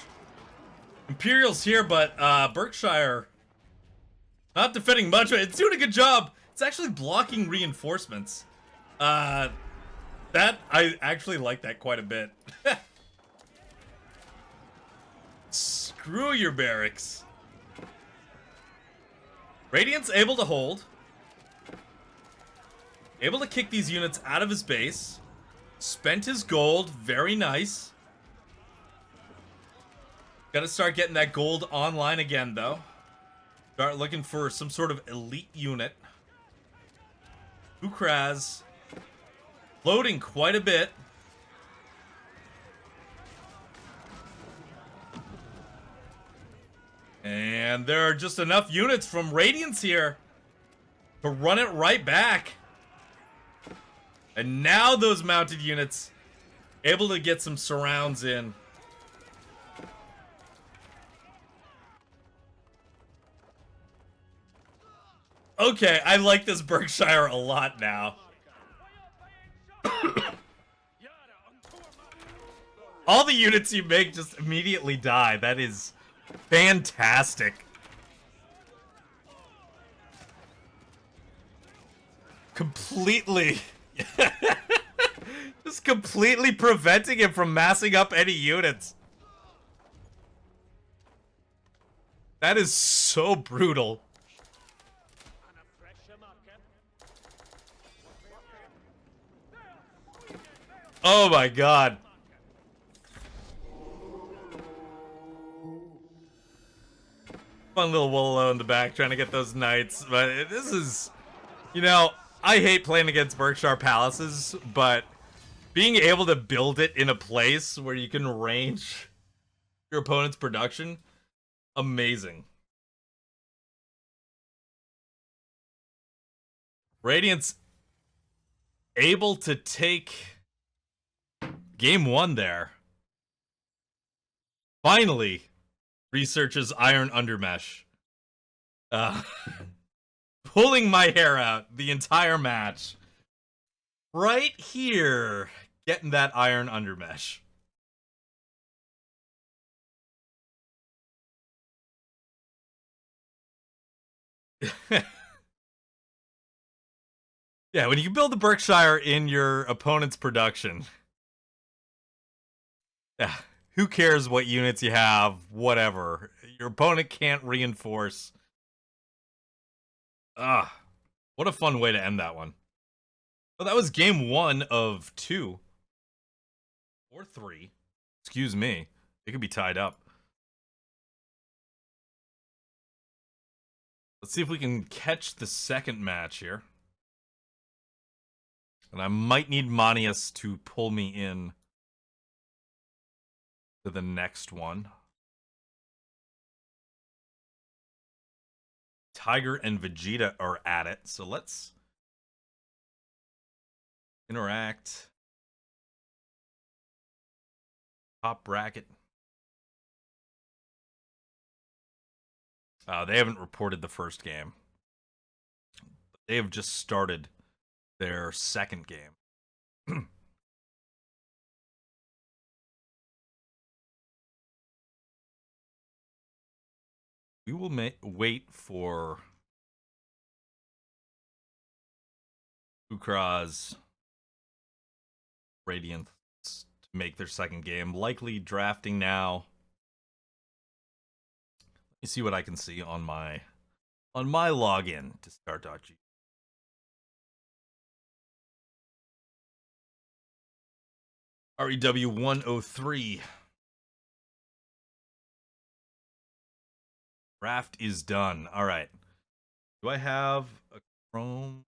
Imperial's here, but Berkshire not defending much, but it's doing a good job. It's actually blocking reinforcements. That I actually like that quite a bit. Screw your barracks. Radiance able to hold. Able to kick these units out of his base. Spent his gold. Very nice. Gotta start getting that gold online again, though. Start looking for some sort of elite unit. Fucraz loading quite a bit. And there are just enough units from Radiance here to run it right back. And now those mounted units able to get some surrounds in. Okay, I like this Berkshire a lot now. All the units you make just immediately die. That is fantastic. Completely. Just completely preventing him from massing up any units. That is so brutal. Oh my god. Fun little Wolo in the back trying to get those knights. But this is, you know, I hate playing against Berkshire Palaces, but being able to build it in a place where you can range your opponent's production, amazing. Radiance able to take game 1 there. Finally, researches Iron Undermesh. Pulling my hair out the entire match. Right here, getting that Iron Undermesh. Yeah, when you build the Berkshire in your opponent's production. Yeah, who cares what units you have, whatever. Your opponent can't reinforce. What a fun way to end that one. Well, that was game 1 of 2. Or 3. Excuse me. It could be tied up. Let's see if we can catch the second match here. And I might need Manius to pull me in to the next one. Tiger and Vegeta are at it, so let's interact. Top bracket. They haven't reported the first game. They have just started their second game. We will wait for Fucraz Radiance to make their second game. Likely drafting now. Let me see what I can see on my login to start.g. REW 103. Draft is done. All right. Do I have a Chrome?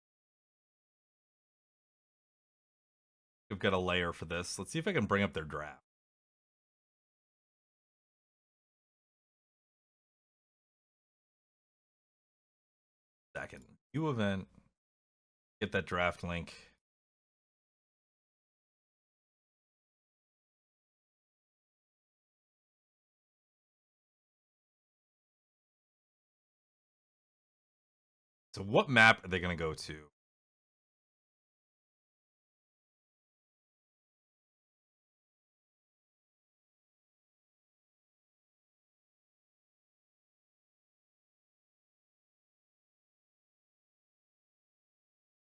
I've got a layer for this. Let's see if I can bring up their draft. Second. New event. Get that draft link. So what map are they going to go to?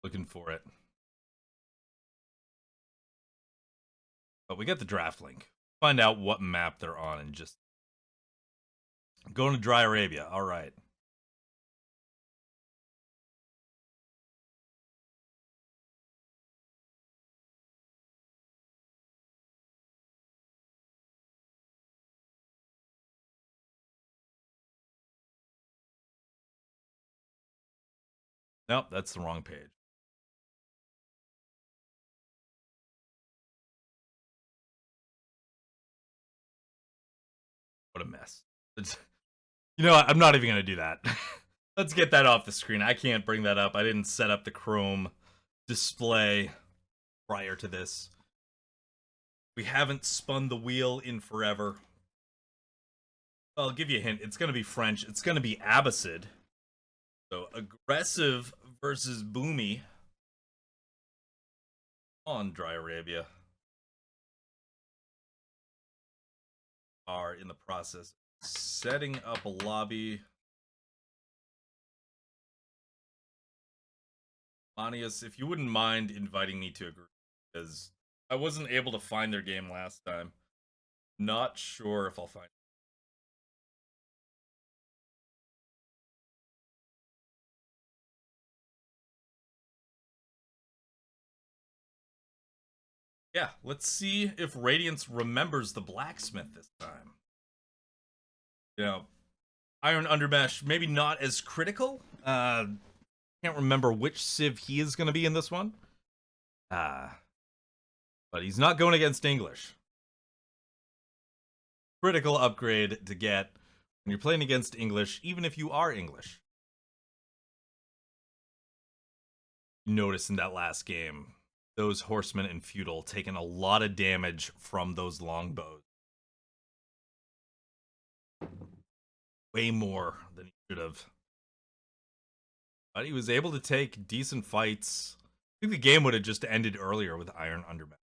Looking for it. But we got the draft link. Find out what map they're on and just going to Dry Arabia. All right. Nope, that's the wrong page. What a mess. You know what? I'm not even going to do that. Let's get that off the screen. I can't bring that up. I didn't set up the Chrome display prior to this. We haven't spun the wheel in forever. Well, I'll give you a hint. It's going to be French. It's going to be Abbasid. So, aggressive versus Boomy on Dry Arabia are in the process of setting up a lobby. Manius, if you wouldn't mind inviting me to a group, because I wasn't able to find their game last time. Not sure if I'll find it. Yeah, let's see if Radiance remembers the blacksmith this time. You know, Iron Undermesh, maybe not as critical. Can't remember which civ he is going to be in this one. But he's not going against English. Critical upgrade to get when you're playing against English, even if you are English. Notice in that last game, those horsemen and feudal taking a lot of damage from those longbows. Way more than he should have. But he was able to take decent fights. I think the game would have just ended earlier with Iron Undermesh.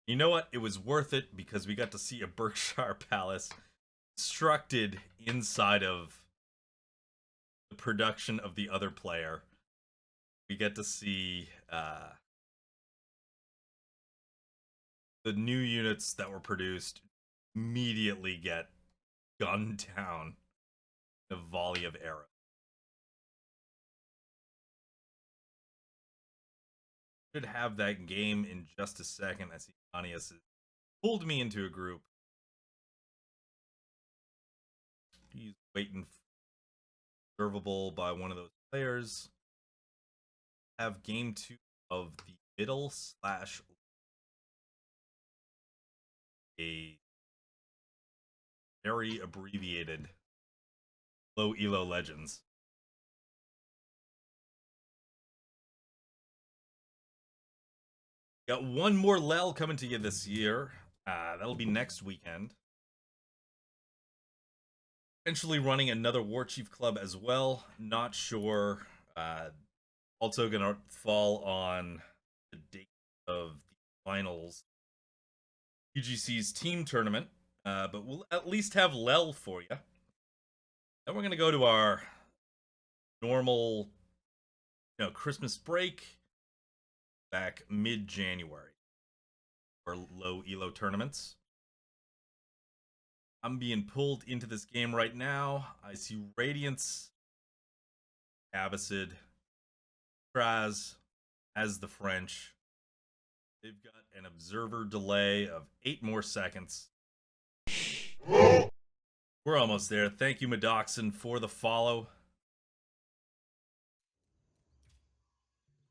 You know what? It was worth it because we got to see a Berkshire Palace constructed inside of the production of the other player. We get to see the new units that were produced immediately get gunned down in a volley of arrows. Should have that game in just a second. I see Anius has pulled me into a group. He's waiting for observable by one of those players. Have game 2 of the middle / a very abbreviated low elo legends. Got one more Lel coming to you this year. That'll be next weekend. Potentially running another War Chief Club as well. Not sure. Also gonna fall on the date of the finals. UGC's team tournament. But we'll at least have Lel for you. Then we're gonna go to our normal, Christmas break. Back mid-January for low elo tournaments. I'm being pulled into this game right now. I see Radiance, Abbasid, Fucraz as the French. They've got an observer delay of 8 more seconds. We're almost there. Thank you, Madoxon, for the follow.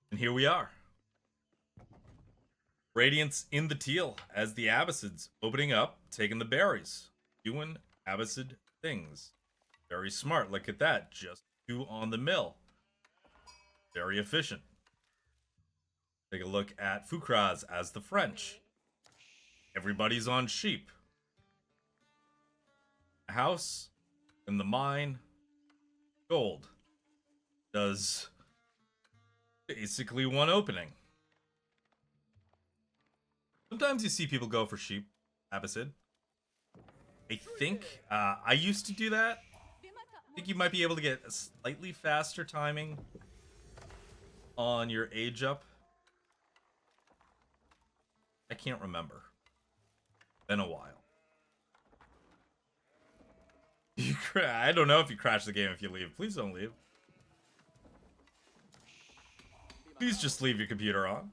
And here we are. Radiance in the teal as the Abbasids opening up, taking the berries, doing Abbasid things. Very smart. Look at that. Just 2 on the mill. Very efficient. Take a look at Fucraz as the French. Everybody's on sheep. House in the mine. Gold. Does basically 1 opening. Sometimes you see people go for sheep, Abbasid. I think I used to do that. I think you might be able to get a slightly faster timing on your age up. I can't remember. Been a while. I don't know if you crash the game if you leave. Please don't leave. Please just leave your computer on.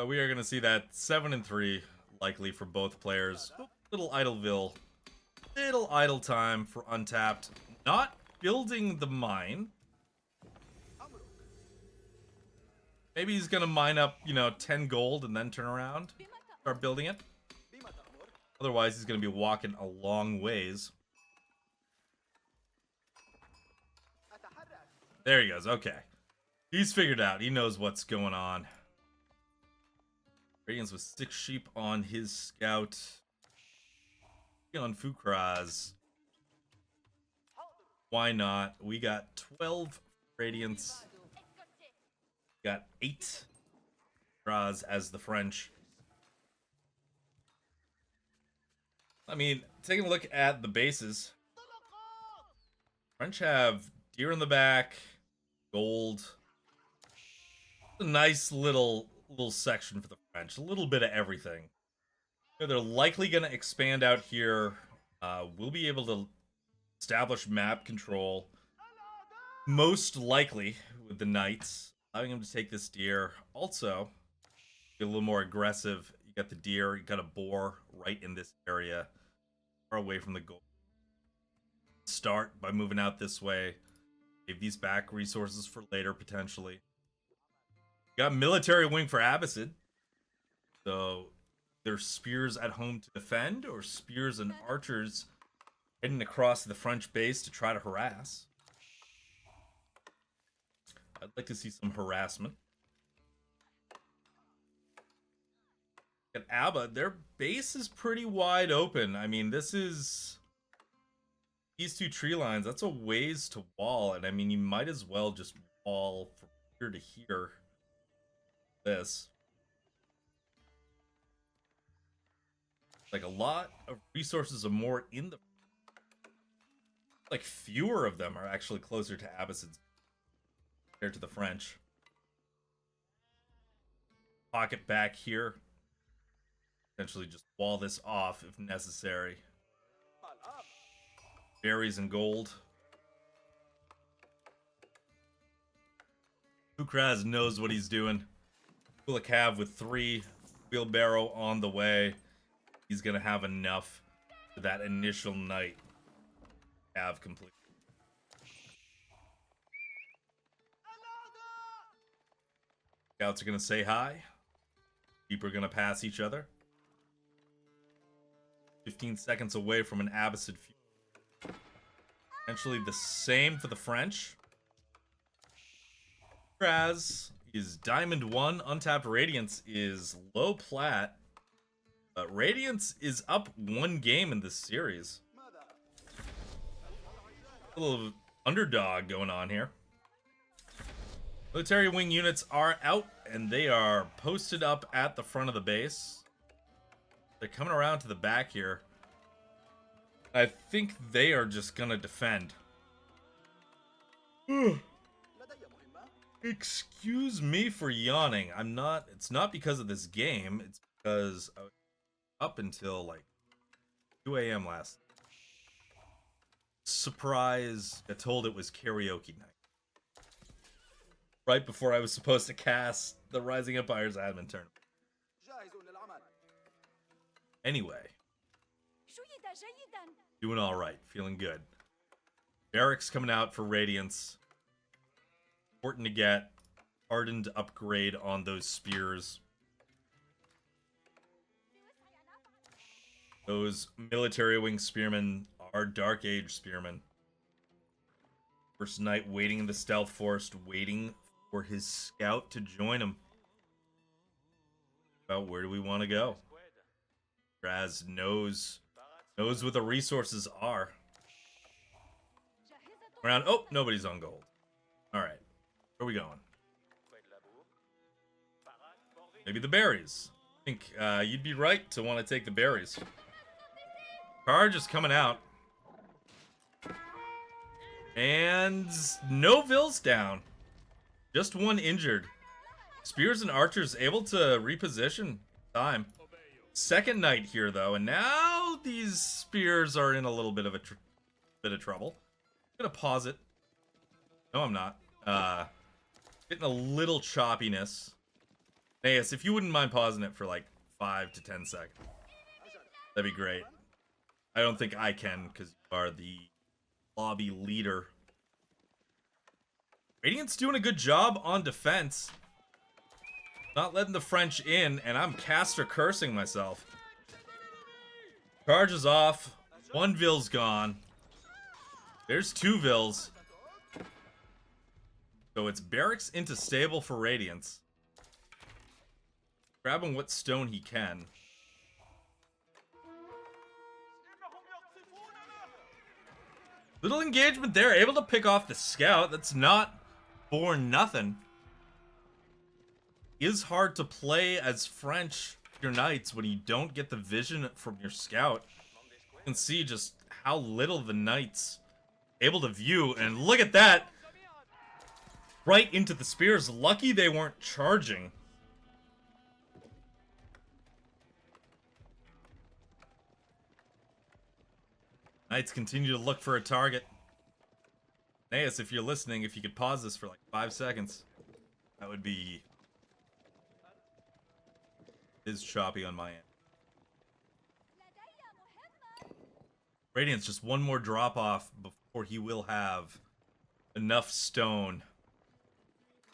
We are going to see that 7-3 likely for both players. Little Idleville. Little idle time for Untapped. Not building the mine. Maybe he's going to mine up, 10 gold and then turn around. Start building it. Otherwise, he's going to be walking a long ways. There he goes. Okay. He's figured out. He knows what's going on. Radiance with 6 sheep on his scout. On Fucraz. Why not? We got 12 Radiance. We got 8 Fucraz as the French. I mean, taking a look at the bases. French have deer in the back, gold. A nice little section for the French. A little bit of everything. They're likely going to expand out here. We'll be able to establish map control. Most likely with the knights. Allowing them to take this deer. Also, get a little more aggressive. You got the deer, you got a boar right in this area, far away from the gold. Start by moving out this way. Save these back resources for later, potentially. Got military wing for Abbasid. So there's spears at home to defend, or spears and archers heading across the French base to try to harass. I'd like to see some harassment. At Abba, their base is pretty wide open. I mean, this is... These two tree lines, that's a ways to wall. And I mean, you might as well just wall from here to here. This. Like, a lot of resources are more in the... Like, fewer of them are actually closer to Abbasid's compared to the French. Pocket back here. Potentially just wall this off if necessary. Berries and gold. Fucraz knows what he's doing. Cav with 3. Wheelbarrow on the way. He's gonna have enough for that initial night. Cav complete. Scouts are gonna say hi. People are gonna pass each other. 15 seconds away from an Abbasid feud. Potentially the same for the French. Fucraz is Diamond 1. Untapped Radiance is low plat. But Radiance is up 1 game in this series. A little underdog going on here. Military wing units are out, and they are posted up at the front of the base. They're coming around to the back here. I think they are just gonna defend. Excuse me for yawning. I'm not... It's not because of this game. It's because I was up until like 2 a.m. last night. Surprise. I told it was karaoke night. Right before I was supposed to cast the Rising Empires admin tournament. Anyway. Doing alright. Feeling good. Barracks coming out for Radiance. Important to get. Hardened upgrade on those spears. Those military wing spearmen are Dark Age spearmen. First Knight waiting in the stealth forest, waiting for his scout to join him. About where do we want to go? Raz knows what the resources are. Around. Oh, nobody's on gold. All right, where are we going? Maybe the berries. I think you'd be right to want to take the berries. Charge is coming out. And no Vills down. Just 1 injured. Spears and archers able to reposition time. Second Knight here, though, and now these spears are in a little bit of trouble. I'm gonna pause it. No, I'm not. Getting a little choppiness. Hey, yes, if you wouldn't mind pausing it for like 5 to 10 seconds, that'd be great. I don't think I can, because you are the lobby leader. Radiant's doing a good job on defense. Not letting the French in, and I'm caster cursing myself. Charge is off. 1 Vill's gone. There's 2 Vills. So it's barracks into stable for Radiance. Grabbing what stone he can. Little engagement there. Able to pick off the scout. That's not for nothing. It is hard to play as French your knights when you don't get the vision from your scout. You can see just how little the knights able to view, and look at that, right into the spears. Lucky they weren't charging. Knights continue to look for a target. Naeus, if you're listening, if you could pause this for like 5 seconds, that would be is choppy on my end. Radiance, just one more drop off before he will have enough stone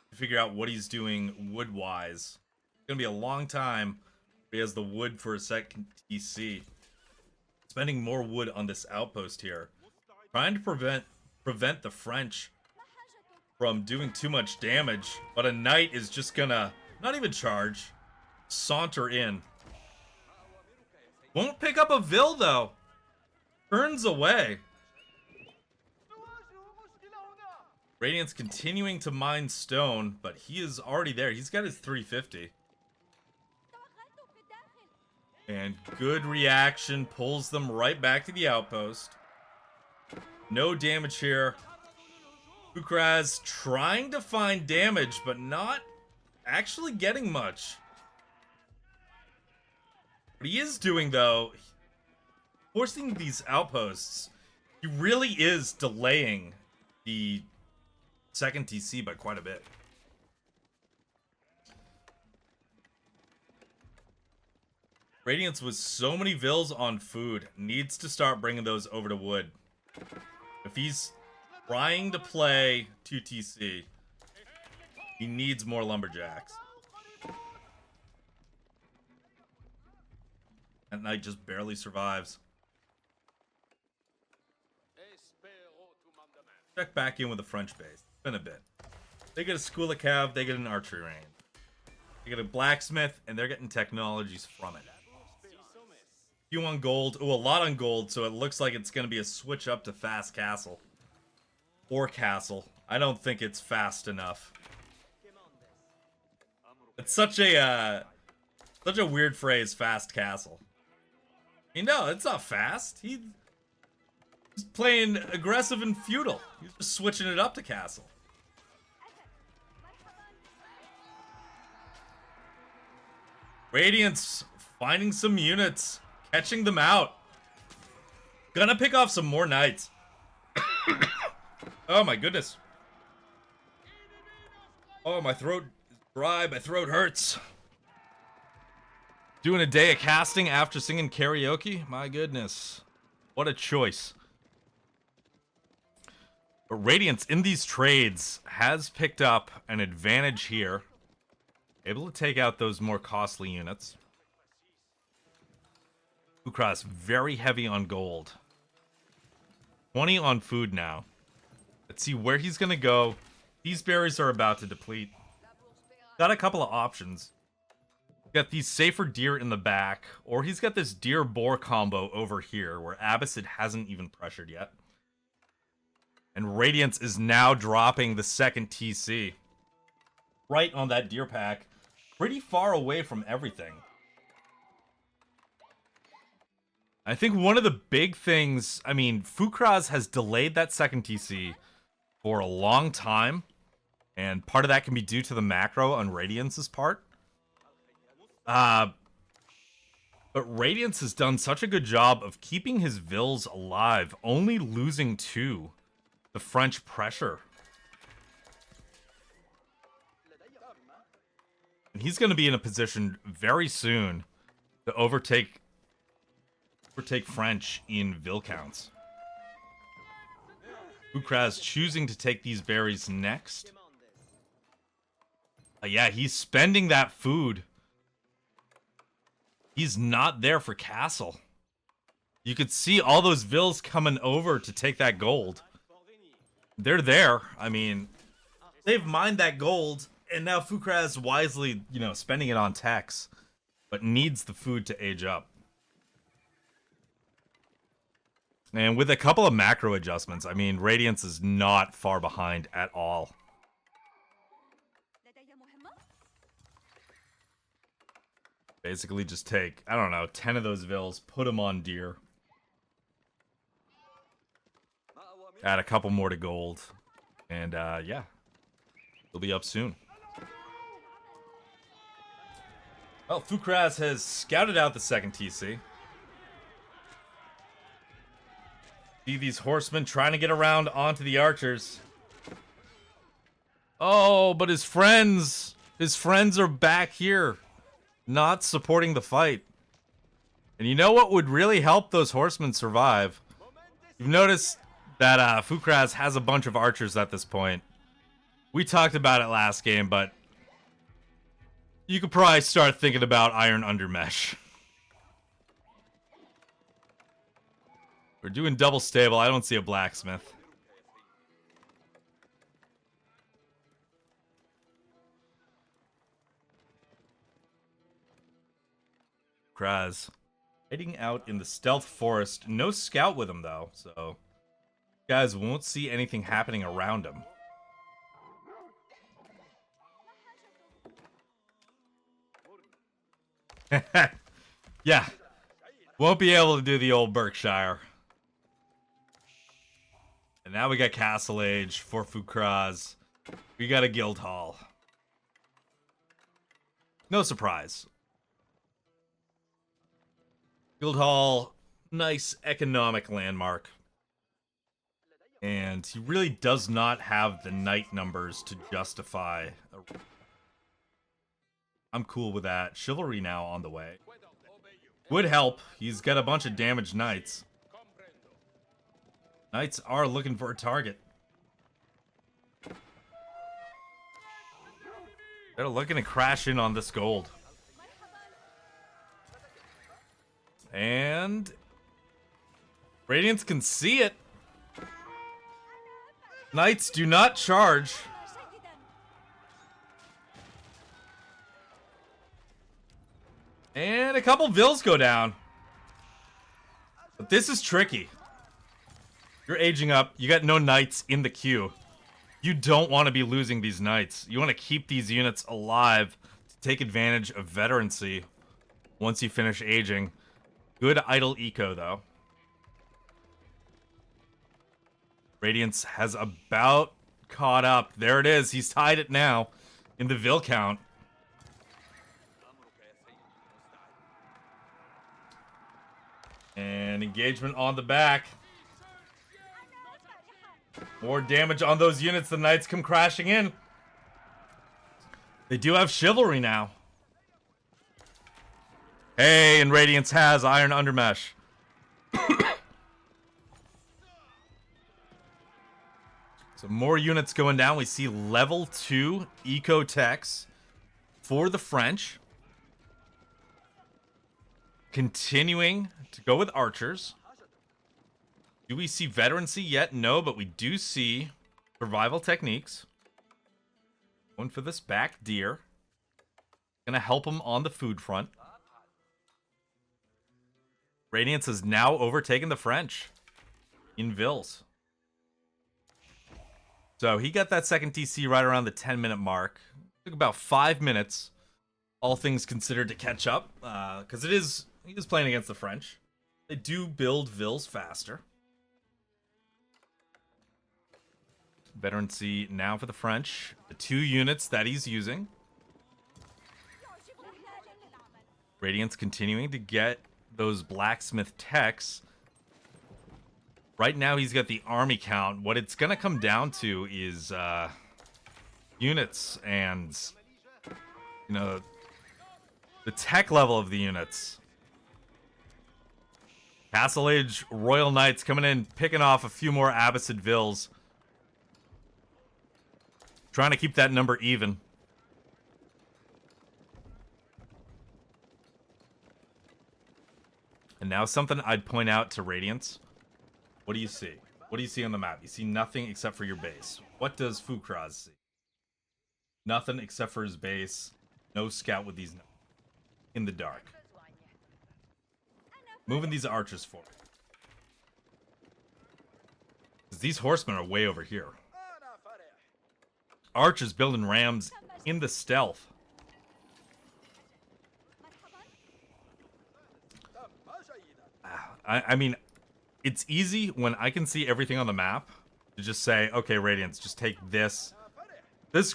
to figure out what he's doing wood-wise. It's going to be a long time. He has the wood for a second TC. Spending more wood on this outpost here. Trying to prevent the French from doing too much damage. But a knight is just gonna, not even charge, saunter in. Won't pick up a Vil though. Turns away. Radiance continuing to mine stone, but he is already there. He's got his 350. And good reaction pulls them right back to the outpost. No damage here. Fucraz trying to find damage, but not actually getting much. What he is doing, though, forcing these outposts, he really is delaying the second TC by quite a bit. Radiance with so many Vils on food needs to start bringing those over to wood. If he's trying to play 2TC, he needs more lumberjacks. That knight just barely survives. Check back in with the French base. It's been a bit. They get a school of cav, they get an archery range. They get a blacksmith, and they're getting technologies from it. Few on gold. Ooh, a lot on gold, so it looks like it's going to be a switch up to fast castle. Or castle. I don't think it's fast enough. It's such a weird phrase, fast castle. I mean, no, it's not fast. He's playing aggressive and feudal. He's just switching it up to castle. Radiance finding some units. Catching them out. Gonna pick off some more knights. Oh my goodness. Oh, my throat is dry. My throat hurts. Doing a day of casting after singing karaoke? My goodness. What a choice. But Radiance in these trades has picked up an advantage here. Able to take out those more costly units. Fucraz very heavy on gold. 20 on food now. Let's see where he's gonna go. These berries are about to deplete. Got a couple of options. Got these safer deer in the back, or he's got this deer boar combo over here where Abbasid hasn't even pressured yet. And Radiance is now dropping the second TC. Right on that deer pack. Pretty far away from everything. I think one of the big things, I mean, Fucraz has delayed that second TC for a long time, and part of that can be due to the macro on Radiance's part. But Radiance has done such a good job of keeping his Vils alive, only losing to the French pressure. And he's going to be in a position very soon to overtake French in Vil counts. Fucraz choosing to take these berries next. Yeah, he's spending that food. He's not there for castle. You could see all those Vils coming over to take that gold. They're there. I mean, they've mined that gold, and now Fucraz wisely, spending it on techs, but needs the food to age up. And with a couple of macro adjustments, I mean, Radiance is not far behind at all. Basically just take, I don't know, 10 of those Vils, put them on deer. Add a couple more to gold. And, yeah. They'll be up soon. Well, Fucraz has scouted out the second TC. See these horsemen trying to get around onto the archers. Oh, but his friends are back here. not supporting the fight. And you know what would really help those horsemen survive? You've noticed that Fucraz has a bunch of archers at this point. We talked about it last game, but you could probably start thinking about Iron Undermesh. We're doing double stable. I don't see a blacksmith. Kraz hiding out in the stealth forest. No scout with him though, so guys won't see anything happening around him. Yeah, won't be able to do the old Berkshire. And now we got Castle Age for Fucraz. We got a guild hall. No surprise. Guild hall, nice economic landmark. And he really does not have the knight numbers to justify a... I'm cool with that. Chivalry now on the way. Would help. He's got a bunch of damaged knights. Knights are looking for a target. They're looking to crash in on this gold. And Radiance can see it. Knights do not charge. And a couple vills go down. But this is tricky. You're aging up. You got no knights in the queue. You don't want to be losing these knights. You want to keep these units alive to take advantage of veterancy once you finish aging. Good idle eco, though. Radiance has about caught up. There it is. He's tied it now in the Vil count. And engagement on the back. More damage on those units. The knights come crashing in. They do have chivalry now. Hey, and Radiance has Iron Undermesh. So more units going down. We see level 2 eco techs for the French. Continuing to go with archers. Do we see veterancy yet? No, but we do see survival techniques. Going for this back deer. Gonna help him on the food front. Radiance has now overtaken the French in Vils. So he got that second DC right around the 10-minute mark. Took about 5 minutes, all things considered, to catch up. Because he is playing against the French. They do build Vils faster. Veterancy now for the French. The 2 units that he's using. Radiance continuing to get those blacksmith techs. Right now he's got the army count. What it's going to come down to is units and, you know, the tech level of the units. Castle Age Royal Knights coming in, picking off a few more Abbasid Vils. Trying to keep that number even. And now something I'd point out to Radiance. What do you see? What do you see on the map? You see nothing except for your base. What does Fucraz see? Nothing except for his base. No scout with these in the dark. Moving these archers forward. Because these horsemen are way over here. Archers building rams in the stealth. I mean, it's easy when I can see everything on the map to just say, okay, Radiance, just take this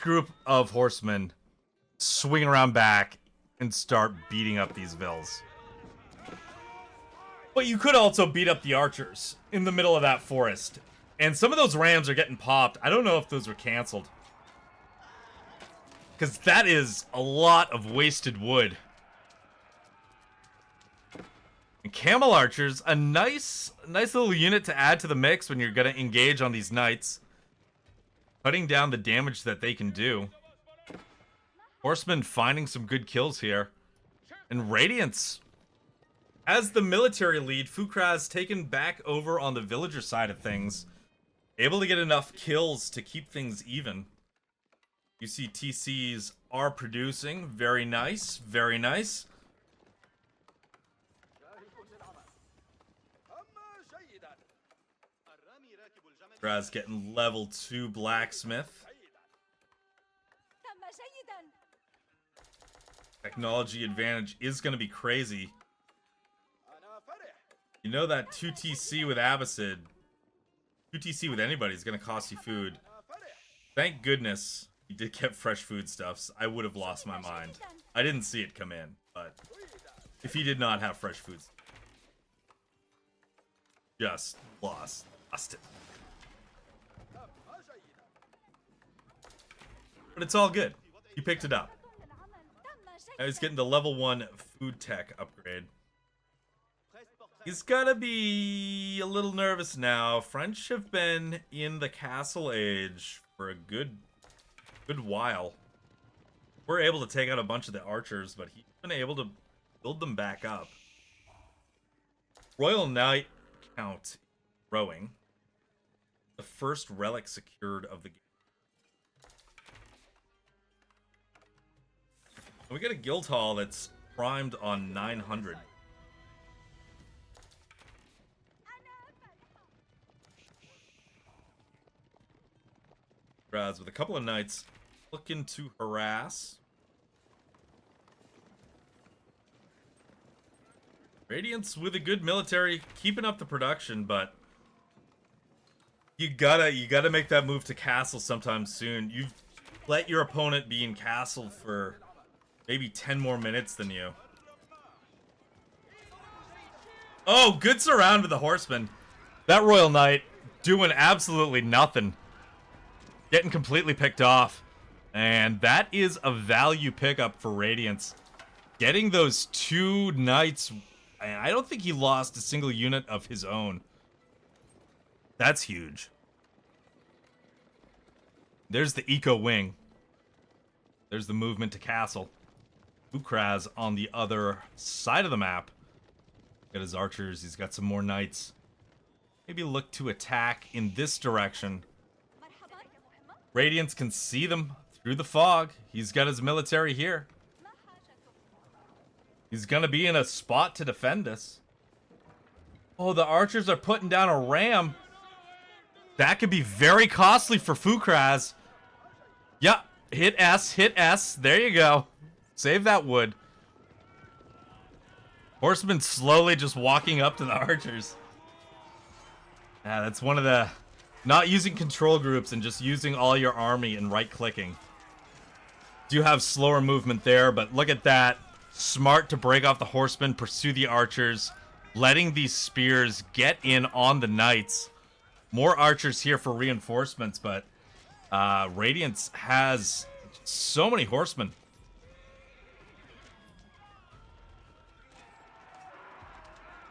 group of horsemen, swing around back, and start beating up these Vils. But you could also beat up the archers in the middle of that forest. And some of those rams are getting popped. I don't know if those were canceled. Because that is a lot of wasted wood And Camel Archers, a nice little unit to add to the mix when you're going to engage on these knights. Cutting down the damage that they can do. Horsemen finding some good kills here. And Radiance, as the military lead, Fucraz taken back over on the villager side of things. Able to get enough kills to keep things even. You see TCs are producing. Very nice. Very nice. Fucraz getting level 2 blacksmith. Technology advantage is going to be crazy. You know that 2TC with Abbasid, 2TC with anybody is going to cost you food. Thank goodness you did get fresh foodstuffs. I would have lost my mind. I didn't see it come in, but if he did not have fresh foods, just lost it. But it's all good. He picked it up. Now he's getting the level 1 food tech upgrade. He's gotta be a little nervous now. French have been in the castle age for a good while. We're able to take out a bunch of the archers, but he's been able to build them back up. Royal Knight count growing. The first relic secured of the game. We got a guild hall that's primed on 900. Raz with a couple of knights looking to harass. Radiance with a good military, keeping up the production, but you gotta make that move to castle sometime soon. You've let your opponent be in castle for maybe 10 more minutes than you. Oh, good surround with the horseman. That Royal Knight doing absolutely nothing. Getting completely picked off. And that is a value pickup for Radiance. Getting those 2 knights. I don't think he lost a single unit of his own. That's huge. There's the eco wing. There's the movement to castle. Fucraz on the other side of the map. Got his archers. He's got some more knights. Maybe look to attack in this direction. Radiance can see them through the fog. He's got his military here. He's gonna be in a spot to defend this. Oh, the archers are putting down a ram. That could be very costly for Fucraz. Yeah, hit S, hit S. There you go. Save that wood. Horseman slowly just walking up to the archers. Yeah, that's one of the... Not using control groups and just using all your army and right-clicking. Do have slower movement there, but look at that. Smart to break off the horsemen, pursue the archers. Letting these spears get in on the knights. More archers here for reinforcements, but Radiance has so many horsemen.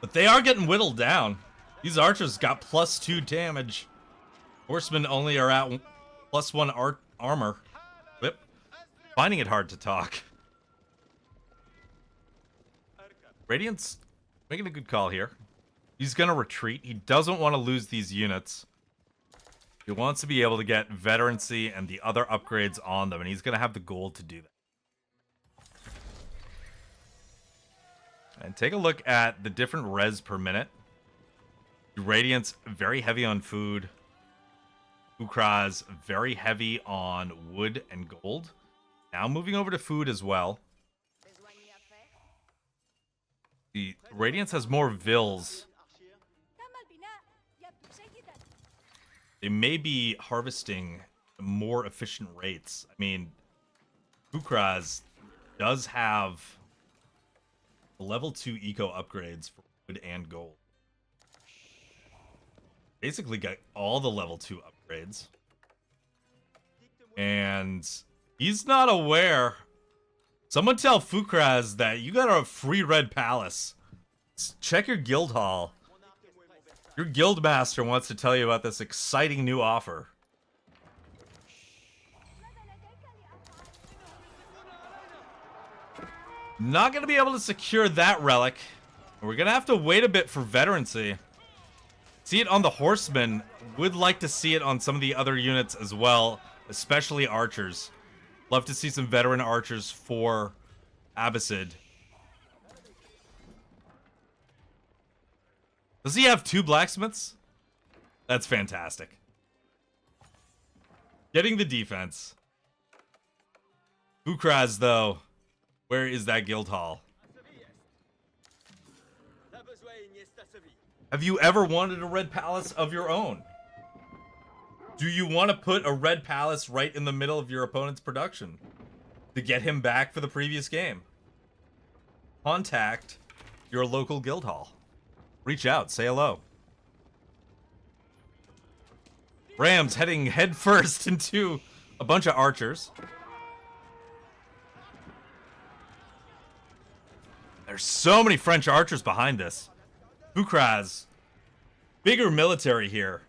But they are getting whittled down. These archers got +2 damage. Horsemen only are at +1 armor. Whip. Finding it hard to talk. Radiance making a good call here. He's going to retreat. He doesn't want to lose these units. He wants to be able to get veterancy and the other upgrades on them, and he's going to have the gold to do that. And take a look at the different res per minute. Radiance, very heavy on food. Fucraz, very heavy on wood and gold. Now moving over to food as well. The Radiance has more vills. They may be harvesting more efficient rates. I mean, Fucraz does have level 2 eco upgrades for wood and gold. Basically got all the level 2 upgrades. And he's not aware. Someone tell Fucraz that you got a free red palace. Check your guild hall. Your guild master wants to tell you about this exciting new offer. Not going to be able to secure that relic. We're going to have to wait a bit for veterancy. See it on the horsemen. Would like to see it on some of the other units as well, especially archers. Love to see some veteran archers for Abbasid. Does he have 2 blacksmiths? That's fantastic. Getting the defense. Fucraz, though. Where is that guild hall? Have you ever wanted a red palace of your own? Do you want to put a red palace right in the middle of your opponent's production to get him back for the previous game? Contact your local guild hall. Reach out, say hello. Rams heading headfirst into a bunch of archers. There's so many French archers behind this. Fucraz. Bigger military here.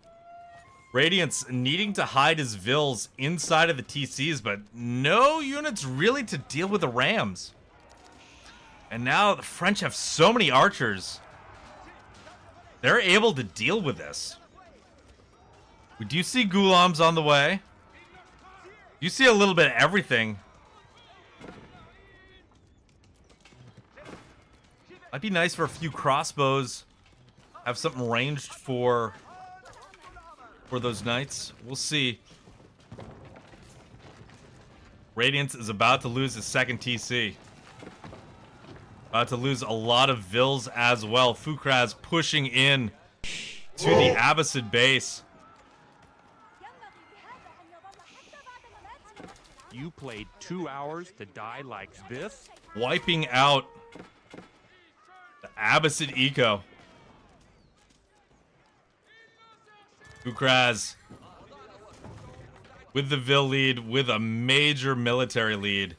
Radiance needing to hide his vills inside of the TCs, but no units really to deal with the Rams. And now the French have so many archers. They're able to deal with this. We do see Ghulams on the way. You see a little bit of everything. Might be nice for a few crossbows. Have something ranged for those knights. We'll see. Radiance is about to lose his second TC. About to lose a lot of vills as well. Fucraz pushing in to the Abbasid base. You played 2 hours to die like this? Wiping out the Abbasid eco. Fucraz with the Vill lead, with a major military lead.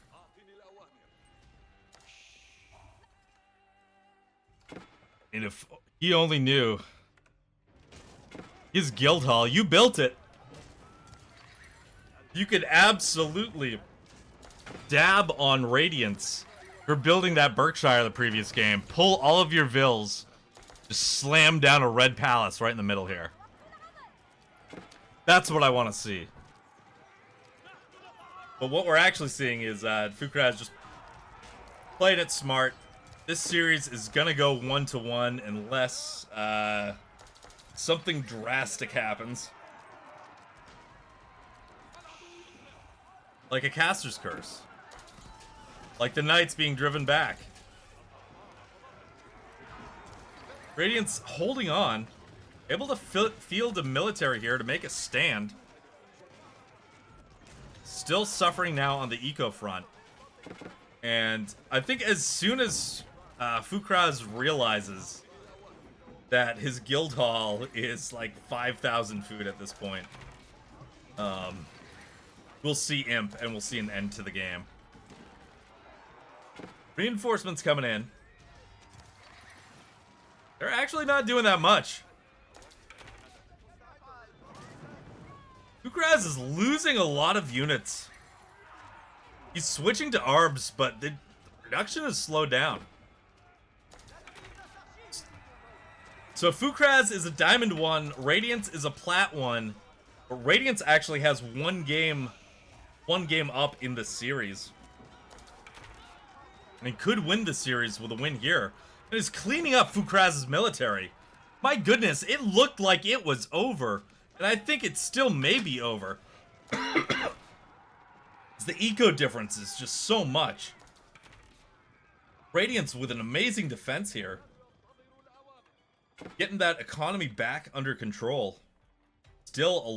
And if he only knew his guild hall, you built it. You could absolutely dab on Radiance for building that Berkshire the previous game. Pull all of your vills. Just slam down a red palace right in the middle here. That's what I want to see. But what we're actually seeing is Fucraz just played it smart. This series is going to go 1-1 unless something drastic happens. Like a caster's curse. Like the knights being driven back. Radiance holding on. Able to field a military here to make a stand. Still suffering now on the eco front. And I think as soon as Fucraz realizes that his guild hall is like 5,000 food at this point, we'll see Imp and we'll see an end to the game. Reinforcements coming in. They're actually not doing that much. Fucraz is losing a lot of units. He's switching to ARBs, but the production is slowed down. So Fucraz is a Diamond 1, Radiance is a Plat 1, but Radiance actually has one game up in the series. And he could win the series with a win here. And he's cleaning up Fucraz's military. My goodness, it looked like it was over. And I think it still may be over. The eco difference is just so much. Radiance with an amazing defense here. Getting that economy back under control. Still a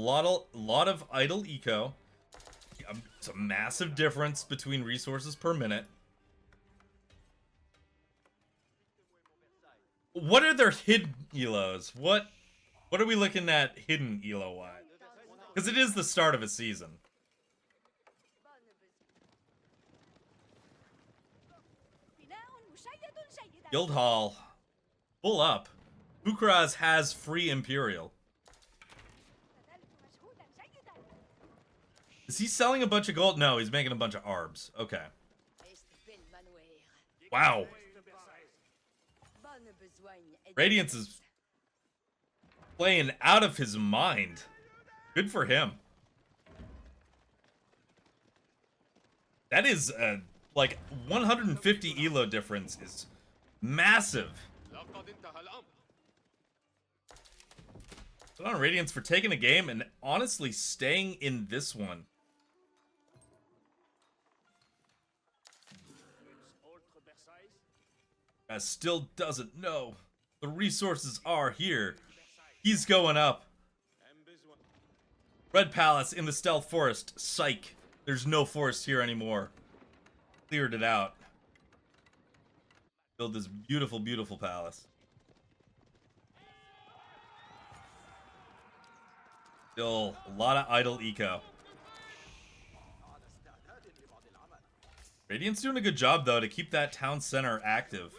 lot of idle eco. It's a massive difference between resources per minute. What are their hidden elos? What are we looking at hidden elo-wise? Because it is the start of a season. Guildhall Pull up. Fucraz has free Imperial. Is he selling a bunch of gold? No, he's making a bunch of arbs. Okay. Wow. Radiance is playing out of his mind. Good for him. That is like 150 elo difference is massive. Put on Radiance for taking a game and honestly staying in this one. Still doesn't know. The resources are here. He's going up. Red Palace in the Stealth Forest. Psych. There's no forest here anymore. Cleared it out. Build this beautiful, beautiful palace. Still a lot of idle eco. Radiant's doing a good job, though, to keep that town center active.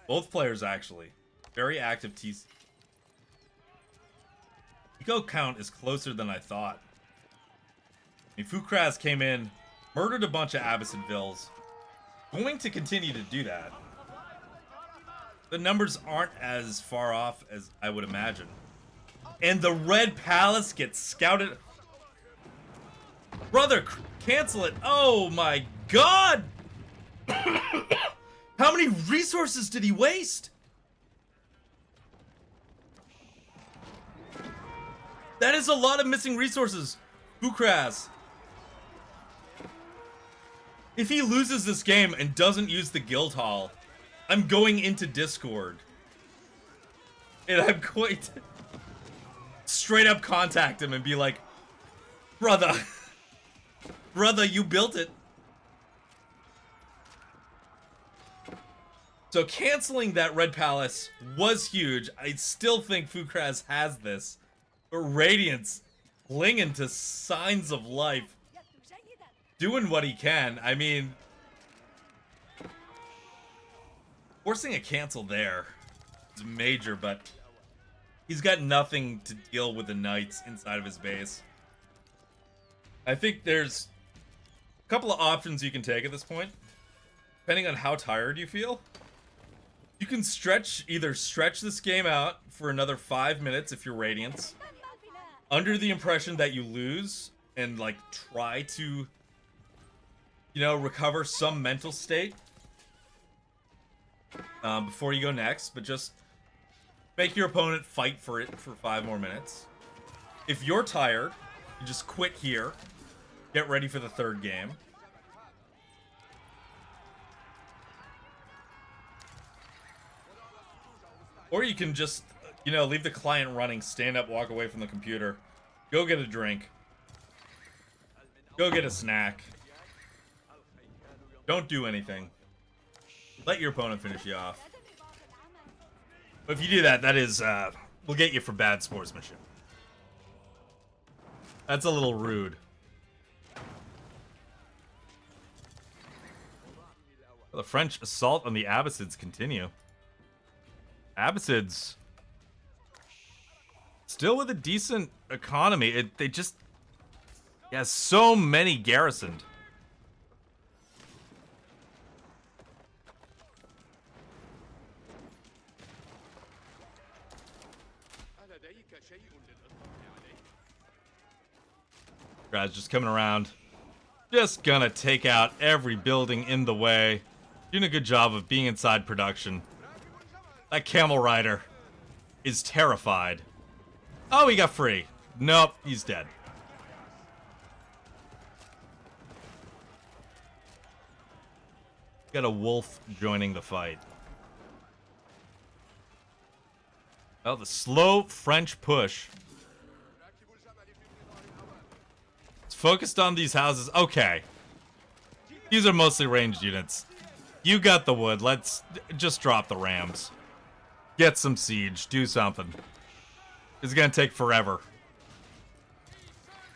Both players, actually. Very active TC. Eco count is closer than I thought. I mean, Fucraz came in, murdered a bunch of Abbasid vills. Going to continue to do that. The numbers aren't as far off as I would imagine. And the Red Palace gets scouted. Brother, cancel it. Oh my god! How many resources did he waste? That is a lot of missing resources. Fucraz. If he loses this game and doesn't use the guild hall, I'm going into Discord. And I'm going to straight up contact him and be like, brother, you built it. So canceling that Red Palace was huge. I still think Fucraz has this. But Radiance clinging to signs of life. Doing what he can. I mean, forcing a cancel there is major, but he's got nothing to deal with the Knights inside of his base. I think there's a couple of options you can take at this point. Depending on how tired you feel. You can either stretch this game out for another 5 minutes if you're Radiance, under the impression that you lose, and like try to, you know, recover some mental state before you go next, but just make your opponent fight for it for 5 more minutes. If you're tired, you just quit here, get ready for the third game. Or you can just, you know, leave the client running, stand up, walk away from the computer, go get a drink, go get a snack. Don't do anything. Let your opponent finish you off. But if you do that, that is, will get you for bad sportsmanship. That's a little rude. The French assault on the Abbasids continue. Abbasids still with a decent economy. They just has so many garrisoned. Guys just coming around. Just gonna take out every building in the way. Doing a good job of being inside production. That camel rider is terrified. Oh, he got free. Nope, he's dead. Got a wolf joining the fight. Oh, the slow French push. It's focused on these houses. Okay. These are mostly ranged units. You got the wood. Let's just drop the rams. Get some siege. Do something. It's gonna take forever.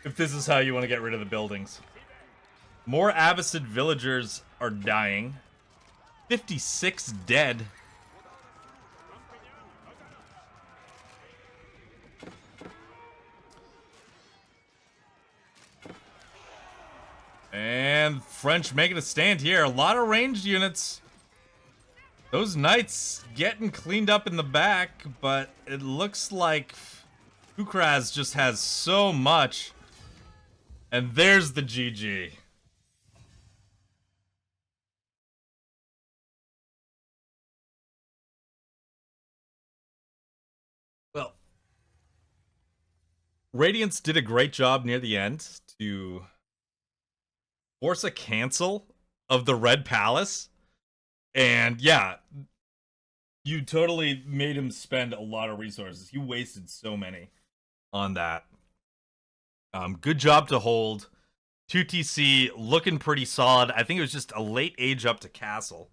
If this is how you want to get rid of the buildings. More Abbasid villagers are dying. 56 dead. And French making a stand here. A lot of ranged units. Those knights getting cleaned up in the back, but it looks like Fucraz just has so much. And there's the GG. Well, Radiance did a great job near the end to force a cancel of the Red Palace. And yeah, you totally made him spend a lot of resources. You wasted so many on that. Good job to hold. 2TC looking pretty solid. I think it was just a late age up to castle.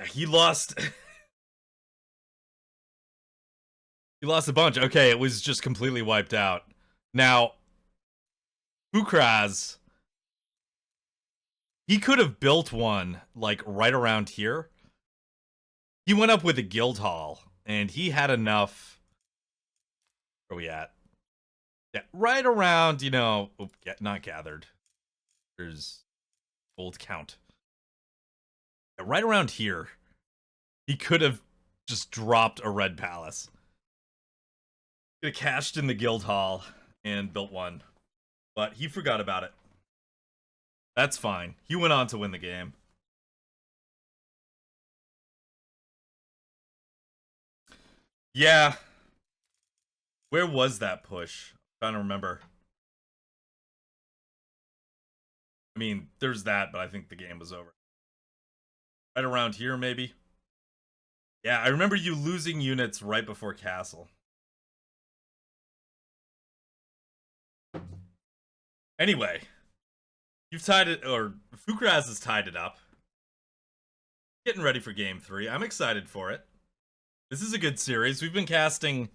He lost. He lost a bunch. Okay, it was just completely wiped out. Now, Fucraz, he could have built one like right around here. He went up with a guild hall, and he had enough. Where are we at? Yeah, right around, you know, not gathered. There's gold count. Yeah, right around here, he could have just dropped a red palace. Could have cashed in the guild hall and built one, but he forgot about it. That's fine. He went on to win the game. Yeah. Where was that push? I'm trying to remember. I mean, there's that, but I think the game was over. Right around here, maybe? Yeah, I remember you losing units right before castle. Anyway, you've tied it, or Fucraz has tied it up. Getting ready for game 3. I'm excited for it. This is a good series. We've been casting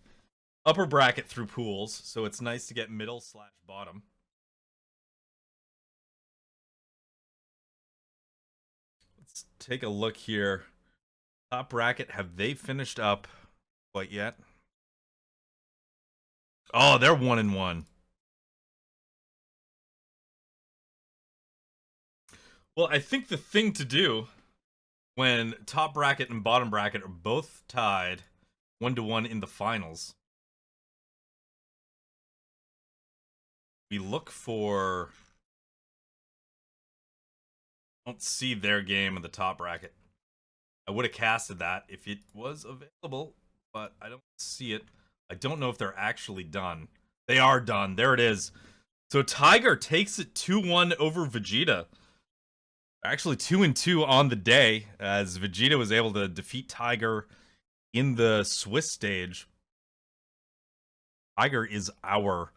upper bracket through pools, so it's nice to get middle/bottom. Let's take a look here. Top bracket, have they finished up quite yet? Oh, they're 1-1. Well, I think the thing to do when top bracket and bottom bracket are both tied 1-1 in the finals, we look for... I don't see their game in the top bracket. I would have casted that if it was available, but I don't see it. I don't know if they're actually done. They are done. There it is. So Tiger takes it 2-1 over Vegeta. Actually 2-2 on the day, as Vegeta was able to defeat Tiger in the Swiss stage. Tiger is our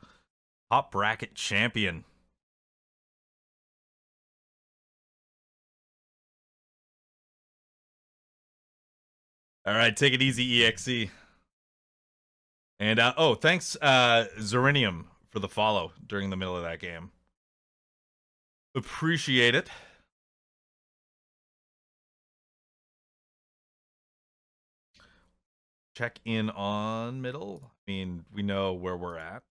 top bracket champion. All right, take it easy, EXE. And, oh, thanks, Zerinium, for the follow during the middle of that game. Appreciate it. Check in on middle. I mean, we know where we're at.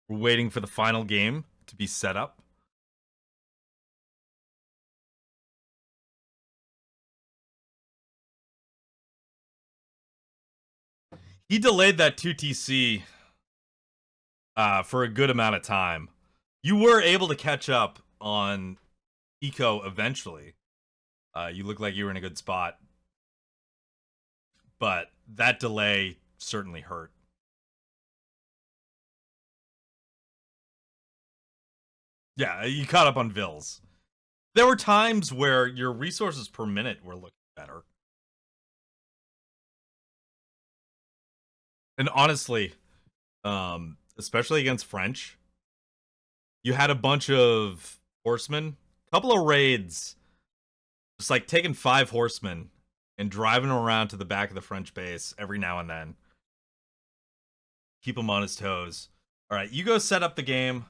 We're waiting for the final game to be set up. He delayed that 2TC for a good amount of time. You were able to catch up on Eco eventually. You look like you were in a good spot. But that delay certainly hurt. Yeah, you caught up on Vils. There were times where your resources per minute were looking better. And honestly, especially against French, you had a bunch of horsemen, a couple of raids, just like taking 5 horsemen and driving them around to the back of the French base every now and then. Keep him on his toes. All right, you go set up the game.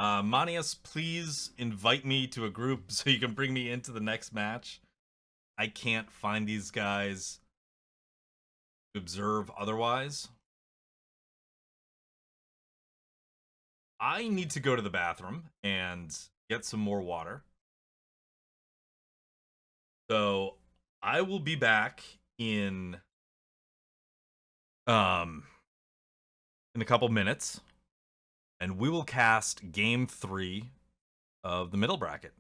Manius, please invite me to a group so you can bring me into the next match. I can't find these guys to observe otherwise. I need to go to the bathroom and get some more water. So I will be back um in a couple minutes, and we will cast game 3 of the middle bracket.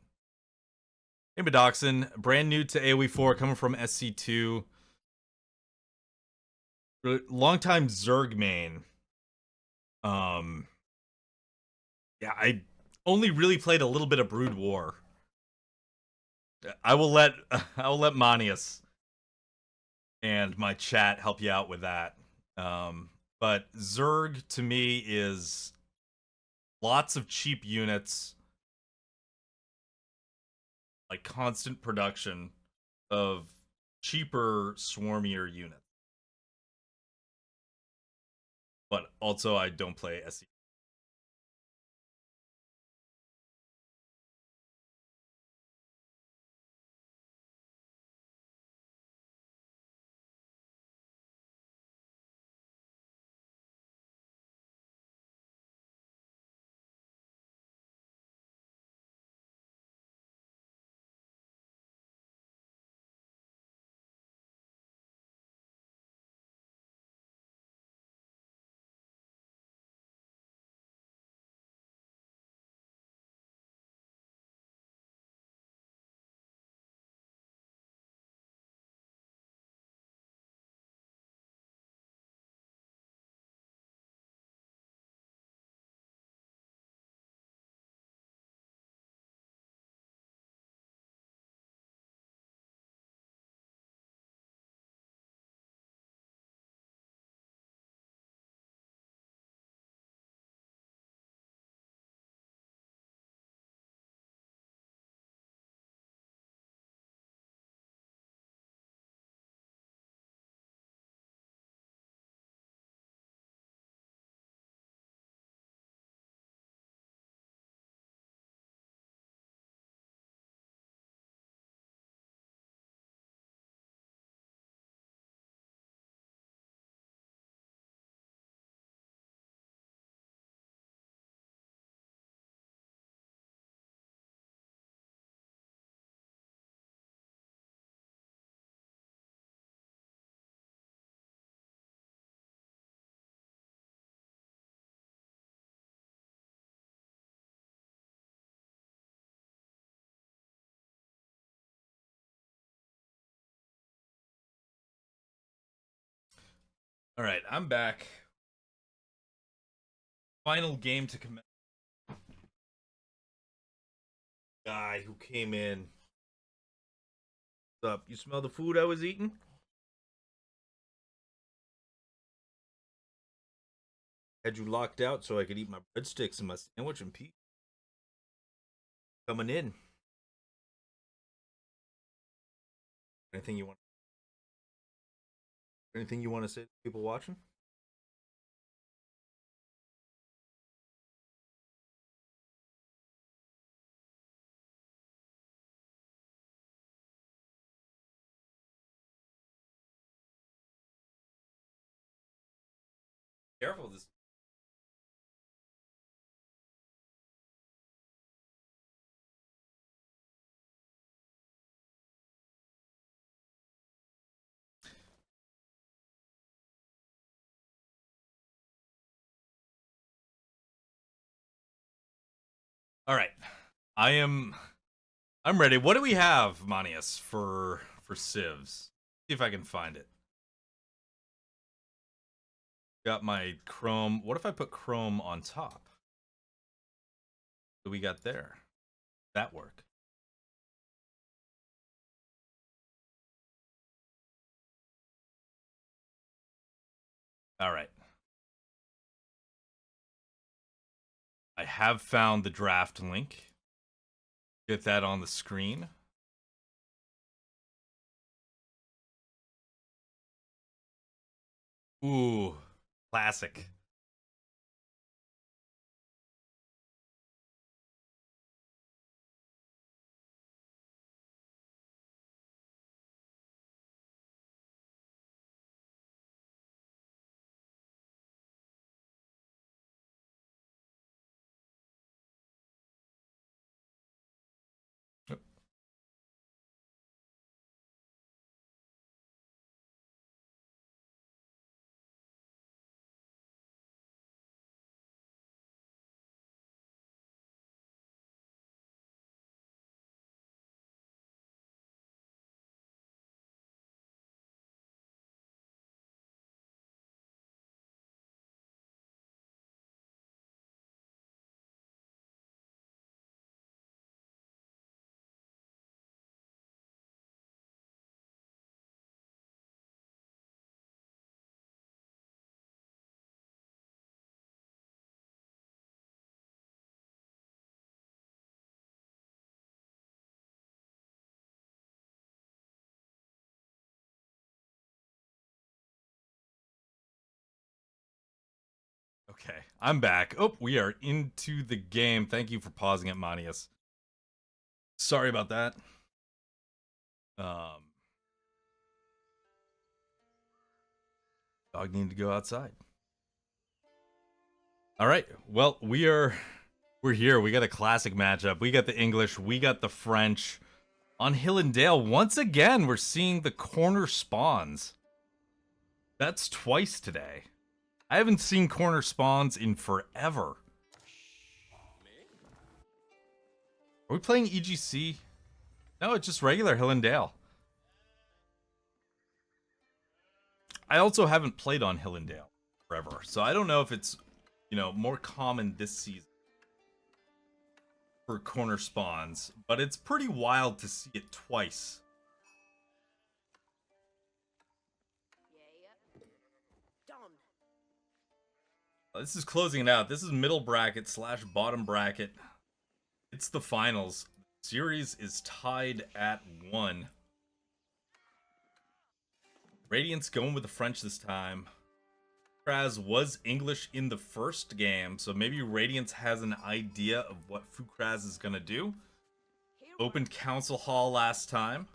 Hey Medoxin, brand new to AoE 4, coming from SC2. Longtime Zerg main. Yeah, I only really played a little bit of Brood War. I will let Manius and my chat help you out with that. But Zerg to me is lots of cheap units, like constant production of cheaper, swarmier units. But also, I don't play SC. All right, I'm back. Final game to commence. Guy who came in. What's up? You smell the food I was eating? Had you locked out so I could eat my breadsticks and my sandwich and peas. Coming in. Anything you want? Anything you want to say to people watching? Careful this. All right, I'm ready. What do we have, Manius, for civs? See if I can find it. Got my Chrome. What if I put Chrome on top? What do we got there? That work? All right. I have found the draft link. Get that on the screen. Ooh, classic. Okay, I'm back. Oh, we are into the game. Thank you for pausing it, Manius. Sorry about that. Dog needed to go outside. All right. Well, we're here. We got a classic matchup. We got the English. We got the French. On Hill and Dale, once again, we're seeing the corner spawns. That's twice today. I haven't seen corner spawns in forever. Are we playing EGC? No, it's just regular Hill and Dale. I also haven't played on Hill and Dale forever, so I don't know if it's, you know, more common this season for corner spawns, but it's pretty wild to see it twice. This is closing it out. This is middle bracket / bottom bracket. It's the finals. The series is tied at 1. Radiance going with the French this time. Fucraz was English in the first game, so maybe Radiance has an idea of what Fucraz is going to do. Opened Council Hall last time.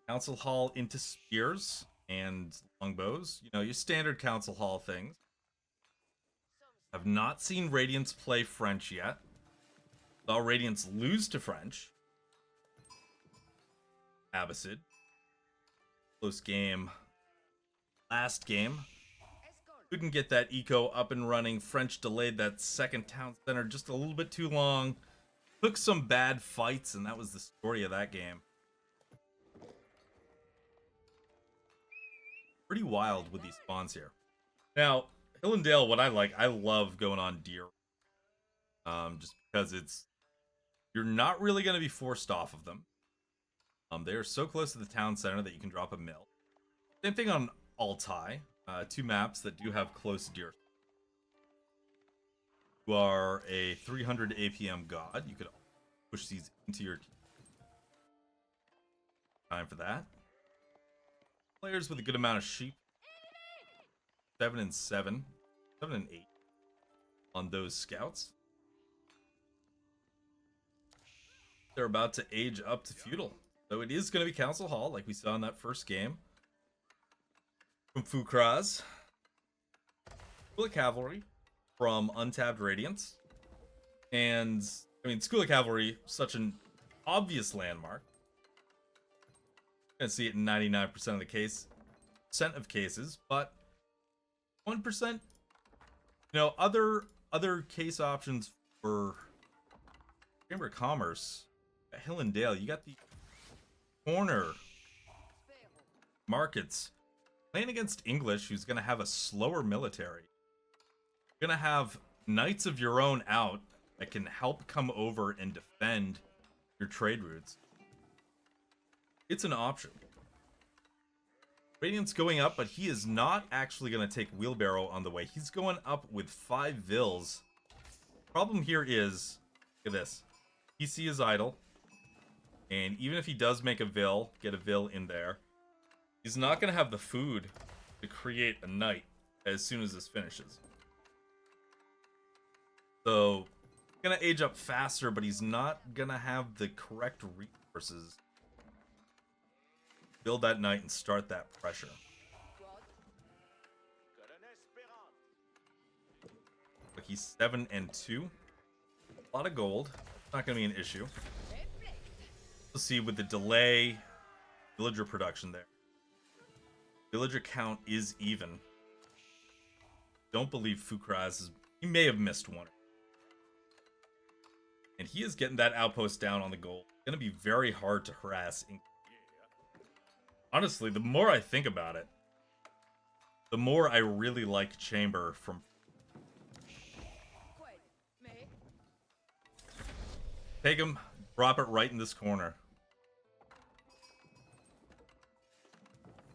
Council Hall into spears and longbows. You know, your standard Council Hall things. Have not seen Radiance play French yet. Saw Radiance lose to French. Abbasid. Close game. Last game. Couldn't get that eco up and running. French delayed that second town center just a little bit too long. Took some bad fights, and that was the story of that game. Pretty wild with these spawns here. Now, Hill and Dale, what I love going on deer. Just because you're not really going to be forced off of them. They are so close to the town center that you can drop a mill. Same thing on Altai. 2 maps that do have close deer. You are a 300 APM god. You could push these into your team. Time for that. Players with a good amount of sheep. 7 and 7. 7 and 8 on those scouts. They're about to age up to feudal. So it is going to be Council Hall, like we saw in that first game. From Fucraz. School of Cavalry from Untapped Radiance. And, I mean, School of Cavalry, such an obvious landmark. You're going to see it in 99% of the cases, but 1%, you know, other case options for Chamber of Commerce at Hill and Dale. You got the corner markets playing against English, who's going to have a slower military. You're going to have knights of your own out that can help come over and defend your trade routes. It's an option. Radiance going up, but he is not actually going to take Wheelbarrow on the way. He's going up with 5 Vills. Problem here is, look at this. PC is idle. And even if he does make a Vill, get a Vill in there, he's not going to have the food to create a knight as soon as this finishes. So, he's going to age up faster, but he's not going to have the correct resources. Build that knight and start that pressure. But he's 7 and 2. A lot of gold. Not going to be an issue. Let's see with the delay, villager production there. Villager count is even. Don't believe Fucraz is. He may have missed one. And he is getting that outpost down on the gold. It's going to be very hard to harass. Honestly, the more I think about it, the more I really like Chamber from. Take him, drop it right in this corner.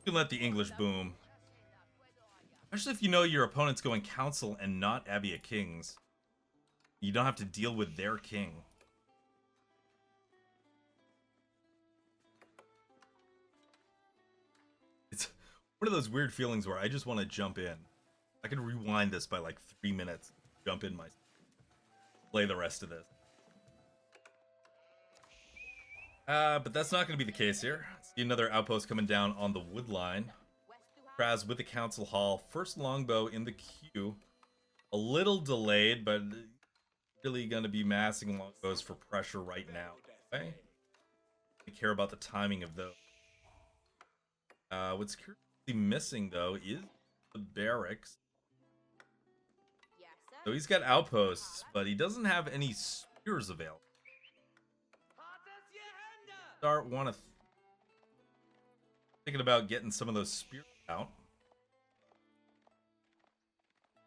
You can let the English boom. Especially if you know your opponent's going Council and not Abbey of Kings. You don't have to deal with their king. It's one of those weird feelings where I just want to jump in. I could rewind this by like 3 minutes. jump in myself. Play the rest of this. But that's not going to be the case here. See another outpost coming down on the wood line. Fucraz with the council hall. First longbow in the queue. A little delayed, but really going to be massing longbows for pressure right now. Okay? I care about the timing of those. What's currently missing, though, is the barracks. So he's got outposts, but he doesn't have any spears available. Thinking about getting some of those spears out.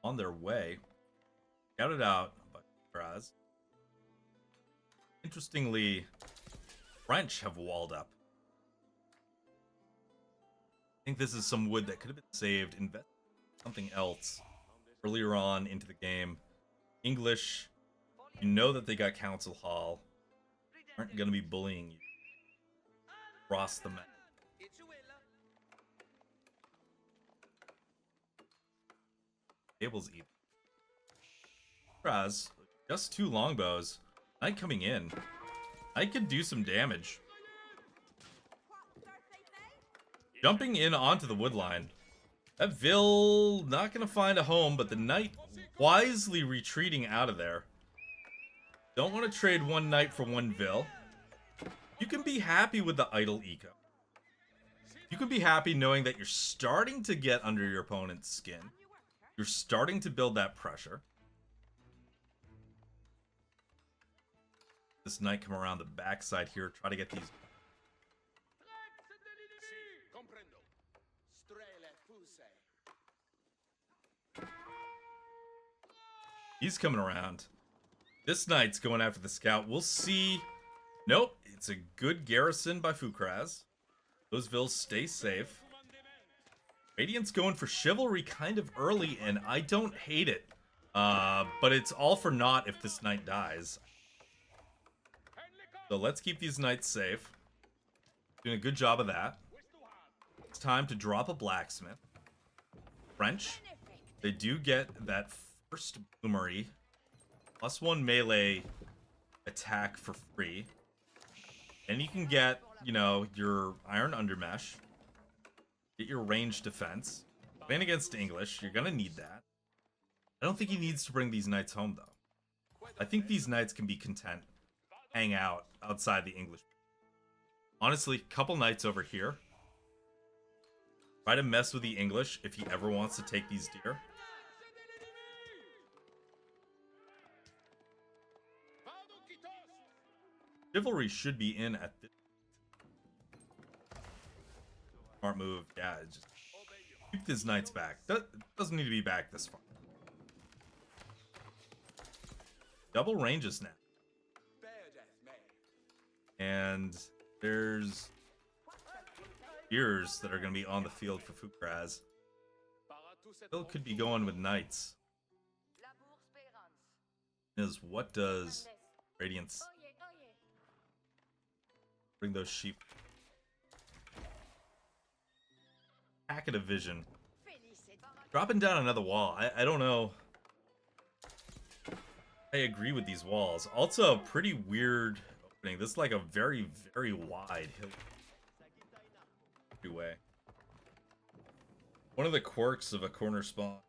On their way. Scouted out by Fucraz. Interestingly, French have walled up. I think this is some wood that could have been saved, invested in something else earlier on into the game. English, you know that they got Council Hall, aren't going to be bullying you across the map. Tables even. Fucraz, just 2 longbows. Knight coming in. Knight could do some damage. Jumping in onto the wood line. That Vil not going to find a home, but the Knight wisely retreating out of there. Don't want to trade 1 Knight for 1 Vil. You can be happy with the idle eco. You can be happy knowing that you're starting to get under your opponent's skin. You're starting to build that pressure. This Knight come around the backside here, try to get these. He's coming around. This Knight's going after the scout. We'll see. Nope, it's a good garrison by Fucraz. Those Vils stay safe. Radiant's going for chivalry kind of early, and I don't hate it. But it's all for naught if this Knight dies. So let's keep these Knights safe. Doing a good job of that. It's time to drop a blacksmith. French, they do get that first bloomery. +1 melee attack for free. And you can get, you know, your iron undermesh. Get your ranged defense. Playing against English, you're gonna need that. I don't think he needs to bring these Knights home, though. I think these Knights can be content. Hang out outside the English. Honestly, couple Knights over here. Try to mess with the English if he ever wants to take these deer. Chivalry should be in at this. Smart move. Yeah, just keep his Knights back. Doesn't need to be back this far. Double ranges now. And there's spears that are going to be on the field for Fucraz. Still could be going with Knights. Is what does Radiance bring those sheep? Packet of vision. Dropping down another wall. I don't know. I agree with these walls. Also, pretty weird opening. This is like a very, very wide hill. Way. One of the quirks of a corner spawn.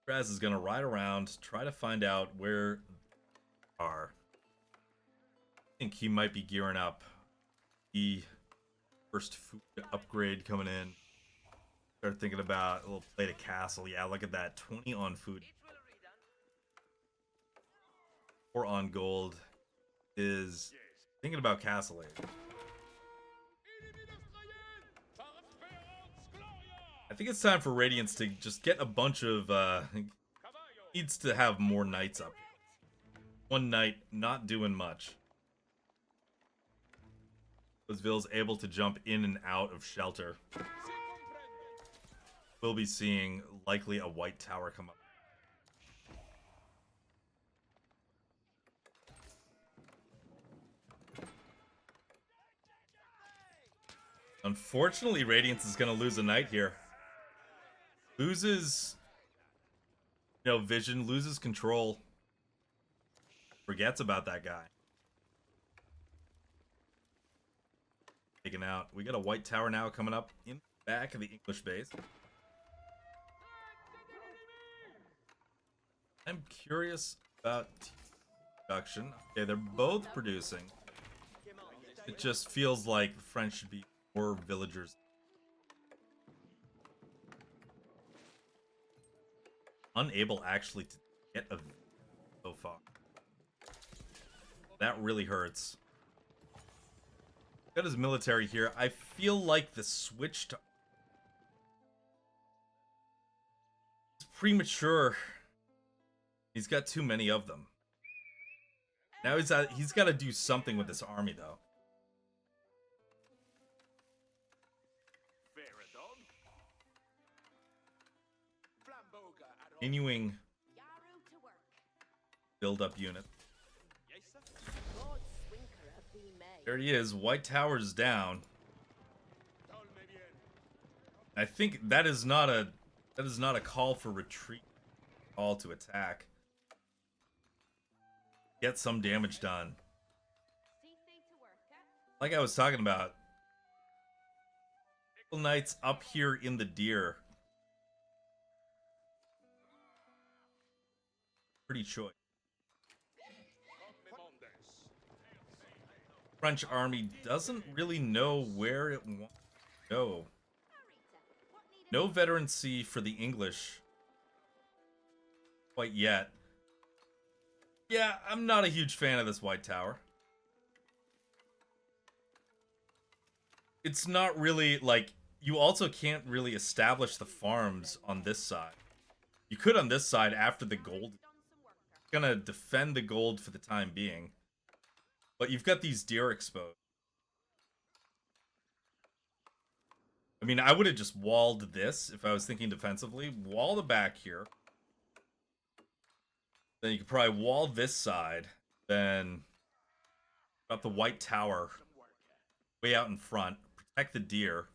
Fucraz is going to ride around, try to find out where they are. I think he might be gearing up. The first food upgrade coming in. Start thinking about a little plate of castle. Yeah, look at that. 20 on food. 4 on gold. Is thinking about castle aid. I think it's time for Radiance to just get a bunch of needs to have more Knights up. 1 Knight not doing much. Was Vil's able to jump in and out of shelter. We'll be seeing likely a white tower come up. Unfortunately, Radiance is going to lose a Knight here. loses, you know, vision, loses control, forgets about that guy. Taken out. We got a white tower now coming up in the back of the English base. I'm curious about production. Okay, they're both producing. It just feels like the French should be more villagers. Unable actually to get a so far. That really hurts. Got his military here. I feel like the switch to it's premature. He's got too many of them. Now he's got to do something with this army though. Continuing build up unit. There he is. White Tower's down. I think that is not a call for retreat. Call to attack. Get some damage done. Like I was talking about. Knights up here in the deer. Pretty choice. French army doesn't really know where it wants to go. No veterancy for the English quite yet. Yeah, I'm not a huge fan of this white tower. It's not really like you also can't really establish the farms on this side. You could on this side after the gold. Gonna defend the gold for the time being, but you've got these deer exposed. I mean, I would have just walled this if I was thinking defensively. Wall the back here. Then you could probably wall this side. Then up the white tower way out in front. Protect the deer.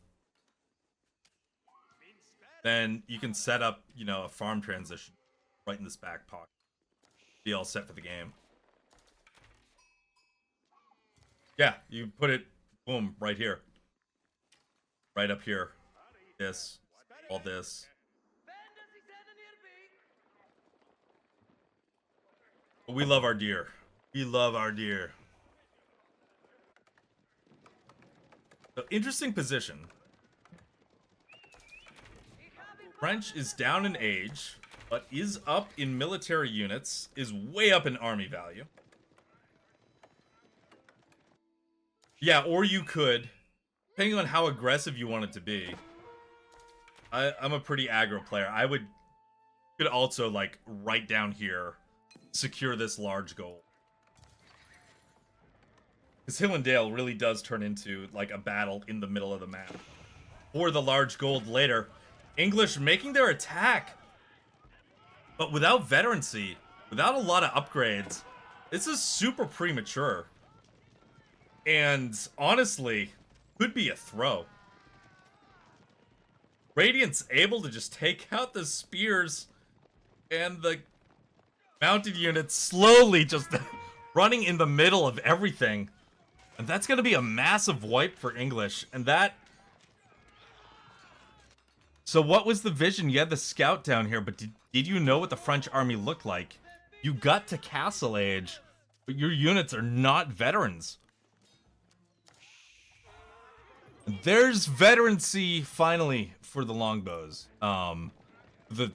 Then you can set up, you know, a farm transition right in this back pocket. Be all set for the game. Yeah, you put it, boom, right here. Right up here. This. All this. We love our deer. We love our deer. So, interesting position. French is down in age, but is up in military units, is way up in army value. Yeah, or you could, depending on how aggressive you want it to be. I'm a pretty aggro player. I could also, like, right down here, secure this large goal. Because Hill and Dale really does turn into, like, a battle in the middle of the map. Or the large gold later. English making their attack. But without veterancy, without a lot of upgrades, this is super premature. And honestly, could be a throw. Radiant's able to just take out the spears and the mounted units slowly just running in the middle of everything. And that's going to be a massive wipe for English. And that... So what was the vision? You had the scout down here, but did you know what the French army looked like? You got to Castle Age, but your units are not veterans. There's veterancy, finally, for the longbows. The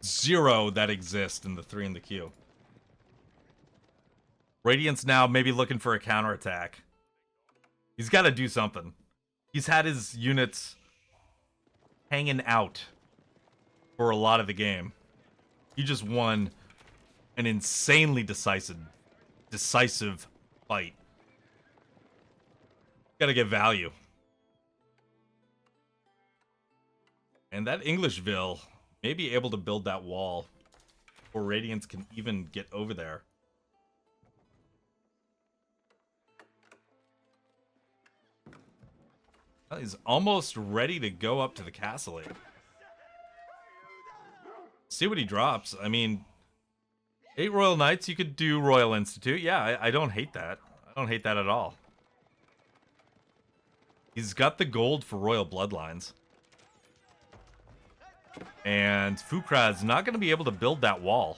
0 that exists in the 3 in the queue. Radiance now maybe looking for a counterattack. He's got to do something. He's had his units hanging out for a lot of the game. He just won an insanely decisive fight. Gotta get value. And that Englishville may be able to build that wall before Radiance can even get over there. He's almost ready to go up to the castle. See what he drops. I mean, 8 Royal Knights, you could do Royal Institute. Yeah, I don't hate that. I don't hate that at all. He's got the gold for Royal Bloodlines. And Fucraz not going to be able to build that wall.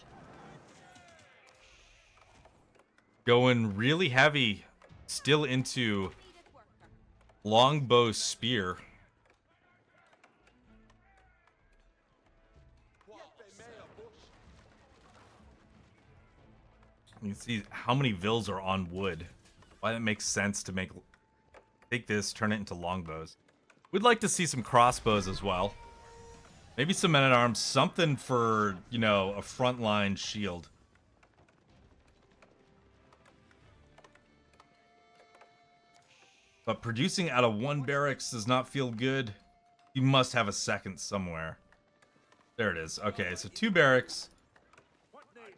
Going really heavy still into longbow spear. You can see how many vills are on wood. Why that makes sense to take this, turn it into longbows. We'd like to see some crossbows as well. Maybe some men-at-arms, something for, you know, a frontline shield. But producing out of 1 barracks does not feel good. You must have a second somewhere. There it is. Okay, so 2 barracks,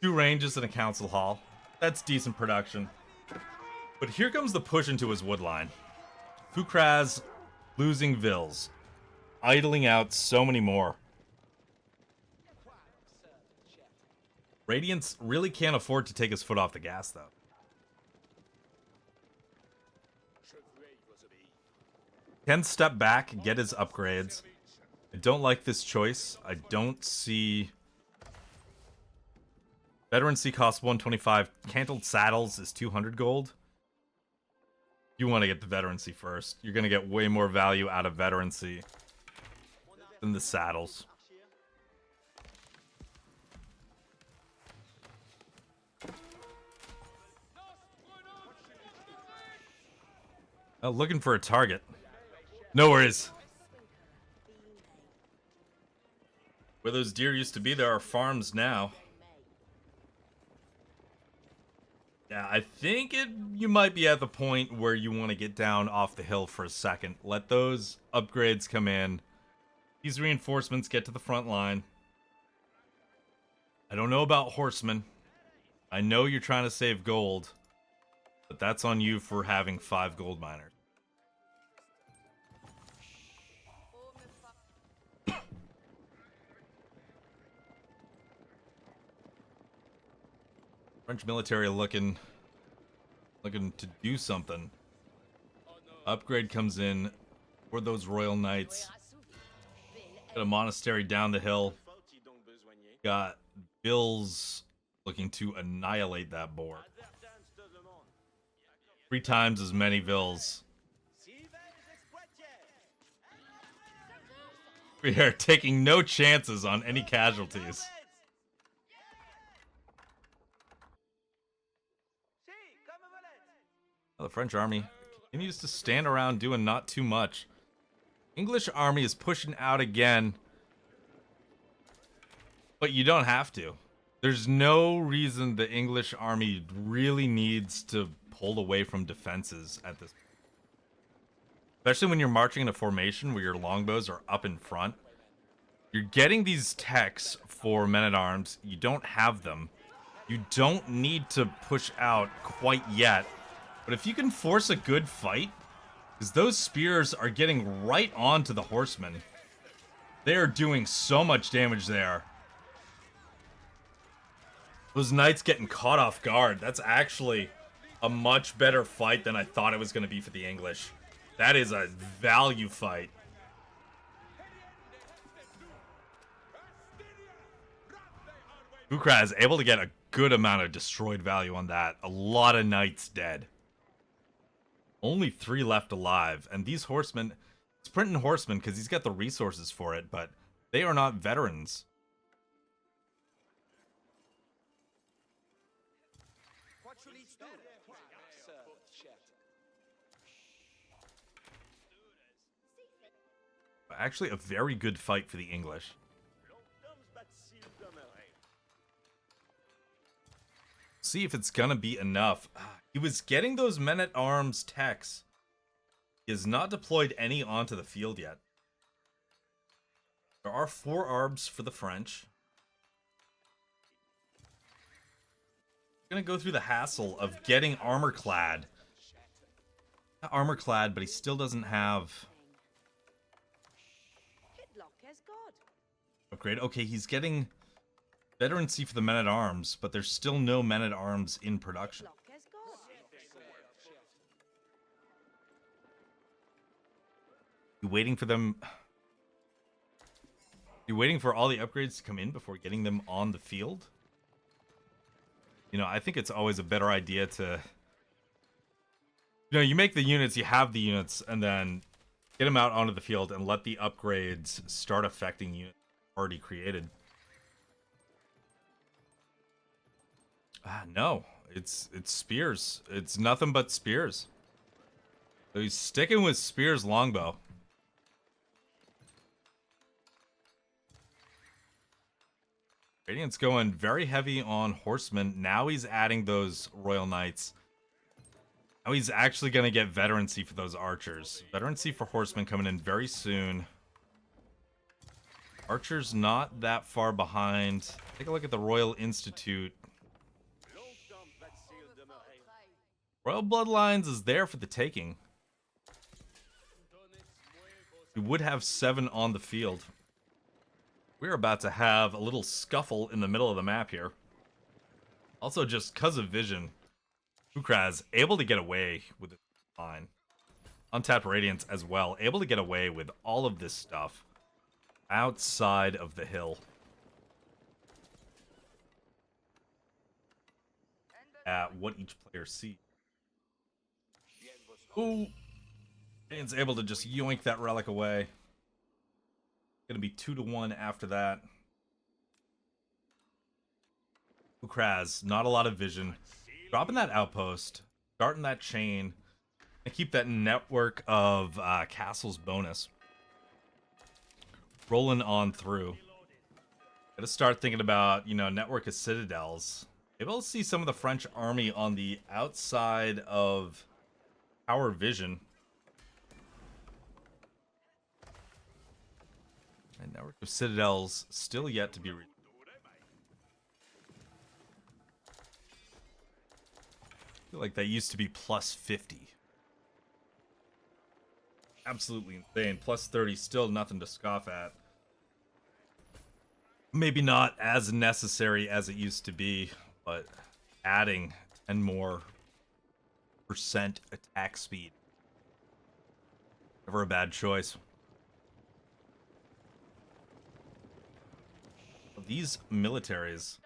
2 ranges, and a council hall. That's decent production. But here comes the push into his wood line. Fucraz losing vills. Idling out so many more. Radiance really can't afford to take his foot off the gas, though. Can step back, get his upgrades. I don't like this choice. I don't see... Veterancy costs 125. Cantled saddles is 200 gold. You want to get the veterancy first. You're going to get way more value out of veterancy than the saddles. Oh, looking for a target. No worries. Where those deer used to be, there are farms now. Yeah, I think you might be at the point where you want to get down off the hill for a second. Let those upgrades come in. These reinforcements get to the front line. I don't know about horsemen. I know you're trying to save gold, but that's on you for having 5 gold miners. French military looking to do something. Upgrade comes in for those Royal Knights. Got a monastery down the hill. Got Bills looking to annihilate that boar. 3 times as many vills. We are taking no chances on any casualties. The French army continues to stand around doing not too much. English army is pushing out again. But you don't have to. There's no reason the English army really needs to pull away from defenses at this point. Especially when you're marching in a formation where your longbows are up in front. You're getting these techs for men-at-arms. You don't have them. You don't need to push out quite yet. But if you can force a good fight, because those spears are getting right onto the horsemen. They are doing so much damage there. Those knights getting caught off guard. That's actually a much better fight than I thought it was going to be for the English. That is a value fight. Fucraz able to get a good amount of destroyed value on that. A lot of knights dead. Only 3 left alive, and these horsemen, sprinting horsemen because he's got the resources for it, but they are not veterans. Actually, a very good fight for the English. See if it's gonna be enough. He was getting those men-at-arms techs. He has not deployed any onto the field yet. There are 4 arbs for the French. Gonna go through the hassle of getting armor-clad. Not armor-clad, but he still doesn't have... upgrade. Okay, he's getting veterancy for the men-at-arms, but there's still no men-at-arms in production. You waiting for them? You're waiting for all the upgrades to come in before getting them on the field? You know, I think it's always a better idea to... You know, you make the units, you have the units, and then get them out onto the field and let the upgrades start affecting units already created. No. It's spears. It's nothing but spears. So he's sticking with spears longbow. Radiant's going very heavy on horsemen. Now he's adding those royal knights. Now he's actually going to get veterancy for those archers. Veterancy for horsemen coming in very soon. Archers not that far behind. Take a look at the Royal Institute. Royal Bloodlines is there for the taking. We would have 7 on the field. We're about to have a little scuffle in the middle of the map here. Also, just because of vision, Fucraz able to get away with it fine. Untapped Radiance as well, able to get away with all of this stuff outside of the hill. At what each player sees. Ooh. Radiance able to just yoink that relic away. Gonna be 2-1 after that. Fucraz, not a lot of vision. Dropping that outpost, starting that chain, and keep that network of castles bonus. Rolling on through. Gotta start thinking about, you know, network of citadels. Maybe I'll see some of the French army on the outside of our vision. And network of citadels still yet to be reached. I feel like that used to be plus 50. Absolutely insane. Plus 30, still nothing to scoff at. Maybe not as necessary as it used to be, but adding 10 more % attack speed. Never a bad choice. These militaries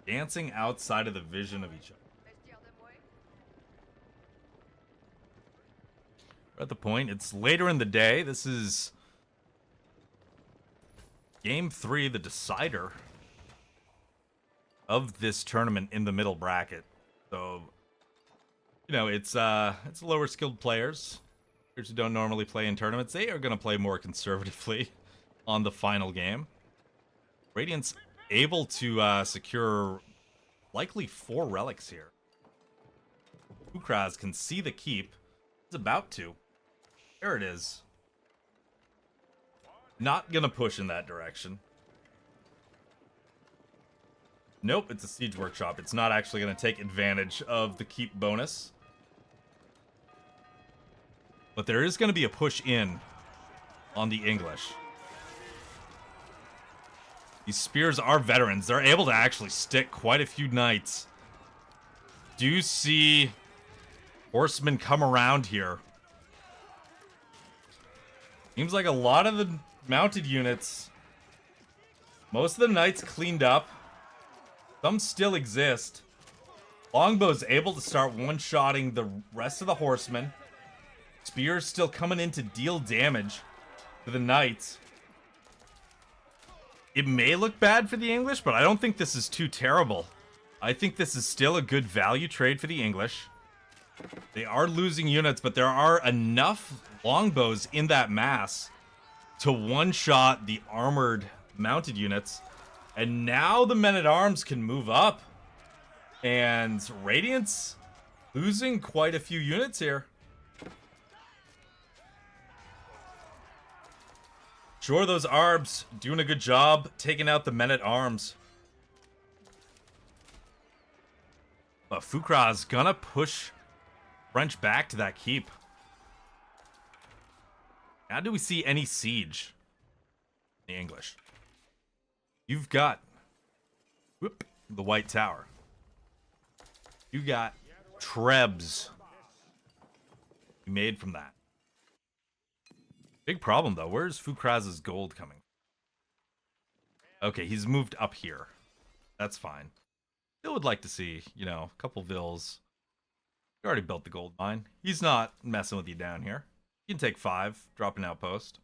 dancing outside of the vision of each other. We're at the point, it's later in the day. This is game 3, the decider of this tournament in the middle bracket. So, you know, it's lower skilled players who don't normally play in tournaments. They are going to play more conservatively on the final game. Radiance able to secure likely 4 relics here. Fucraz can see the keep. He's about to. There it is. Not gonna push in that direction. Nope, it's a siege workshop. It's not actually gonna take advantage of the keep bonus. But there is gonna be a push in on the English. These spears are veterans. They're able to actually stick quite a few knights. Do you see horsemen come around here? Seems like a lot of the mounted units, most of the knights cleaned up. Some still exist. Longbow's able to start one-shotting the rest of the horsemen. Spears still coming in to deal damage to the knights. It may look bad for the English, but I don't think this is too terrible. I think this is still a good value trade for the English. They are losing units, but there are enough longbows in that mass to one-shot the armored mounted units. And now the men-at-arms can move up. And Radiance losing quite a few units here. Sure, those Arbs doing a good job taking out the men-at-arms. But Fucraz gonna push French back to that keep. Now do we see any siege? The English. You've got Whoop, the White Tower. You got trebs you made from that. Big problem, though. Where's Fucraz's gold coming from? Okay, he's moved up here. That's fine. Still would like to see, you know, a couple vills. You already built the gold mine. He's not messing with you down here. You can take 5, drop an outpost.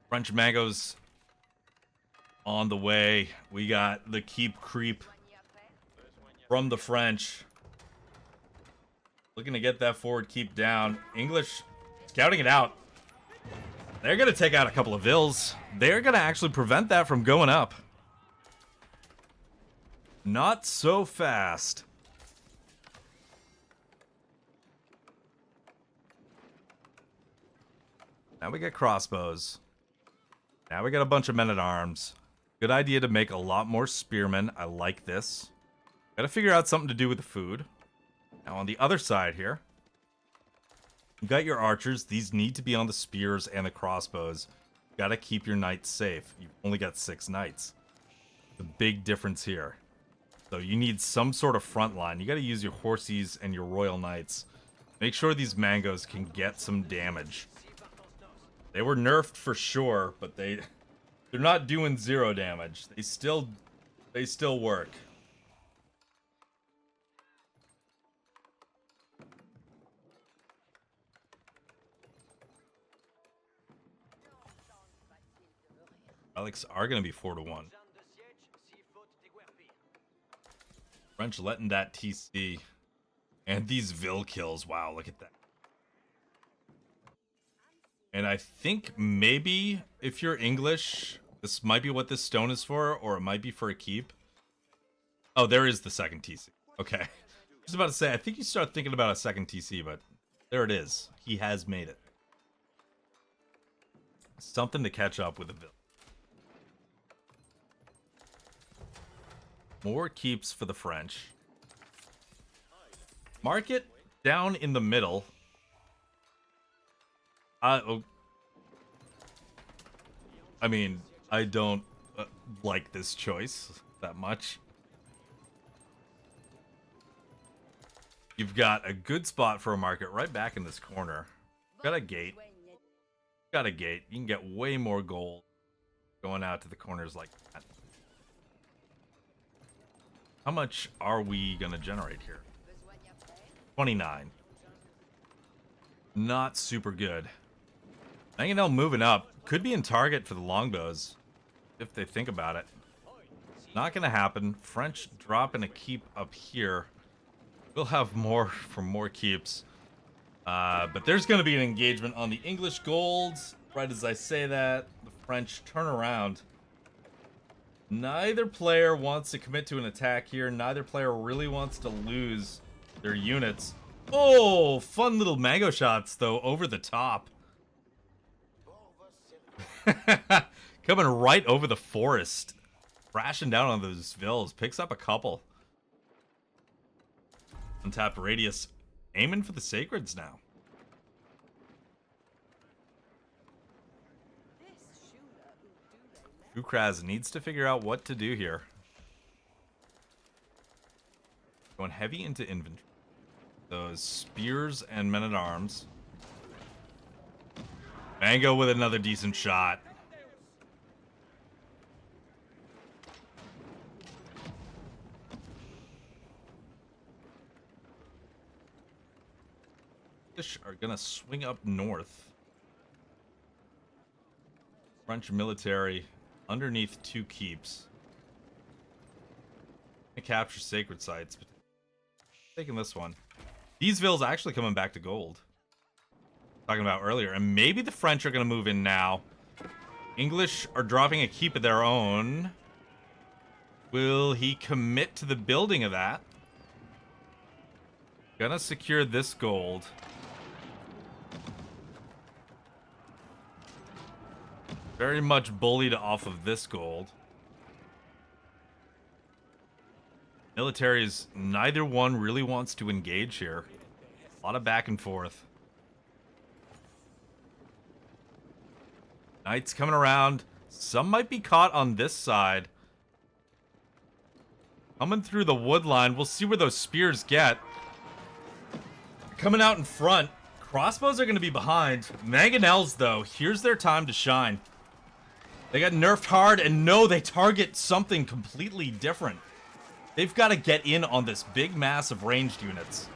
French mangoes on the way. We got the keep creep from the French. Looking to get that forward keep down. English scouting it out. They're going to take out a couple of vills. They're going to actually prevent that from going up. Not so fast. Now we get crossbows. Now we got a bunch of men-at-arms. Good idea to make a lot more spearmen. I like this. Gotta figure out something to do with the food. Now on the other side here, you got your archers. These need to be on the spears and the crossbows. You gotta keep your knights safe. You've only got 6 knights. The big difference here. So you need some sort of front line. You gotta use your horsies and your royal knights. Make sure these mangoes can get some damage. They were nerfed for sure, but they're not doing 0 damage. They still work. Relics are going to be 4-1. French letting that TC. And these Vil kills. Wow, look at that. And I think maybe if you're English, this might be what this stone is for, or it might be for a keep. Oh, there is the second TC. Okay. I was about to say, I think you start thinking about a second TC, but there it is. He has made it. Something to catch up with the Vil. More keeps for the French. Market down in the middle. I mean, I don't like this choice that much. You've got a good spot for a market right back in this corner. Got a gate. Got a gate. You can get way more gold going out to the corners like that. How much are we going to generate here? 29. Not super good. Mangonel moving up. Could be in target for the longbows, if they think about it. Not going to happen. French dropping a keep up here. We'll have more for more keeps. But there's going to be an engagement on the English gold. Right as I say that, the French turn around. Neither player wants to commit to an attack here. Neither player really wants to lose their units. Oh, fun little mango shots, though, over the top. Coming right over the forest. Crashing down on those vills. Picks up a couple. Untapped Radius. Aiming for the Sacreds now. Fucraz needs to figure out what to do here. Going heavy into inventory. Those spears and men-at-arms. Mango with another decent shot. Fish are gonna swing up north. French military underneath 2 keeps. Gonna capture sacred sites, but taking this one. These vills actually coming back to gold. Talking about earlier, and maybe the French are gonna move in now. English are dropping a keep of their own. Will he commit to the building of that? Gonna secure this gold. Very much bullied off of this gold. Militaries, neither one really wants to engage here. A lot of back and forth. Knights coming around. Some might be caught on this side. Coming through the wood line. We'll see where those spears get. Coming out in front. Crossbows are going to be behind. Mangonels, though, here's their time to shine. They got nerfed hard, and no, they target something completely different. They've got to get in on this big mass of ranged units.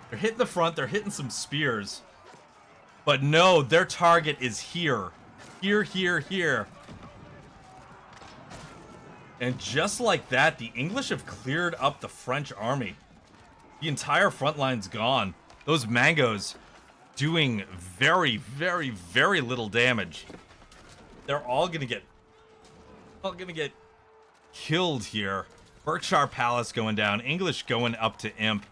They're hitting the front, they're hitting some spears. But no, their target is here. Here, here, here. And just like that, the English have cleared up the French army. The entire front line's gone. Those mangoes doing very, very, very little damage. They're all gonna get killed here. Berkshire Palace going down. English going up to Imp.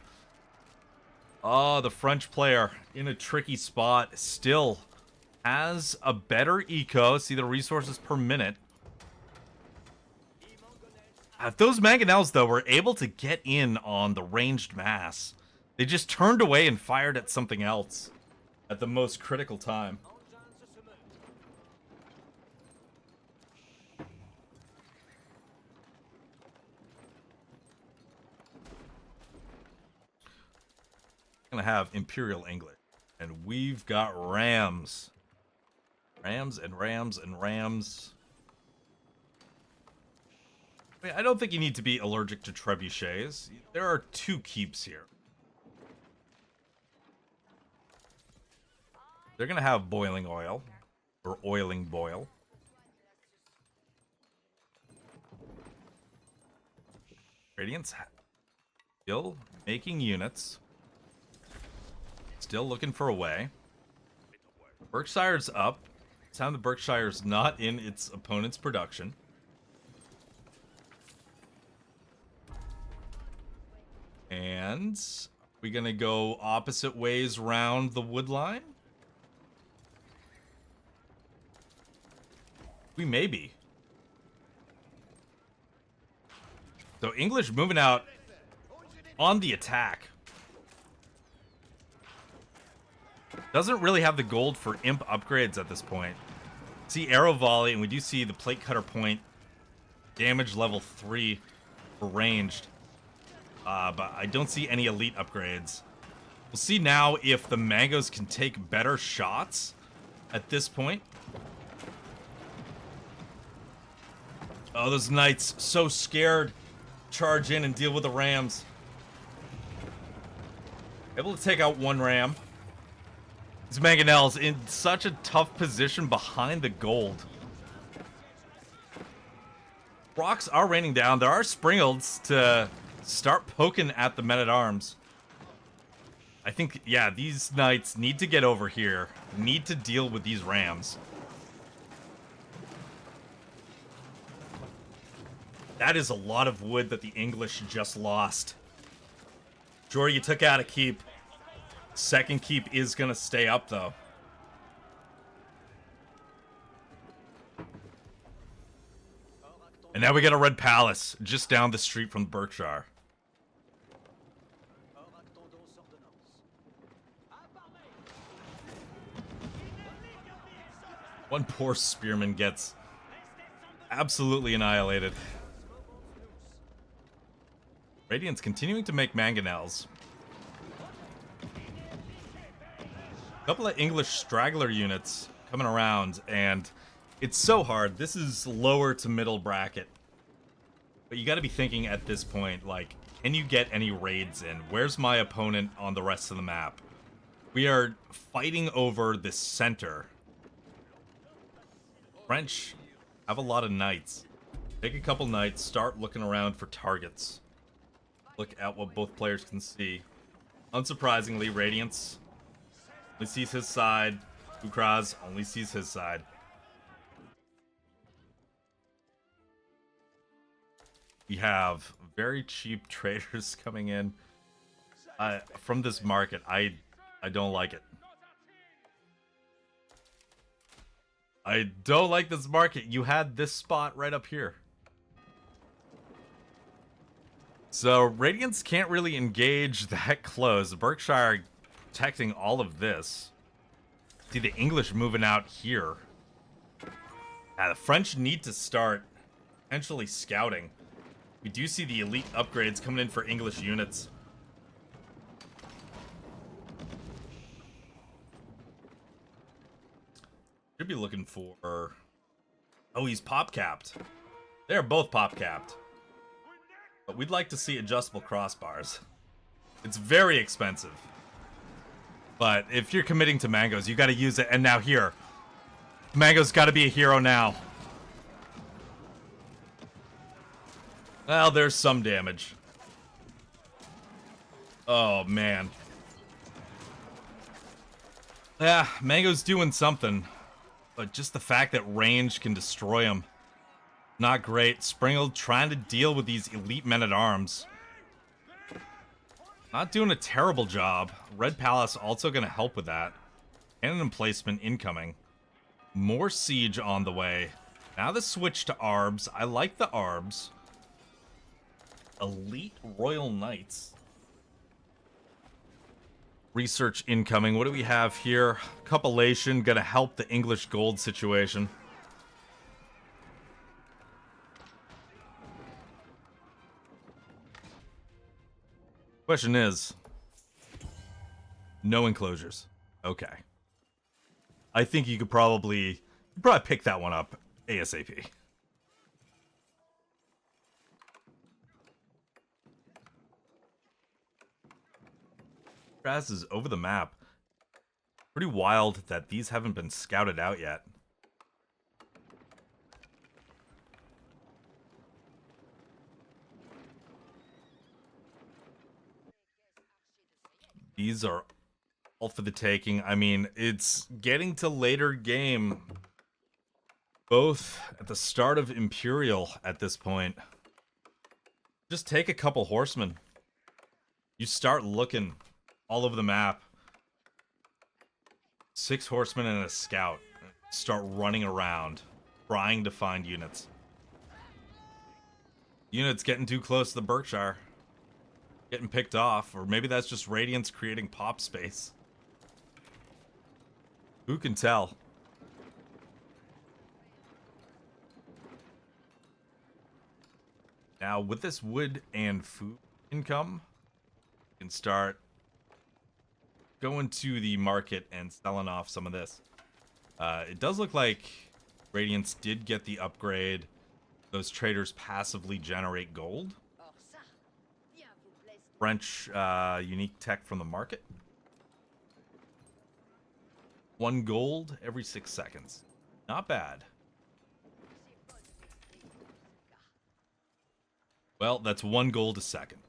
Oh, the French player in a tricky spot. Still has a better eco. See the resources per minute. If those mangonels, though, were able to get in on the ranged mass, they just turned away and fired at something else at the most critical time. Gonna have Imperial English, and we've got Rams. Rams and Rams and Rams. I don't think you need to be allergic to trebuchets. There are 2 keeps here. They're gonna have boiling oil, or oiling boil. Radiance still making units. Still looking for a way. Berkshire's up. This time the Berkshire's not in its opponent's production. And we're gonna go opposite ways round the wood line. We may be. So English moving out on the attack. Doesn't really have the gold for imp upgrades at this point. See arrow volley, and we do see the plate cutter point. Damage level 3 for ranged. But I don't see any elite upgrades. We'll see now if the mangoes can take better shots at this point. Oh, those knights, so scared. Charge in and deal with the rams. Able to take out 1 ram. These mangonels in such a tough position behind the gold. Rocks are raining down. There are springalds to start poking at the men-at-arms. I think, yeah, these knights need to get over here. Need to deal with these rams. That is a lot of wood that the English just lost. Sure, you took out a keep. Second keep is gonna stay up, though. And now we got a red palace just down the street from Berkshire. One poor spearman gets absolutely annihilated. Radiant's continuing to make mangonels. A couple of English straggler units coming around, and it's so hard. This is lower to middle bracket. But you got to be thinking at this point, like, can you get any raids in? Where's my opponent on the rest of the map? We are fighting over the center. French have a lot of knights. Take a couple knights, start looking around for targets. Look at what both players can see. Unsurprisingly, Radiance only sees his side. Fucraz only sees his side. We have very cheap traders coming in from this market. I don't like it. I don't like this market. You had this spot right up here. So Radiance can't really engage that close. Berkshire protecting all of this. See the English moving out here. Yeah, the French need to start potentially scouting. We do see the elite upgrades coming in for English units. Should be looking for... Oh, he's pop-capped. They're both pop-capped. But we'd like to see adjustable crossbars. It's very expensive. But if you're committing to Mangoes, you got to use it. And now here. Mango's got to be a hero now. Well, there's some damage. Oh, man. Yeah, Mango's doing something. But just the fact that range can destroy him. Not great. Springald trying to deal with these elite men-at-arms. Not doing a terrible job. Red Palace also going to help with that. Cannon emplacement incoming. More siege on the way. Now the switch to Arbs. I like the Arbs. Elite Royal Knights. Research incoming. What do we have here? Copulation going to help the English gold situation. Question is, no enclosures. Okay. I think you could probably pick that one up ASAP. Fucraz is over the map. Pretty wild that these haven't been scouted out yet. These are all for the taking. I mean, it's getting to later game. Both at the start of Imperial at this point. Just take a couple horsemen. You start looking all over the map. 6 horsemen and a scout. Start running around, trying to find units. Units getting too close to the Berkshire. Getting picked off, or maybe that's just Radiance creating pop space. Who can tell? Now, with this wood and food income, you can start going to the market and selling off some of this. It does look like Radiance did get the upgrade. Those traders passively generate gold. French unique tech from the market. 1 gold every 6 seconds. Not bad. Well, that's 1 gold a second.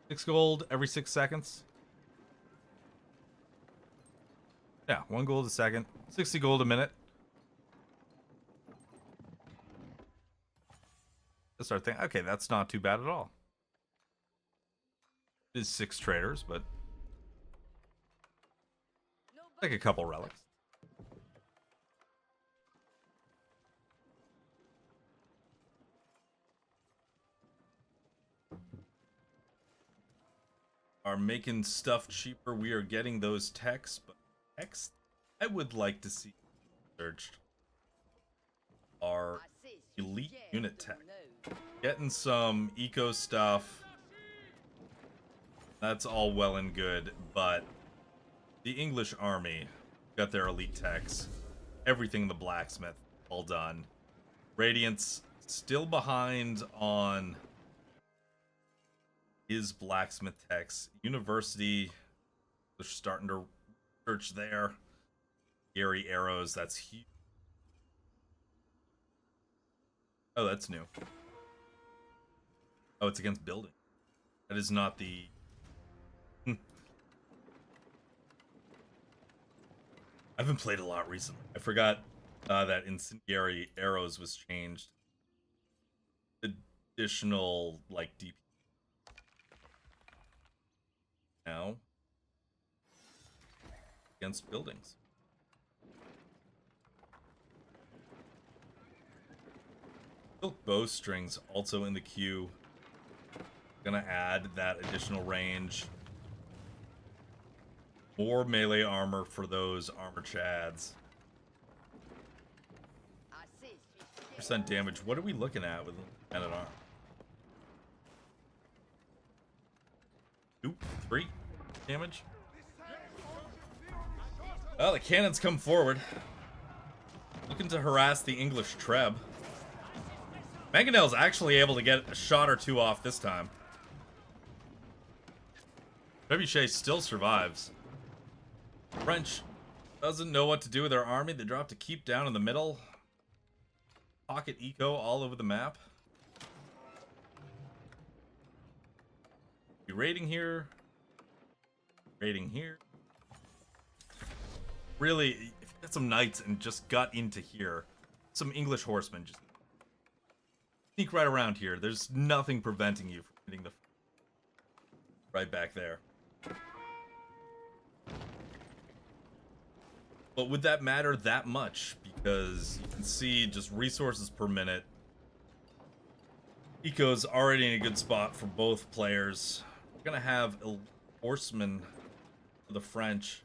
6 gold every 6 seconds. Yeah, 1 gold a second. 60 gold a minute. Let's start thinking, okay, that's not too bad at all. It is 6 traders, but like a couple relics. Are making stuff cheaper. We are getting those techs, but techs I would like to see searched are elite unit tech. Getting some eco stuff. That's all well and good, but the English army got their elite techs. Everything in the blacksmith, all done. Radiance still behind on his blacksmith techs. University, they're starting to search there. Gary arrows, that's huge. Oh, that's new. Oh, it's against building. That is not the... I haven't played a lot recently. I forgot that incendiary arrows was changed. Additional, like, DP. Now. Against buildings. Silk bowstrings also in the queue. Gonna add that additional range. More melee armor for those armor chads. % damage. What are we looking at with men at arm? 2, 3 damage. Well, the cannons come forward, looking to harass the English Treb. Mangonel's actually able to get a shot or two off this time. Trebuchet still survives. French doesn't know what to do with their army. They drop to keep down in the middle. Pocket eco all over the map. Be raiding here. Raiding here. Really, if you had some knights and just got into here, some English horsemen just sneak right around here. There's nothing preventing you from hitting the right back there. But would that matter that much? Because you can see just resources per minute. Eco's already in a good spot for both players. We're gonna have a horseman for the French.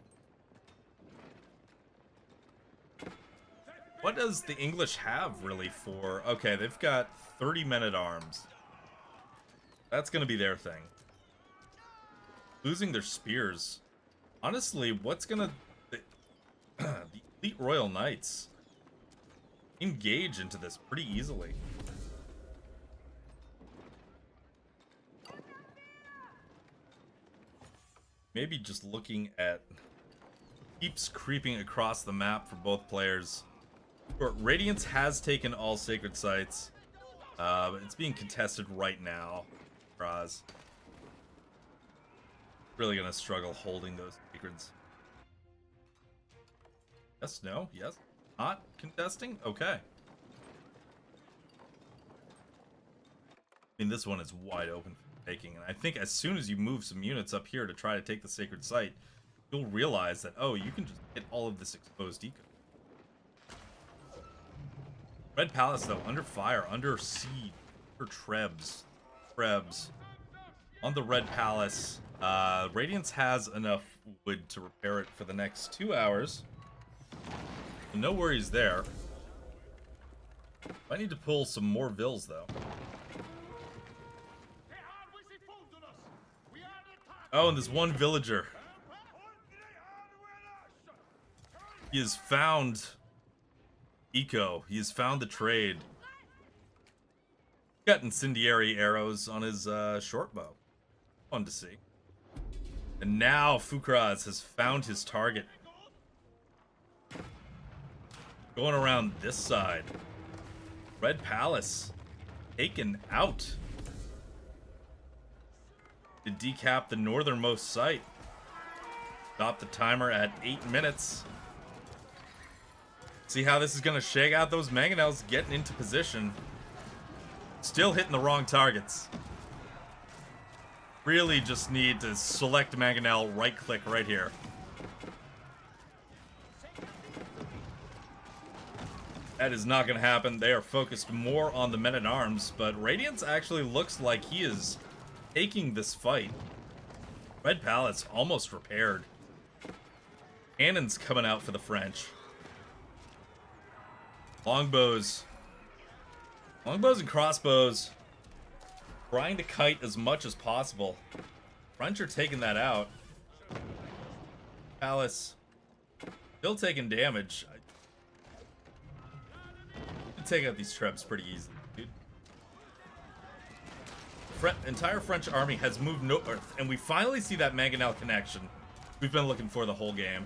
What does the English have really for? Okay, they've got 30 men at arms. That's gonna be their thing. Losing their spears. Honestly, what's gonna... the elite Royal Knights engage into this pretty easily. Maybe just looking at... keeps creeping across the map for both players. Radiance has taken all sacred sites, but it's being contested right now. Fucraz really gonna struggle holding those sacreds. Yes, no, yes, not contesting. Okay. I mean, this one is wide open for taking, and I think as soon as you move some units up here to try to take the sacred site, you'll realize that, oh, you can just hit all of this exposed eco. Red Palace, though, under fire, under siege, under Trebs. On the Red Palace, Radiance has enough wood to repair it for the next 2 hours. So no worries there. I need to pull some more vills, though. Oh, and there's one villager. He has found eco. He has found the trade. Got incendiary arrows on his short bow. Fun to see. And now Fucraz has found his target. Going around this side. Red Palace taken out. To decap the northernmost site. Stop the timer at 8 minutes. See how this is going to shake out. Those mangonels getting into position. Still hitting the wrong targets. Really just need to select mangonel, right click right here. That is not going to happen. They are focused more on the men-at-arms, but Radiance actually looks like he is taking this fight. Red Palace almost repaired. Cannons coming out for the French. Longbows and crossbows. Trying to kite as much as possible. French are taking that out. Palace still taking damage. Take out these Trebs pretty easily, dude. Entire French army has moved north, and we finally see that mangonel connection we've been looking for the whole game.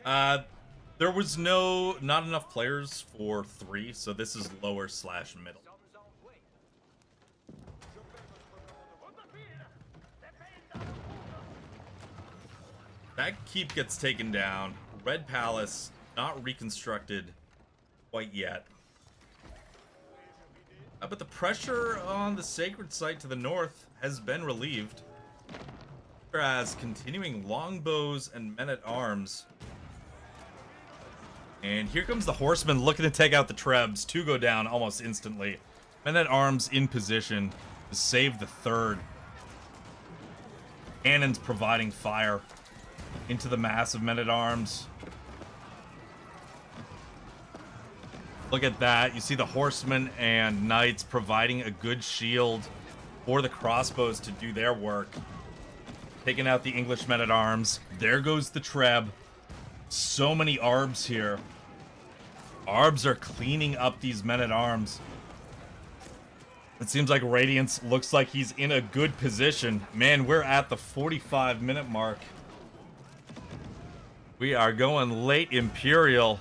There was not enough players for 3, so this is lower/middle. That keep gets taken down. Red Palace not reconstructed quite yet. But the pressure on the sacred site to the north has been relieved. Whereas continuing longbows and men-at-arms. And here comes the horsemen looking to take out the Trebs. 2 go down almost instantly. Men-at-arms in position to save the third. Cannons providing fire into the mass of men-at-arms. Look at that. You see the horsemen and knights providing a good shield for the crossbows to do their work. Taking out the English men-at-arms. There goes the Treb. So many Arbs here. Arbs are cleaning up these men-at-arms. It seems like Radiance looks like he's in a good position. Man, we're at the 45-minute mark. We are going late Imperial.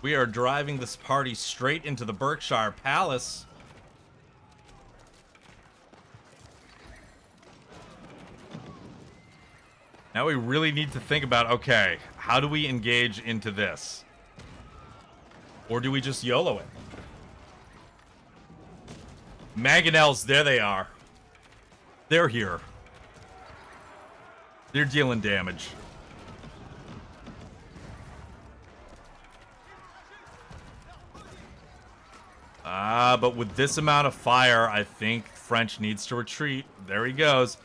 We are driving this party straight into the Berkshire Palace. Now we really need to think about, okay, how do we engage into this? Or do we just YOLO it? Mangonels, there they are. They're here. They're dealing damage. But with this amount of fire, I think French needs to retreat. There he goes.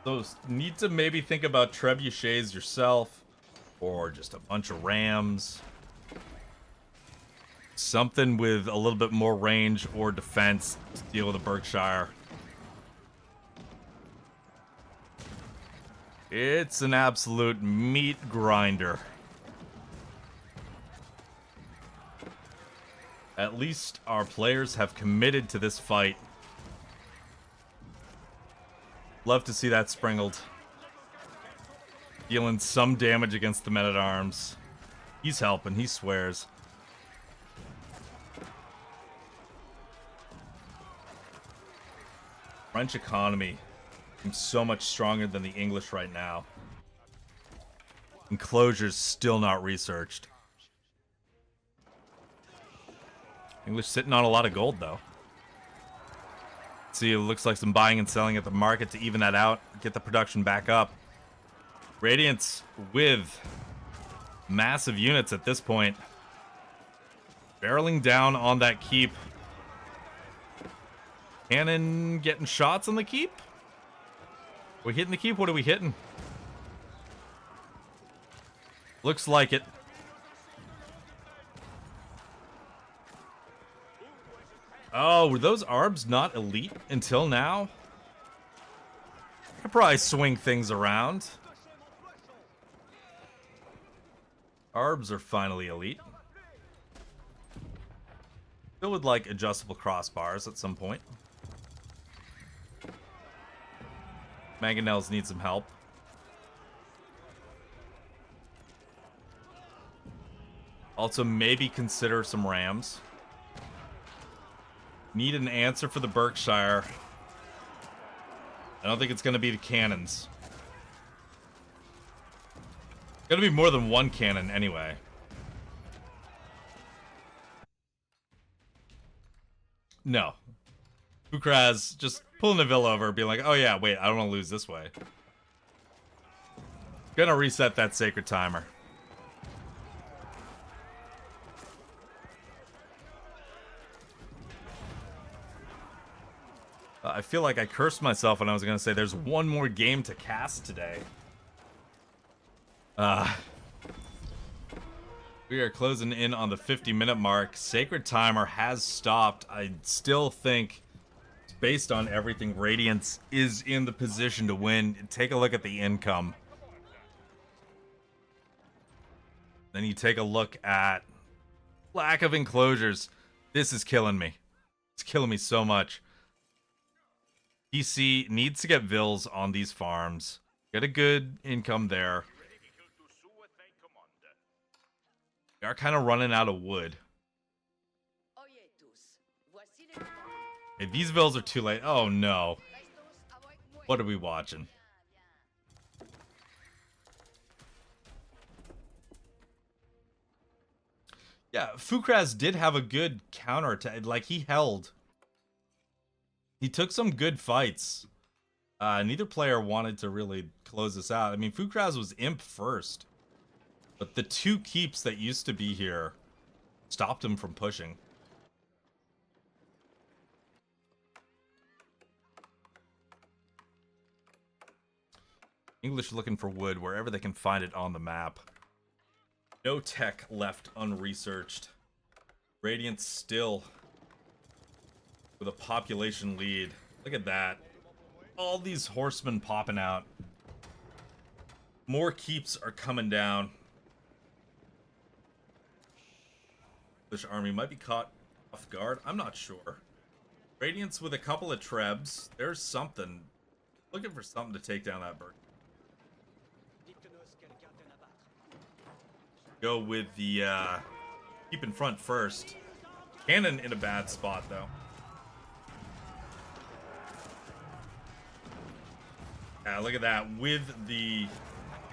So need to maybe think about trebuchets yourself, or just a bunch of rams. Something with a little bit more range or defense to deal with the Berkshire. It's an absolute meat grinder. At least our players have committed to this fight. Love to see that Springled. Dealing some damage against the men-at-arms. He's helping, he swears. French economy seems so much stronger than the English right now. Enclosures still not researched. English sitting on a lot of gold, though. See, it looks like some buying and selling at the market to even that out, get the production back up. Radiance with massive units at this point. Barreling down on that keep. Cannon getting shots on the keep? Are we hitting the keep? What are we hitting? Looks like it. Oh, were those Arbs not elite until now? I could probably swing things around. Arbs are finally elite. Still would like adjustable crossbars at some point. Mangonels need some help. Also, maybe consider some rams. Need an answer for the Berkshire. I don't think it's going to be the cannons. It's going to be more than one cannon anyway. No. Fucraz just pulling the villa over, being like, oh yeah, wait, I don't want to lose this way. Gonna reset that sacred timer. I feel like I cursed myself when I was going to say there's one more game to cast today. We are closing in on the 50-minute mark. Sacred Timer has stopped. I still think, based on everything, Radiance is in the position to win. Take a look at the income. Then you take a look at lack of enclosures. This is killing me. It's killing me so much. PC needs to get Vills on these farms. Get a good income there. We are kind of running out of wood. Hey, these Vills are too late. Oh no. What are we watching? Yeah, Fucraz did have a good counter attack. Like, he held. He took some good fights. Neither player wanted to really close this out. I mean, Fucraz was imp first. But the two keeps that used to be here stopped him from pushing. English looking for wood wherever they can find it on the map. No tech left unresearched. Radiant still with a population lead. Look at that. All these horsemen popping out. More keeps are coming down. English army might be caught off guard. I'm not sure. Radiance with a couple of trebs. There's something. Looking for something to take down that bird. Go with the keep in front first. Cannon in a bad spot though. Yeah, look at that. With the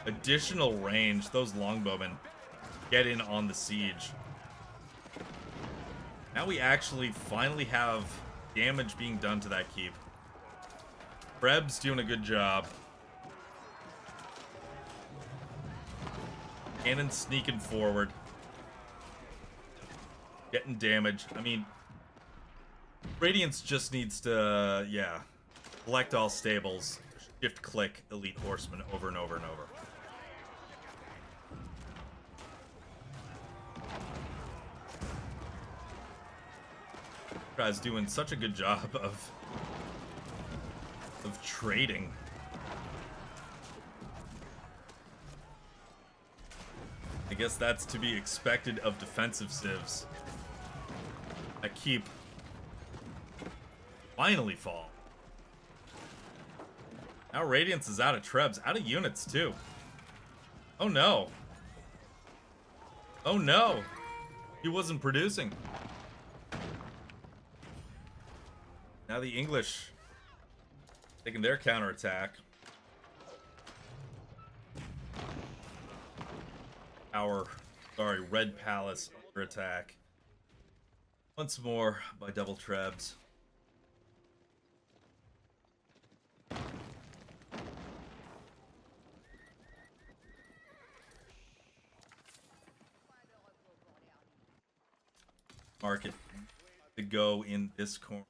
additional range, those longbowmen get in on the siege. Now we actually finally have damage being done to that keep. Krebs doing a good job. Cannon sneaking forward. Getting damage. I mean, Radiance just needs to, yeah, collect all stables. Shift click elite horsemen over and over and over. Guy's doing such a good job of trading. I guess that's to be expected of defensive civs. I keep finally fall. Now Radiance is out of trebs, out of units too. Oh no. Oh no. He wasn't producing. Now the English taking their counterattack. Red Palace under attack. Once more by double trebs. Market to go in this corner.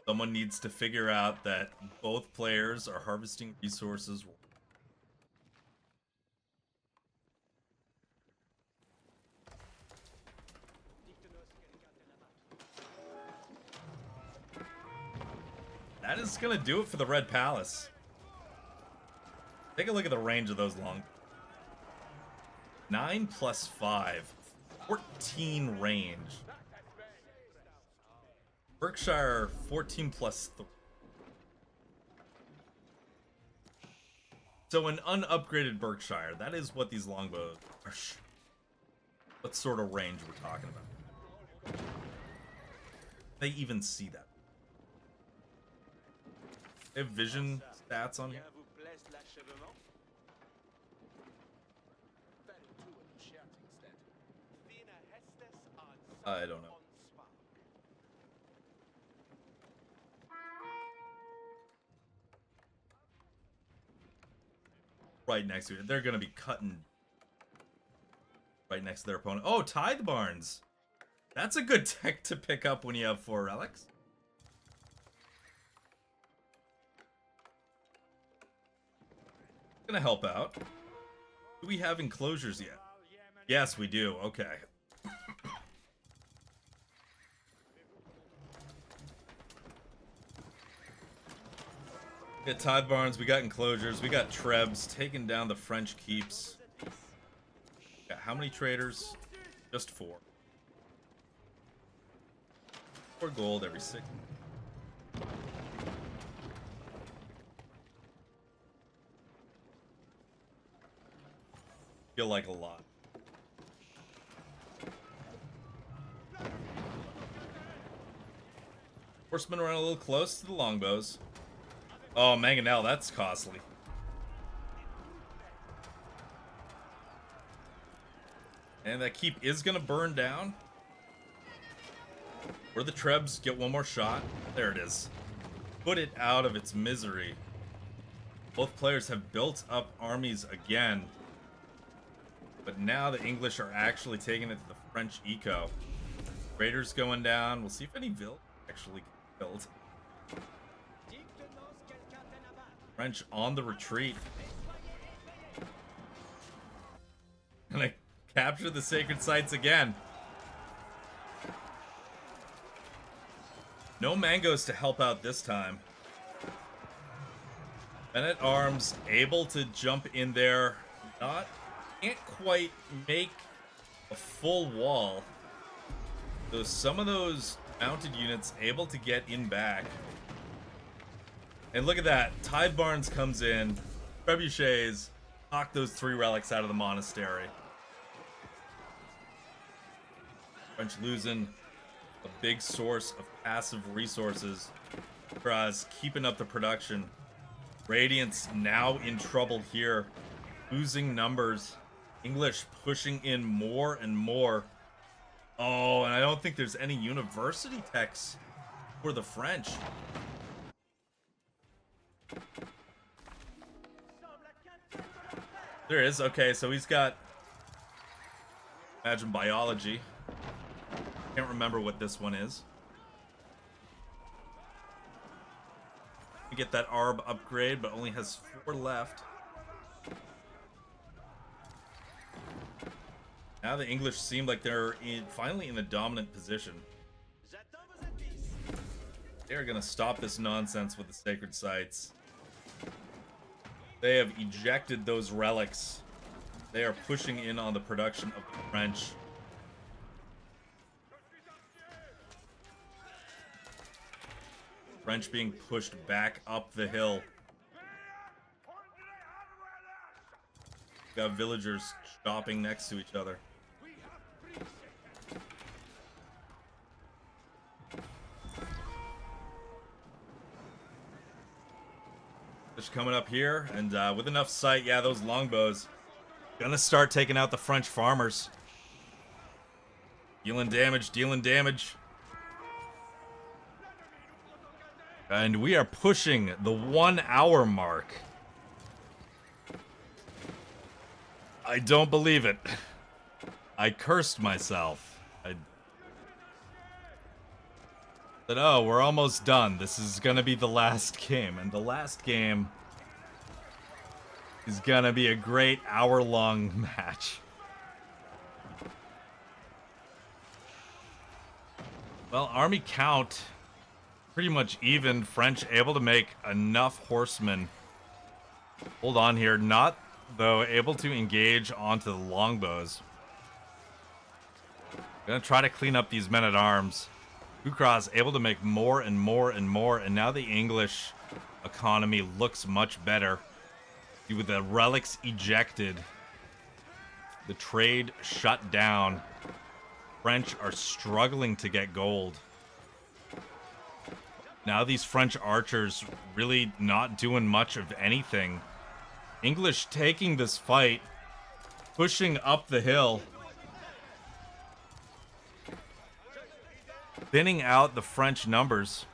Someone needs to figure out that both players are harvesting resources. That is gonna do it for the Red Palace. Take a look at the range of those long. 9 plus 5. 14 range. Berkshire 14 plus 3. So an unupgraded Berkshire. That is what these longbows are. What sort of range we're talking about. They even see that. They have vision stats on here. I don't know. Right next to it. They're going to be cutting right next to their opponent. Oh, Tithe Barns. That's a good tech to pick up when you have 4 relics. Gonna help out. Do we have enclosures yet? Yes, we do. Okay. We got Tithe Barns, we got enclosures, we got Trebs taking down the French keeps. Got how many traders? Just 4. 4 gold every 6. Feel like a lot. Horsemen run a little close to the longbows. Oh, Mangonel, that's costly. And that keep is gonna burn down. Where the Trebs get one more shot. There it is. Put it out of its misery. Both players have built up armies again. But now the English are actually taking it to the French eco. Raiders going down. We'll see if any Vil actually get killed. French on the retreat. Gonna capture the sacred sites again. No mangoes to help out this time. Men-at-Arms able to jump in there. Can't quite make a full wall. So some of those mounted units able to get in back. And look at that. Tithe Barnes comes in. Trebuchets knock those 3 relics out of the monastery. French losing a big source of passive resources. Fucraz keeping up the production. Radiance now in trouble here. Losing numbers. English pushing in more and more. Oh, and I don't think there's any university techs for the French. There is. Okay, so he's got, imagine, biology. Can't remember what this one is. You get that ARB upgrade, but only has 4 left. Now the English seem like they're finally in a dominant position. They're gonna stop this nonsense with the sacred sites. They have ejected those relics. They are pushing in on the production of the French. French being pushed back up the hill. Got villagers shopping next to each other. Just coming up here, and with enough sight, yeah, those longbows gonna start taking out the French farmers. Dealing damage, dealing damage. And we are pushing the 1 hour mark. I don't believe it. I cursed myself. I said, oh, we're almost done. This is gonna be the last game. And the last game is gonna be a great hour-long match. Well, army count pretty much even. French able to make enough horsemen. Hold on here. Not, though, able to engage onto the longbows. Gonna try to clean up these men-at-arms. Fucraz able to make more and more and more, and now the English economy looks much better. With the relics ejected, the trade shut down. French are struggling to get gold. Now these French archers really not doing much of anything. English taking this fight, pushing up the hill, thinning out the French numbers.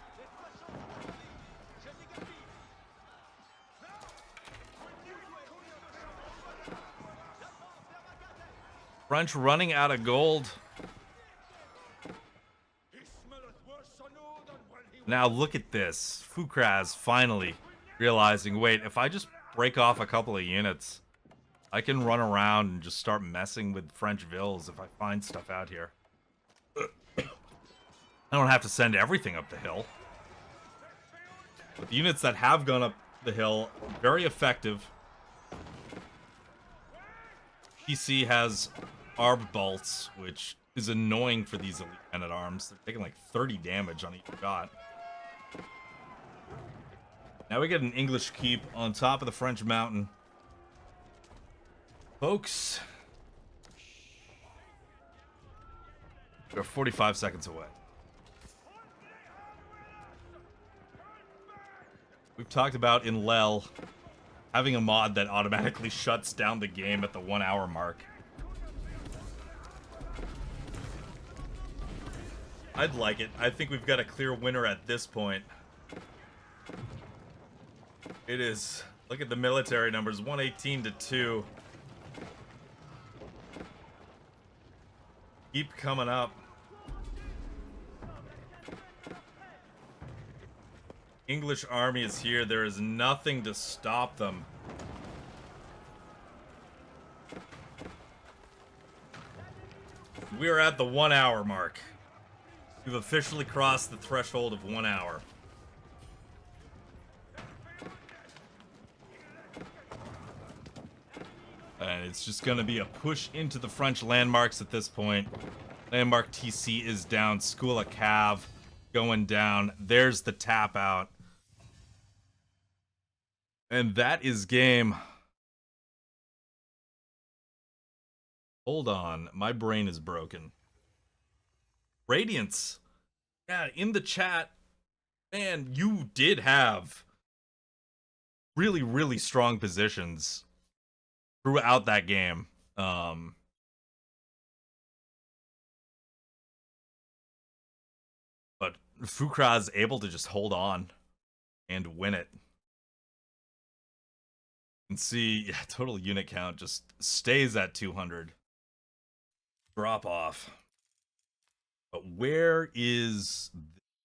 French running out of gold. Now look at this. Fucraz finally realizing, wait, if I just break off a couple of units, I can run around and just start messing with French vills if I find stuff out here. I don't have to send everything up the hill. But the units that have gone up the hill, very effective. PC has ARB bolts, which is annoying for these elite men-at-arms. They're taking like 30 damage on each shot. Now we get an English keep on top of the French mountain. Folks, we're 45 seconds away. We've talked about in Lel having a mod that automatically shuts down the game at the 1 hour mark. I'd like it. I think we've got a clear winner at this point. It is. Look at the military numbers, 118 to 2. Keep coming up. English army is here. There is nothing to stop them. We are at the 1 hour mark. We've officially crossed the threshold of 1 hour. And it's just going to be a push into the French landmarks at this point. Landmark TC is down. School of Cav going down. There's the tap out. And that is game. Hold on. My brain is broken. Radiance. Yeah, in the chat. Man, you did have really, really strong positions throughout that game. But Fucraz able to just hold on and win it. And see, yeah, total unit count just stays at 200. Drop off. But where is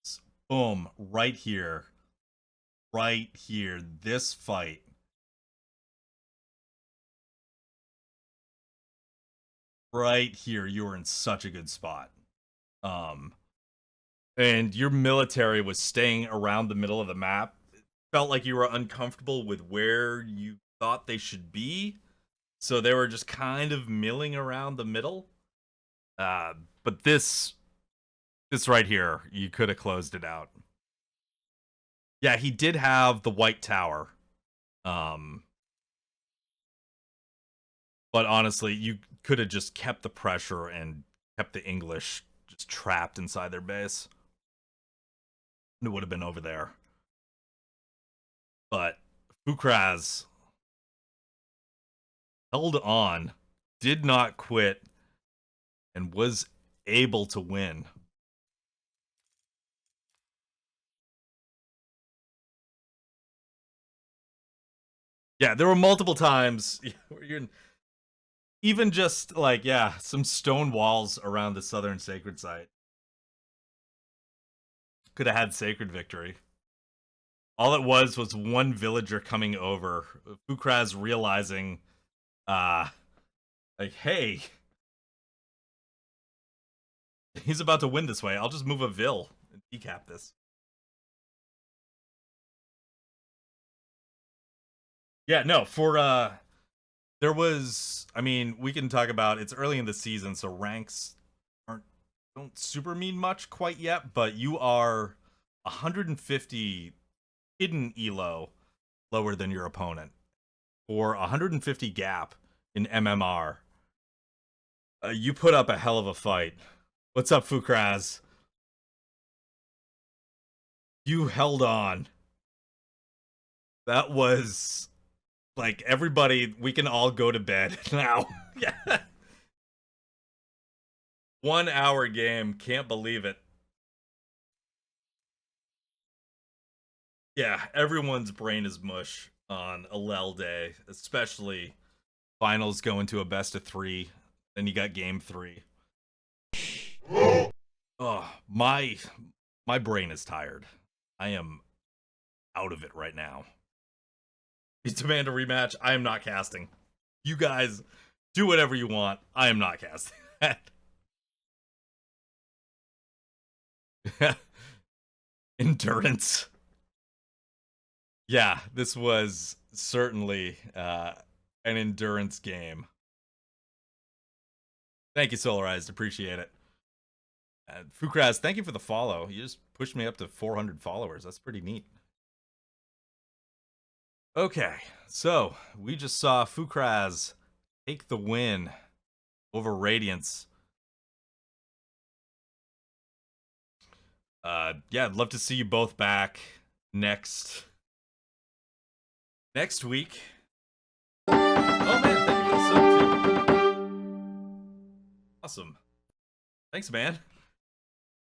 this? Boom, right here. Right here, this fight. Right here, you were in such a good spot. And your military was staying around the middle of the map. It felt like you were uncomfortable with where you thought they should be. So they were just kind of milling around the middle. But this right here, you could have closed it out. Yeah, he did have the White Tower. But honestly, you could have just kept the pressure and kept the English just trapped inside their base. It would have been over there. But Fucraz held on, did not quit, and was able to win. Yeah, there were multiple times where you're even just like, yeah, some stone walls around the southern sacred site. Could have had sacred victory. All it was one villager coming over. Fucraz realizing, like, hey, he's about to win this way. I'll just move a vill and decap this. Yeah, no, for there was, I mean, we can talk about, it's early in the season, so ranks don't super mean much quite yet, but you are 150 hidden elo lower than your opponent, or 150 gap in MMR. You put up a hell of a fight. What's up, Fucraz? You held on. That was like, everybody, we can all go to bed now. Yeah. 1 hour game. Can't believe it. Yeah, everyone's brain is mush on Alel Day, especially finals going to a best of 3. Then you got game 3. Oh, my brain is tired. I am out of it right now. You demand a rematch. I am not casting. You guys do whatever you want. I am not casting that. Endurance. Yeah, this was certainly an endurance game. Thank you, Solarized. Appreciate it. Fucraz, thank you for the follow. You just pushed me up to 400 followers. That's pretty neat. Okay, so we just saw Fucraz take the win over Radiance. Yeah, I'd love to see you both back next week. Oh man, thank you for the sub too. Awesome. Thanks, man.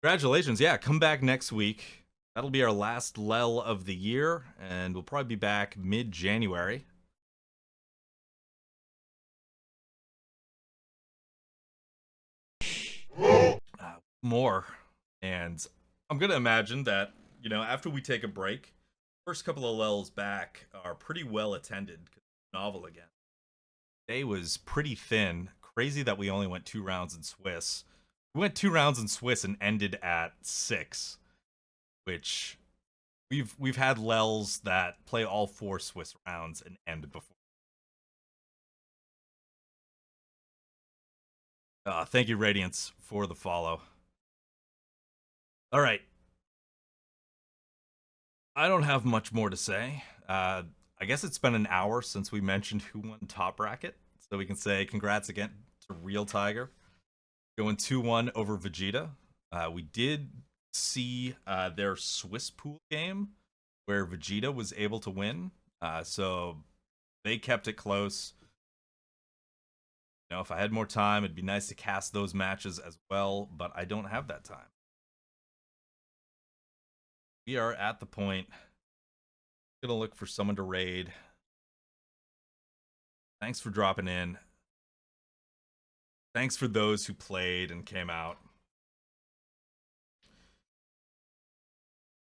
Congratulations. Yeah, come back next week. That'll be our last lel of the year, and we'll probably be back mid-January. More. And I'm going to imagine that, you know, after we take a break, first couple of lulls back are pretty well attended. Novel again. Day was pretty thin. Crazy that we only went 2 rounds in Swiss. We went 2 rounds in Swiss and ended at 6, which we've had lulls that play all 4 Swiss rounds and end before. Thank you, Radiance, for the follow. All right. I don't have much more to say. I guess it's been an hour since we mentioned who won top bracket, so we can say congrats again to Real Tiger going 2-1 over Vegeta. We did see their Swiss pool game where Vegeta was able to win, so they kept it close. You know, if I had more time, it'd be nice to cast those matches as well, but I don't have that time. We are at the point. Gonna look for someone to raid. Thanks for dropping in. Thanks for those who played and came out.